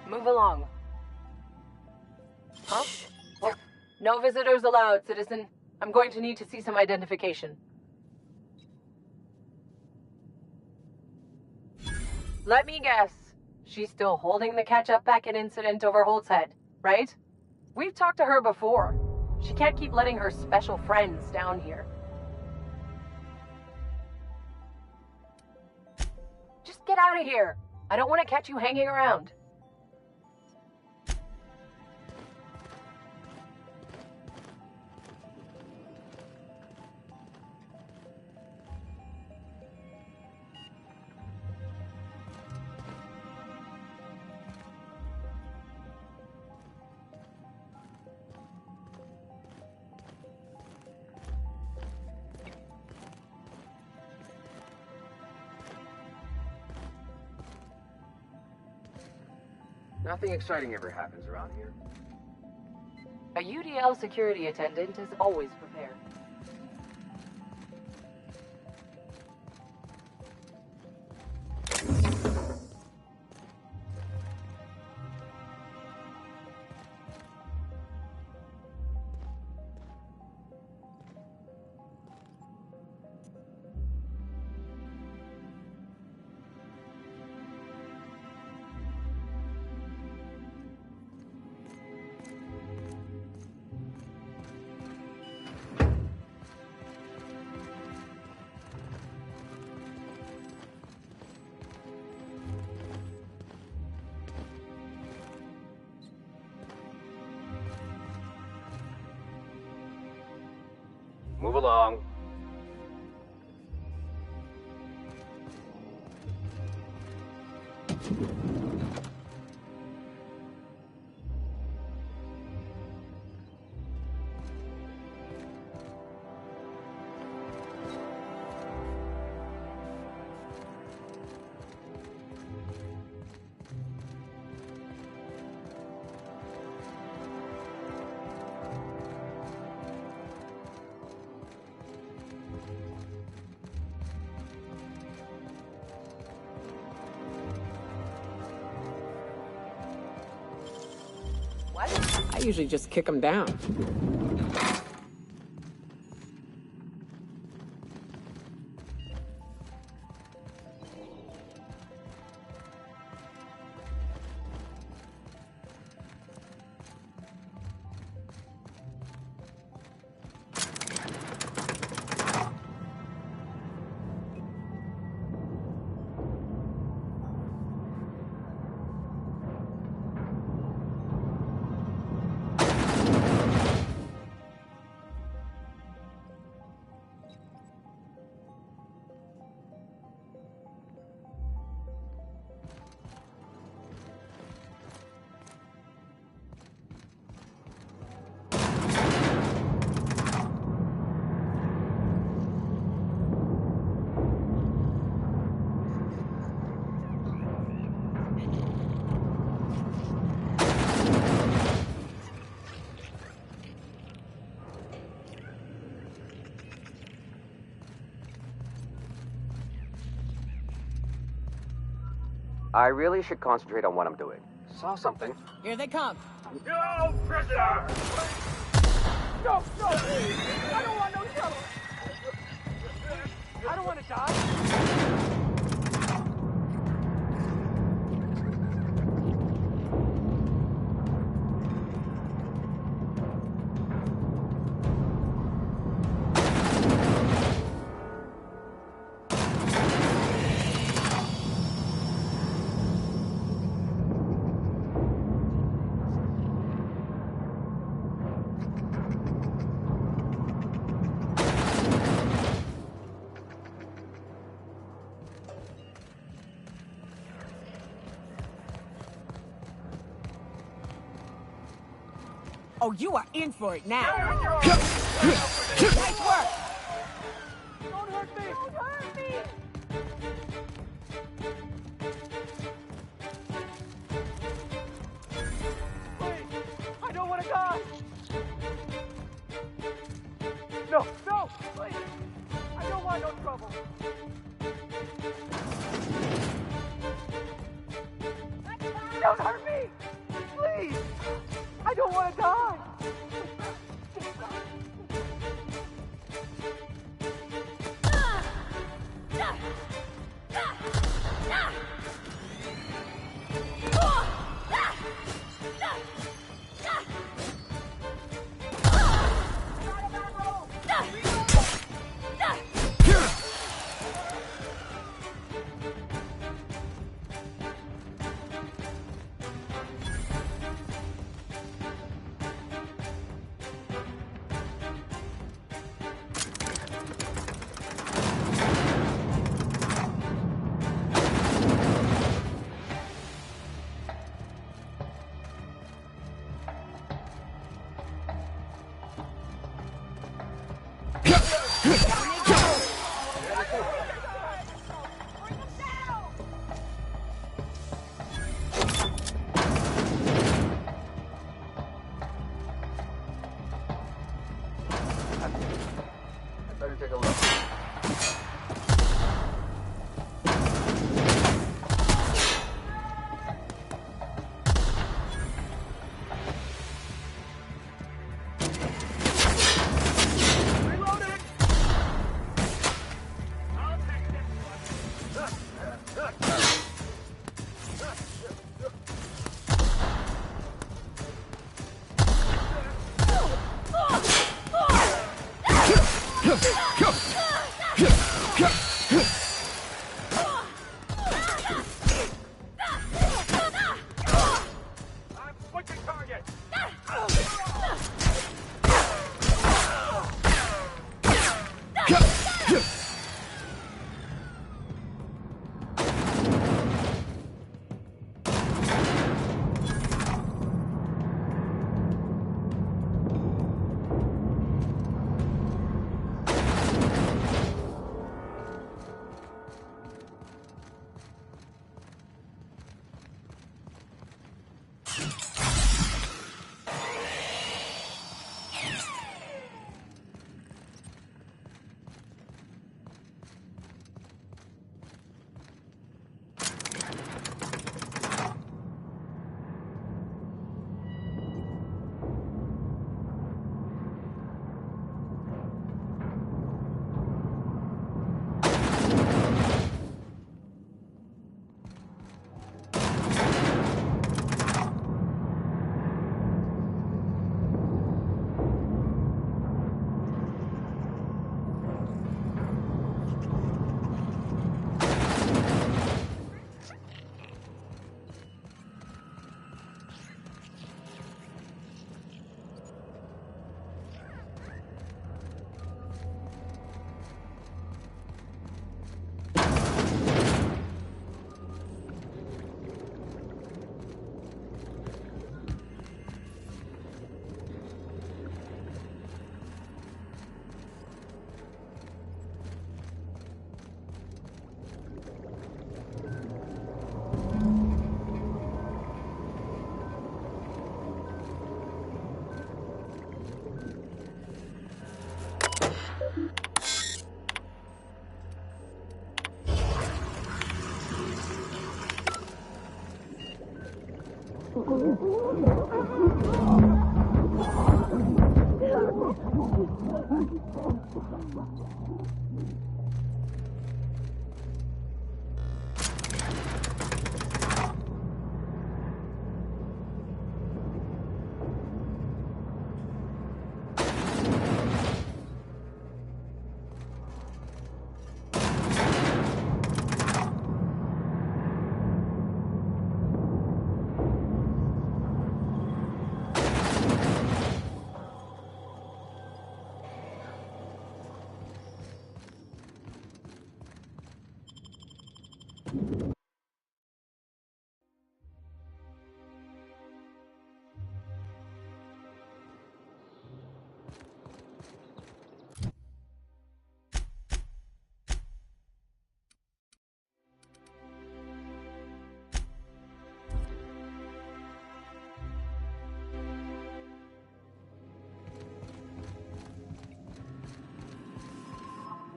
Move along. Huh? Oh, no visitors allowed, citizen. I'm going to need to see some identification. Let me guess. She's still holding the catch-up packet incident over Holt's head, right? We've talked to her before. She can't keep letting her special friends down here. Just get out of here. I don't want to catch you hanging around. Nothing exciting ever happens around here. A UDL security attendant is always prepared. Move along. I usually just kick them down. I really should concentrate on what I'm doing. Saw something. Here they come. No, prisoner! No! I don't want no trouble! I don't want to die! Oh, you are in for it now. Nice work. Don't hurt me! Don't hurt me! Please! I don't want to die! No! Please! I don't want no trouble! Don't hurt me! Please! I don't want to die! Better take a look.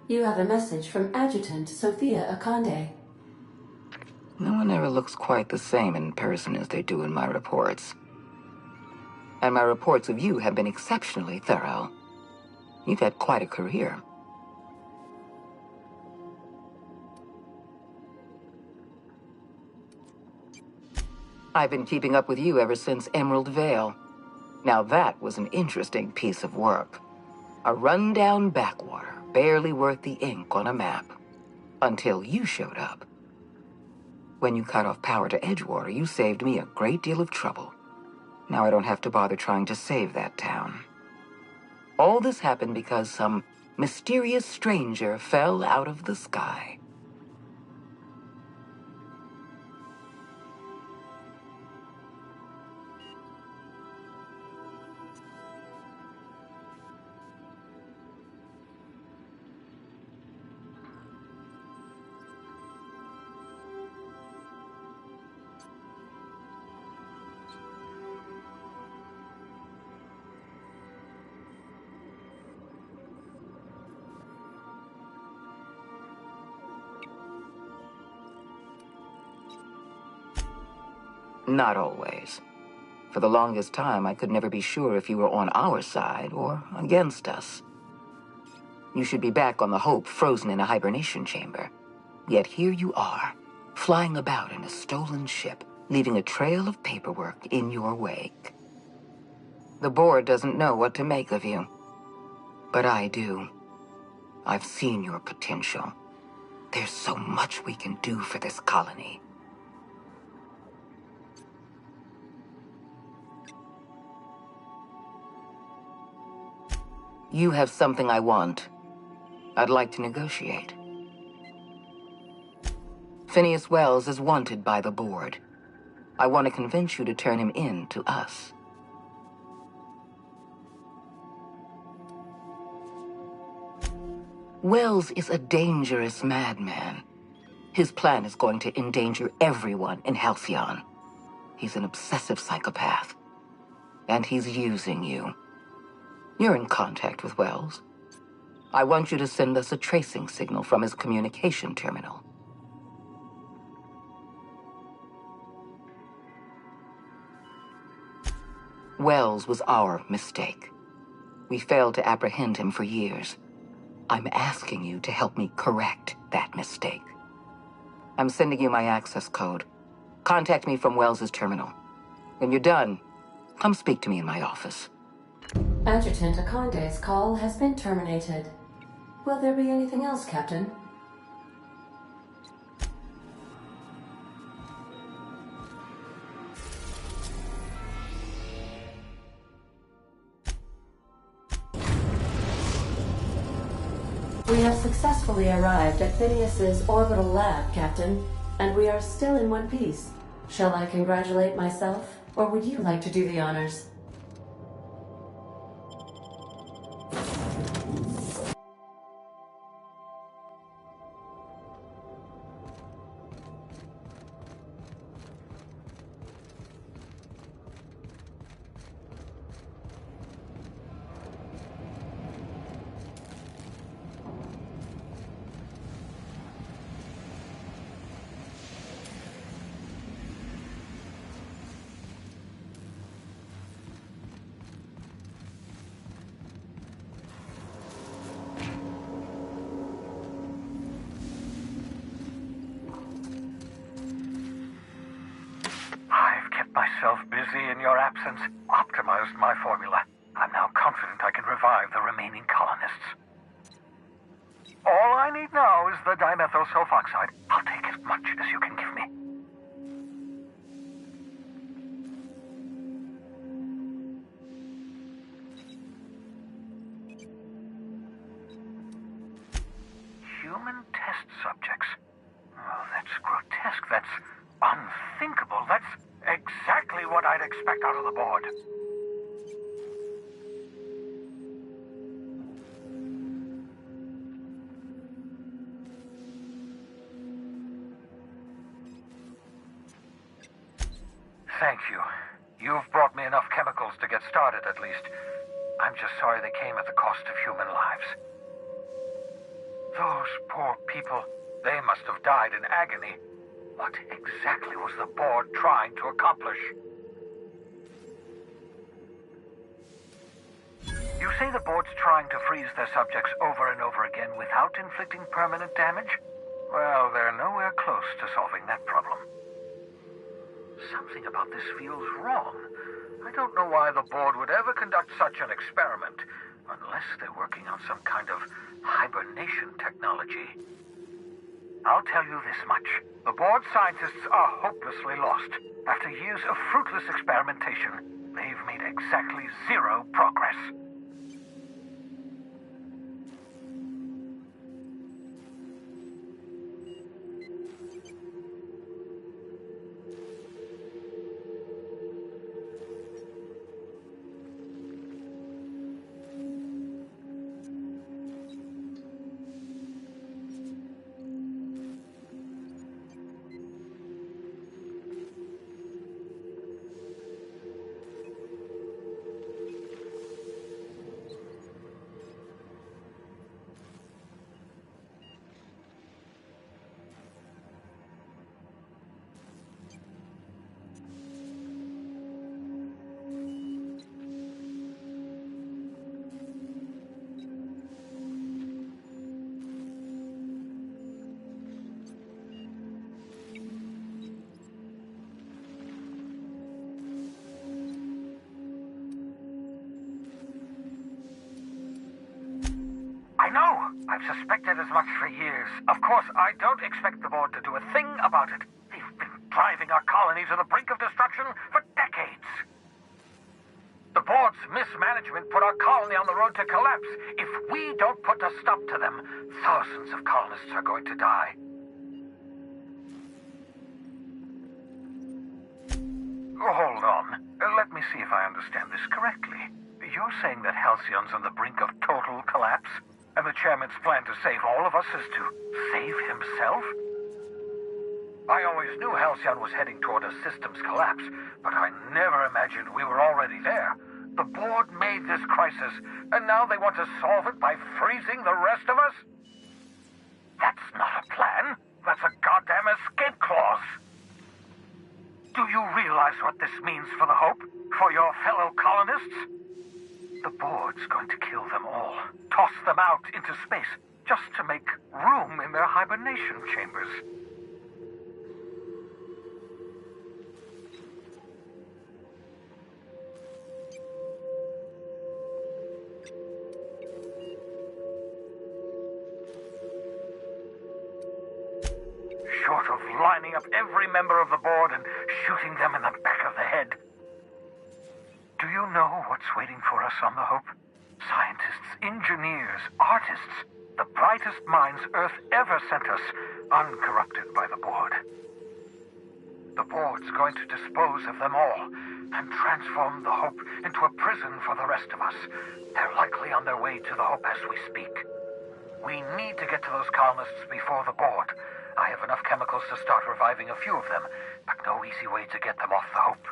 You have a message from Adjutant Sophia Akande. No one ever looks quite the same in person as they do in my reports. And my reports of you have been exceptionally thorough. You've had quite a career. I've been keeping up with you ever since Emerald Vale. Now that was an interesting piece of work. A rundown backwater, barely worth the ink on a map. Until you showed up. When you cut off power to Edgewater, you saved me a great deal of trouble. Now I don't have to bother trying to save that town. All this happened because some mysterious stranger fell out of the sky. Not always. For the longest time, I could never be sure if you were on our side or against us. You should be back on the Hope, frozen in a hibernation chamber. Yet here you are, flying about in a stolen ship, leaving a trail of paperwork in your wake. The board doesn't know what to make of you. But I do. I've seen your potential. There's so much we can do for this colony. You have something I want. I'd like to negotiate. Phineas Wells is wanted by the board. I want to convince you to turn him in to us. Wells is a dangerous madman. His plan is going to endanger everyone in Halcyon. He's an obsessive psychopath. And he's using you. You're in contact with Wells. I want you to send us a tracing signal from his communication terminal. Wells was our mistake. We failed to apprehend him for years. I'm asking you to help me correct that mistake. I'm sending you my access code. Contact me from Wells's terminal. When you're done, come speak to me in my office. Adjutant Akande's call has been terminated. Will there be anything else, Captain? We have successfully arrived at Phineas's orbital lab, Captain, and we are still in one piece. Shall I congratulate myself, or would you like to do the honors? absence, optimized my formula. I'm now confident I can revive the remaining colonists. All I need now is the dimethyl sulfoxide. I'll take as much as you can give me. Human test subjects. Oh, that's grotesque. That's unthinkable. That's exactly what I'd expect out of the board. Thank you. You've brought me enough chemicals to get started, at least. I'm just sorry they came at the cost of human lives. Those poor people, they must have died in agony. What exactly was the board trying to accomplish? You say the board's trying to freeze their subjects over and over again without inflicting permanent damage? Well, they're nowhere close to solving that problem. Something about this feels wrong. I don't know why the board would ever conduct such an experiment, unless they're working on some kind of hibernation technology. I'll tell you this much. The board scientists are hopelessly lost. After years of fruitless experimentation, they've made exactly zero progress. I know! I've suspected as much for years. Of course, I don't expect the board to do a thing about it. They've been driving our colony to the brink of destruction for decades. The board's mismanagement put our colony on the road to collapse. If we don't put a stop to them, thousands of colonists are going to die. Hold on. Let me see if I understand this correctly. You're saying that Halcyon's on the brink of total collapse? And the chairman's plan to save all of us is to save himself? I always knew Halcyon was heading toward a systems collapse, but I never imagined we were already there. The board made this crisis, and now they want to solve it by freezing the rest of us? That's not a plan. That's a goddamn escape clause. Do you realize what this means for the Hope? For your fellow colonists? The board's going to kill them all. Toss them out into space, just to make room in their hibernation chambers. Short of lining up every member of the board and shooting them in the back of the head. Do you know what's waiting for us on the Hope? Scientists, engineers, artists, the brightest minds Earth ever sent us, uncorrupted by the board. The board's going to dispose of them all and transform the Hope into a prison for the rest of us. They're likely on their way to the Hope as we speak. We need to get to those colonists before the board. I have enough chemicals to start reviving a few of them, but no easy way to get them off the Hope.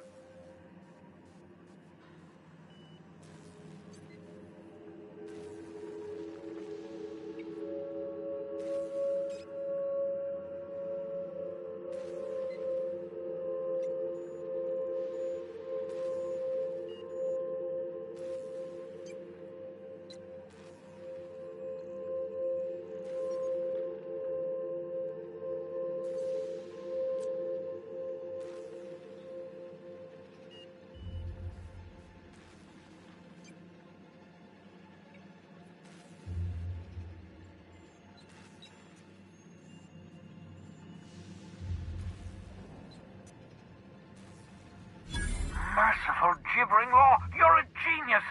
laboring law. You're a genius.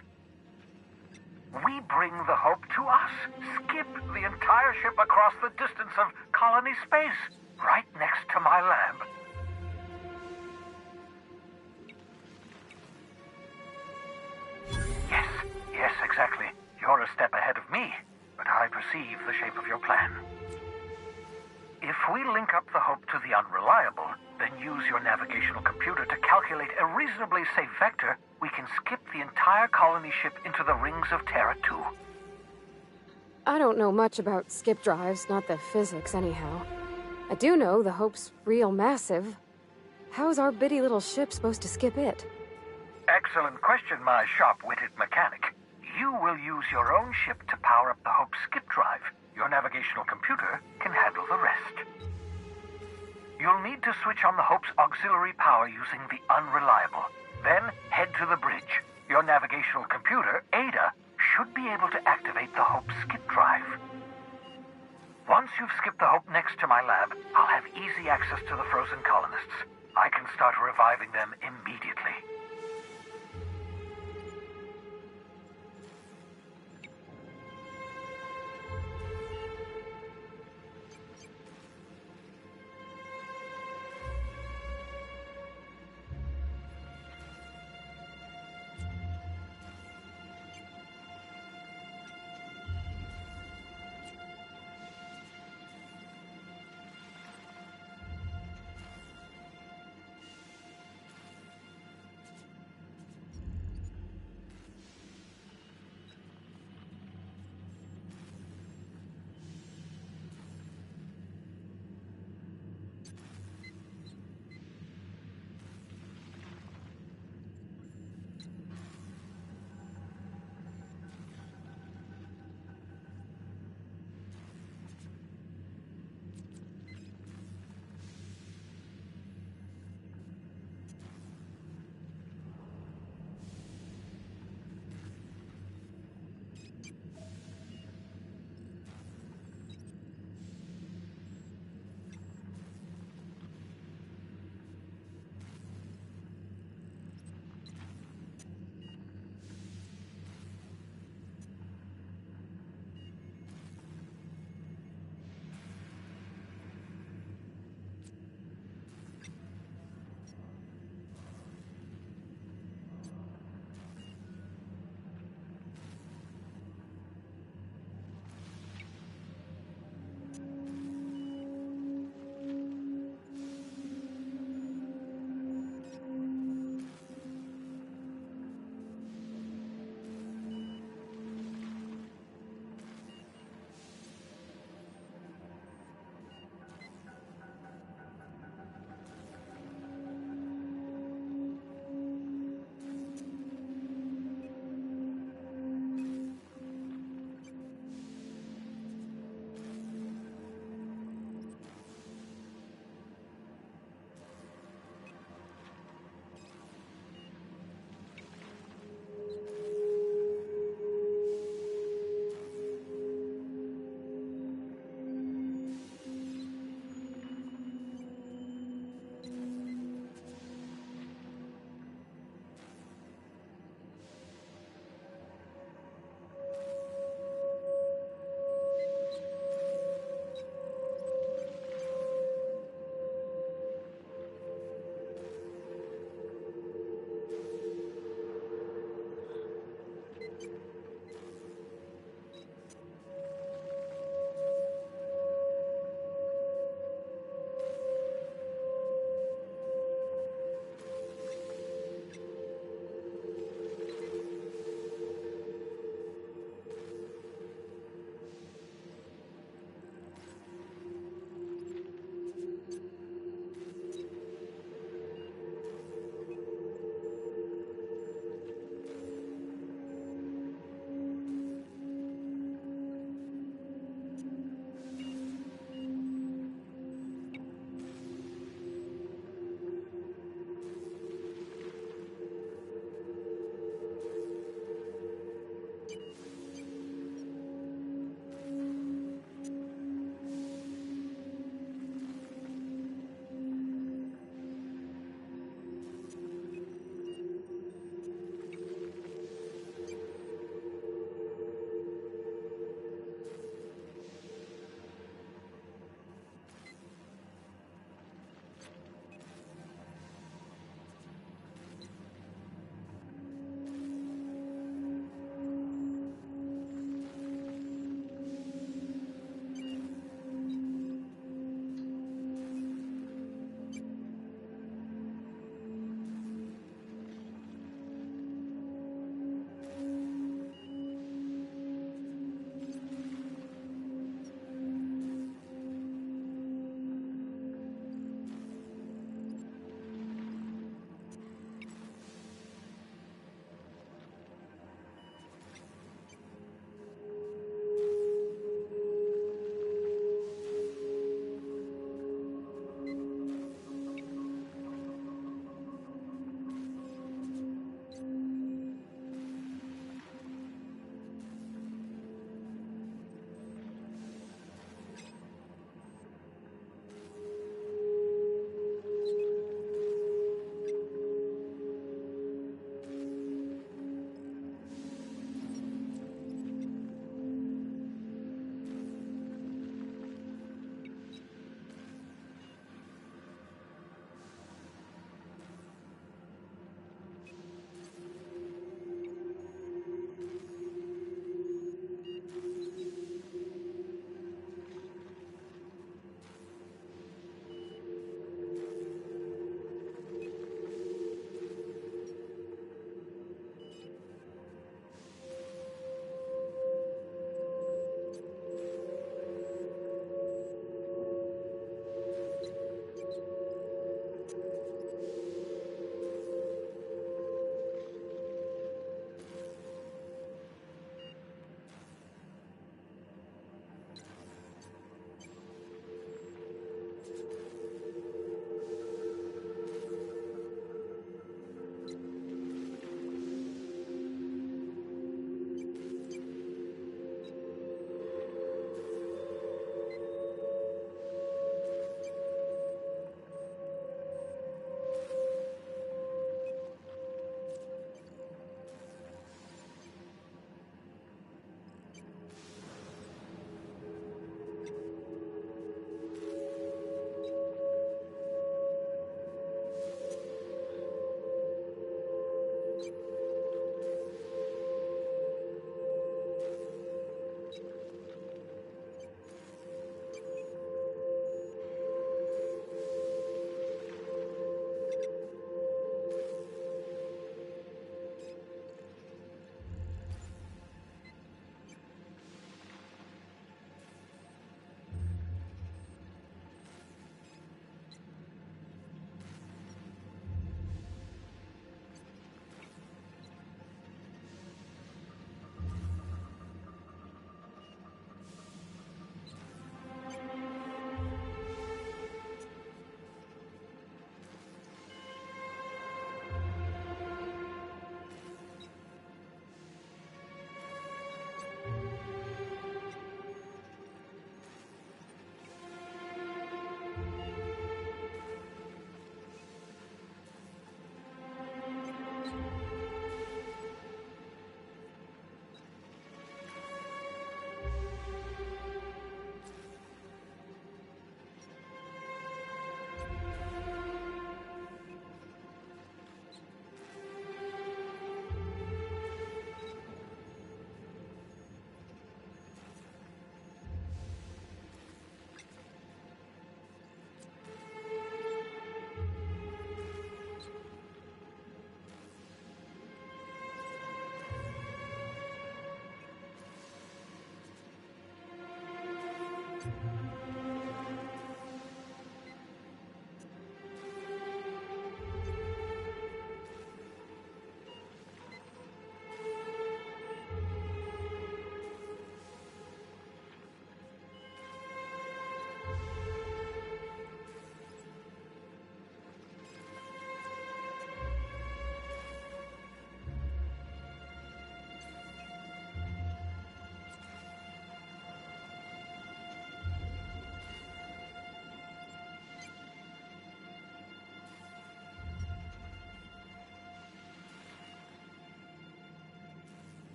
We bring the Hope to us. Skip the entire ship across the distance of colony space, right next to my lab. Yes, exactly. You're a step ahead of me, but I perceive the shape of your plan. If we link up the Hope to the Unreliable, then use your navigational computer to calculate a reasonably safe vector, we can skip the entire colony ship into the rings of Terra 2. I don't know much about skip drives, not the physics anyhow. I do know the Hope's real massive. How's our bitty little ship supposed to skip it? Excellent question, my sharp-witted mechanic. You will use your own ship to power up the Hope's skip drive. Your navigational computer can handle the rest. You'll need to switch on the Hope's auxiliary power using the Unreliable. Then head to the bridge. Your navigational computer, Ada, should be able to activate the Hope's skip drive. Once you've skipped the Hope next to my lab, I'll have easy access to the frozen colonists. I can start reviving them immediately.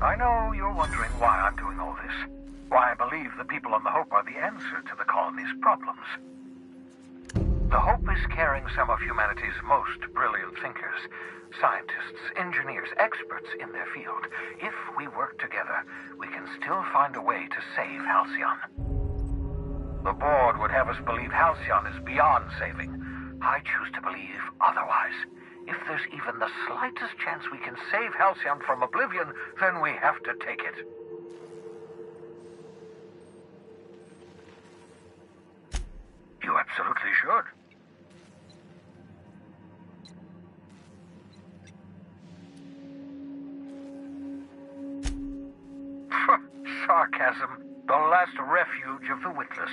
I know you're wondering why I'm doing all this. Why I believe the people on the Hope are the answer to the colony's problems. The Hope is carrying some of humanity's most brilliant thinkers, scientists, engineers, experts in their field. If we work together, we can still find a way to save Halcyon. The board would have us believe Halcyon is beyond saving. I choose to believe otherwise. If there's even the slightest chance we can save Halcyon from oblivion, then we have to take it. You absolutely should. Sarcasm, the last refuge of the witless.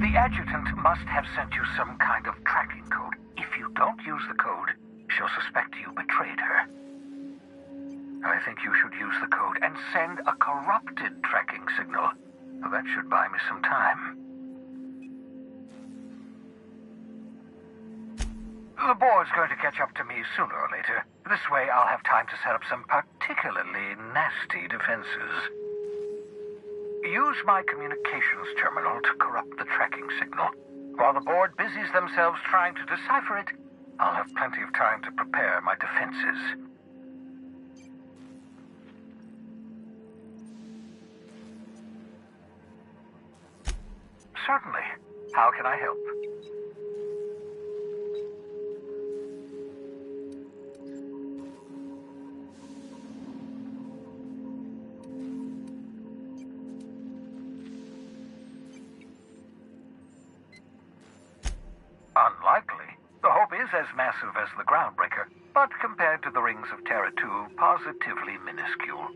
The adjutant must have sent you some kind of tracking code. If you don't use the code, she'll suspect you betrayed her. I think you should use the code and send a corrupted tracking signal. That should buy me some time. The board's going to catch up to me sooner or later. This way I'll have time to set up some particularly nasty defenses. Use my communications terminal to corrupt the tracking signal. While the board busies themselves trying to decipher it, I'll have plenty of time to prepare my defenses. Certainly. How can I help? Unlikely. The Hope is as massive as the Groundbreaker, but compared to the Rings of Terra 2, positively minuscule.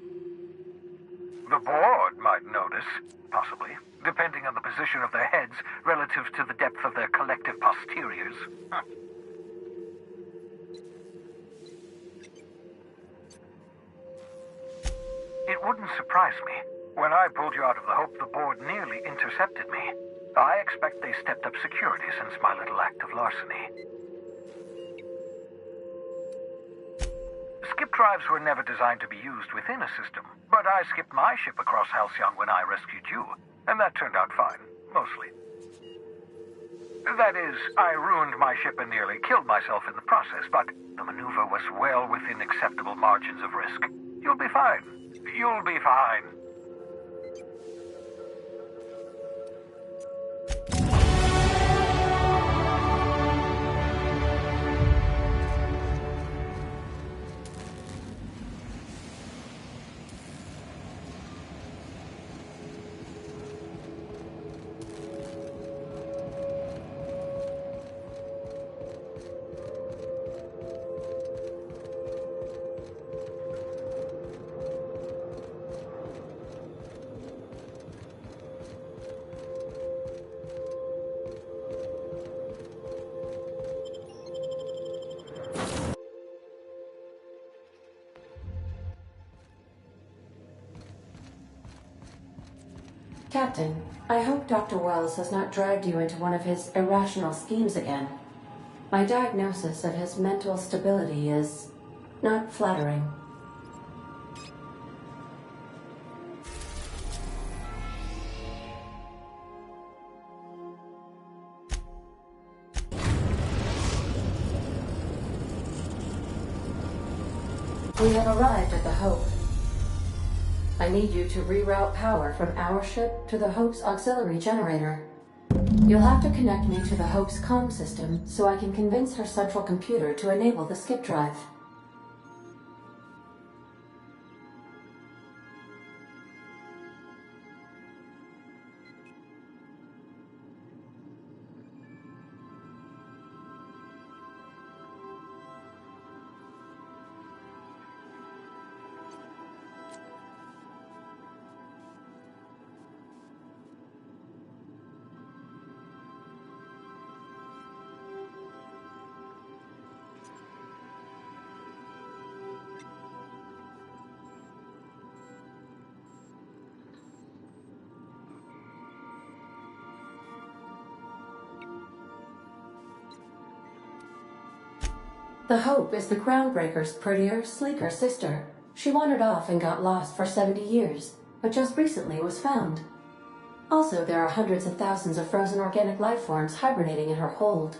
The board might notice, possibly, depending on the position of their heads relative to the depth of their collective posteriors. Huh. It wouldn't surprise me. When I pulled you out of the Hope, the board nearly intercepted me. I expect they stepped up security since my little act of larceny. Skip drives were never designed to be used within a system, but I skipped my ship across Halcyon when I rescued you, and that turned out fine, mostly. That is, I ruined my ship and nearly killed myself in the process, but the maneuver was well within acceptable margins of risk. You'll be fine. You'll be fine. Captain, I hope Dr. Wells has not dragged you into one of his irrational schemes again. My diagnosis of his mental stability is not flattering. We have arrived at the Hope. I need you to reroute power from our ship to the Hope's auxiliary generator. You'll have to connect me to the Hope's comm system so I can convince her central computer to enable the skip drive. The Hope is the Groundbreaker's prettier, sleeker sister. She wandered off and got lost for 70 years, but just recently was found. Also, there are hundreds of thousands of frozen organic life forms hibernating in her hold.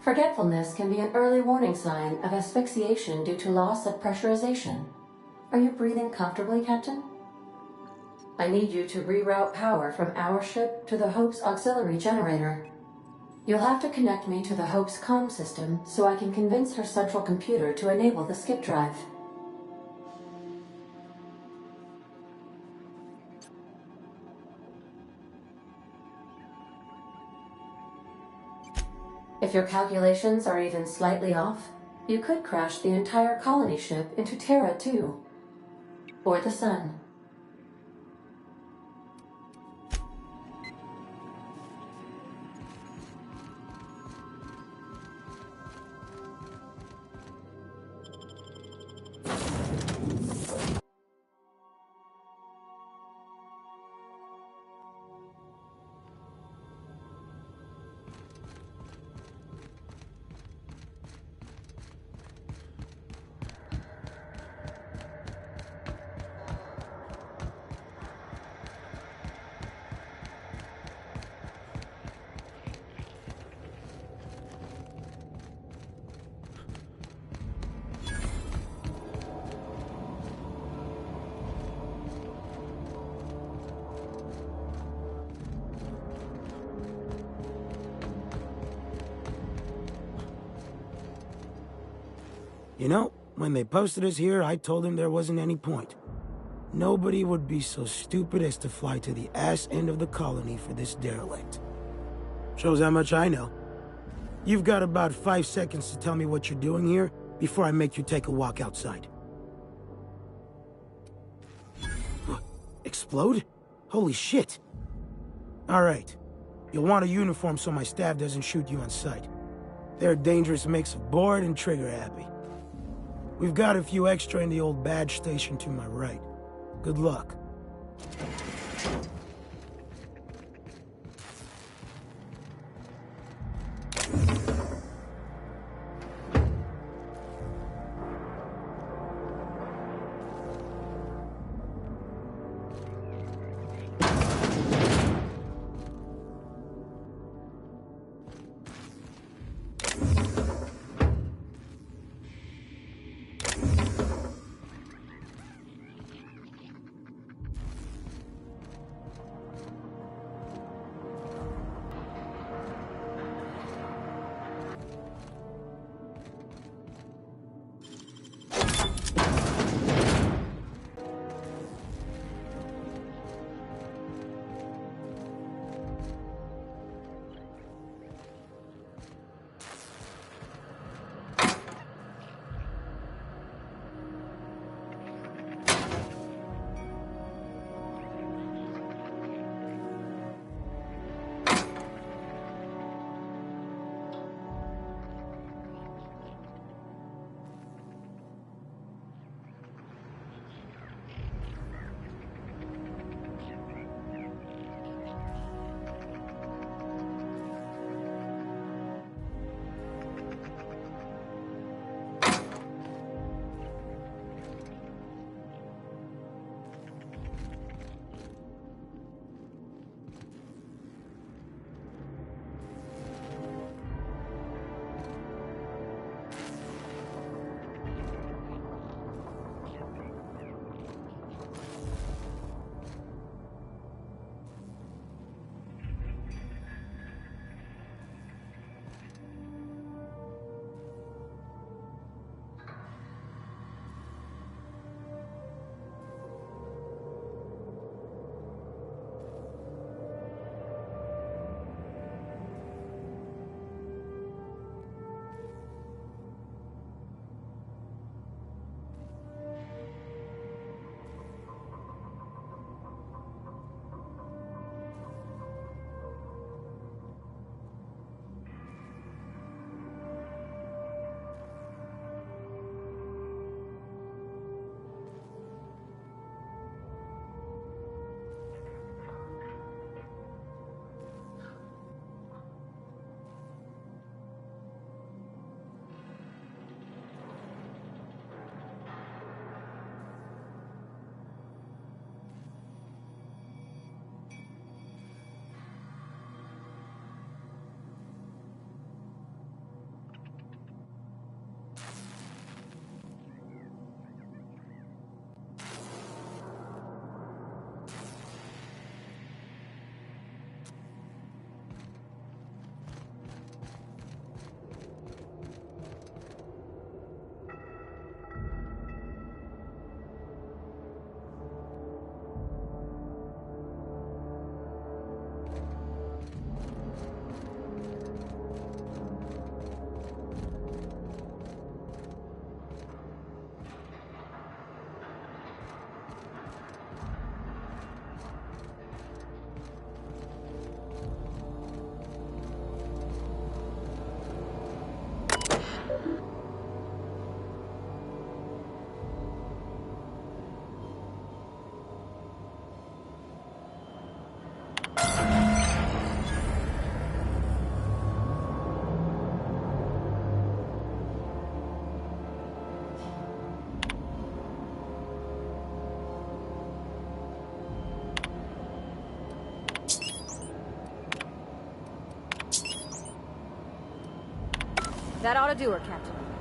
Forgetfulness can be an early warning sign of asphyxiation due to loss of pressurization. Are you breathing comfortably, Captain? I need you to reroute power from our ship to the Hope's auxiliary generator. You'll have to connect me to the Hope's comm system so I can convince her central computer to enable the skip drive. If your calculations are even slightly off, you could crash the entire colony ship into Terra 2. Or the Sun. You know, when they posted us here, I told them there wasn't any point. Nobody would be so stupid as to fly to the ass end of the colony for this derelict. Shows how much I know. You've got about 5 seconds to tell me what you're doing here before I make you take a walk outside. Explode? Holy shit. Alright. You'll want a uniform so my staff doesn't shoot you on sight. They're a dangerous mix of bored and trigger-happy. We've got a few extra in the old badge station to my right. Good luck. That ought to do her, Captain.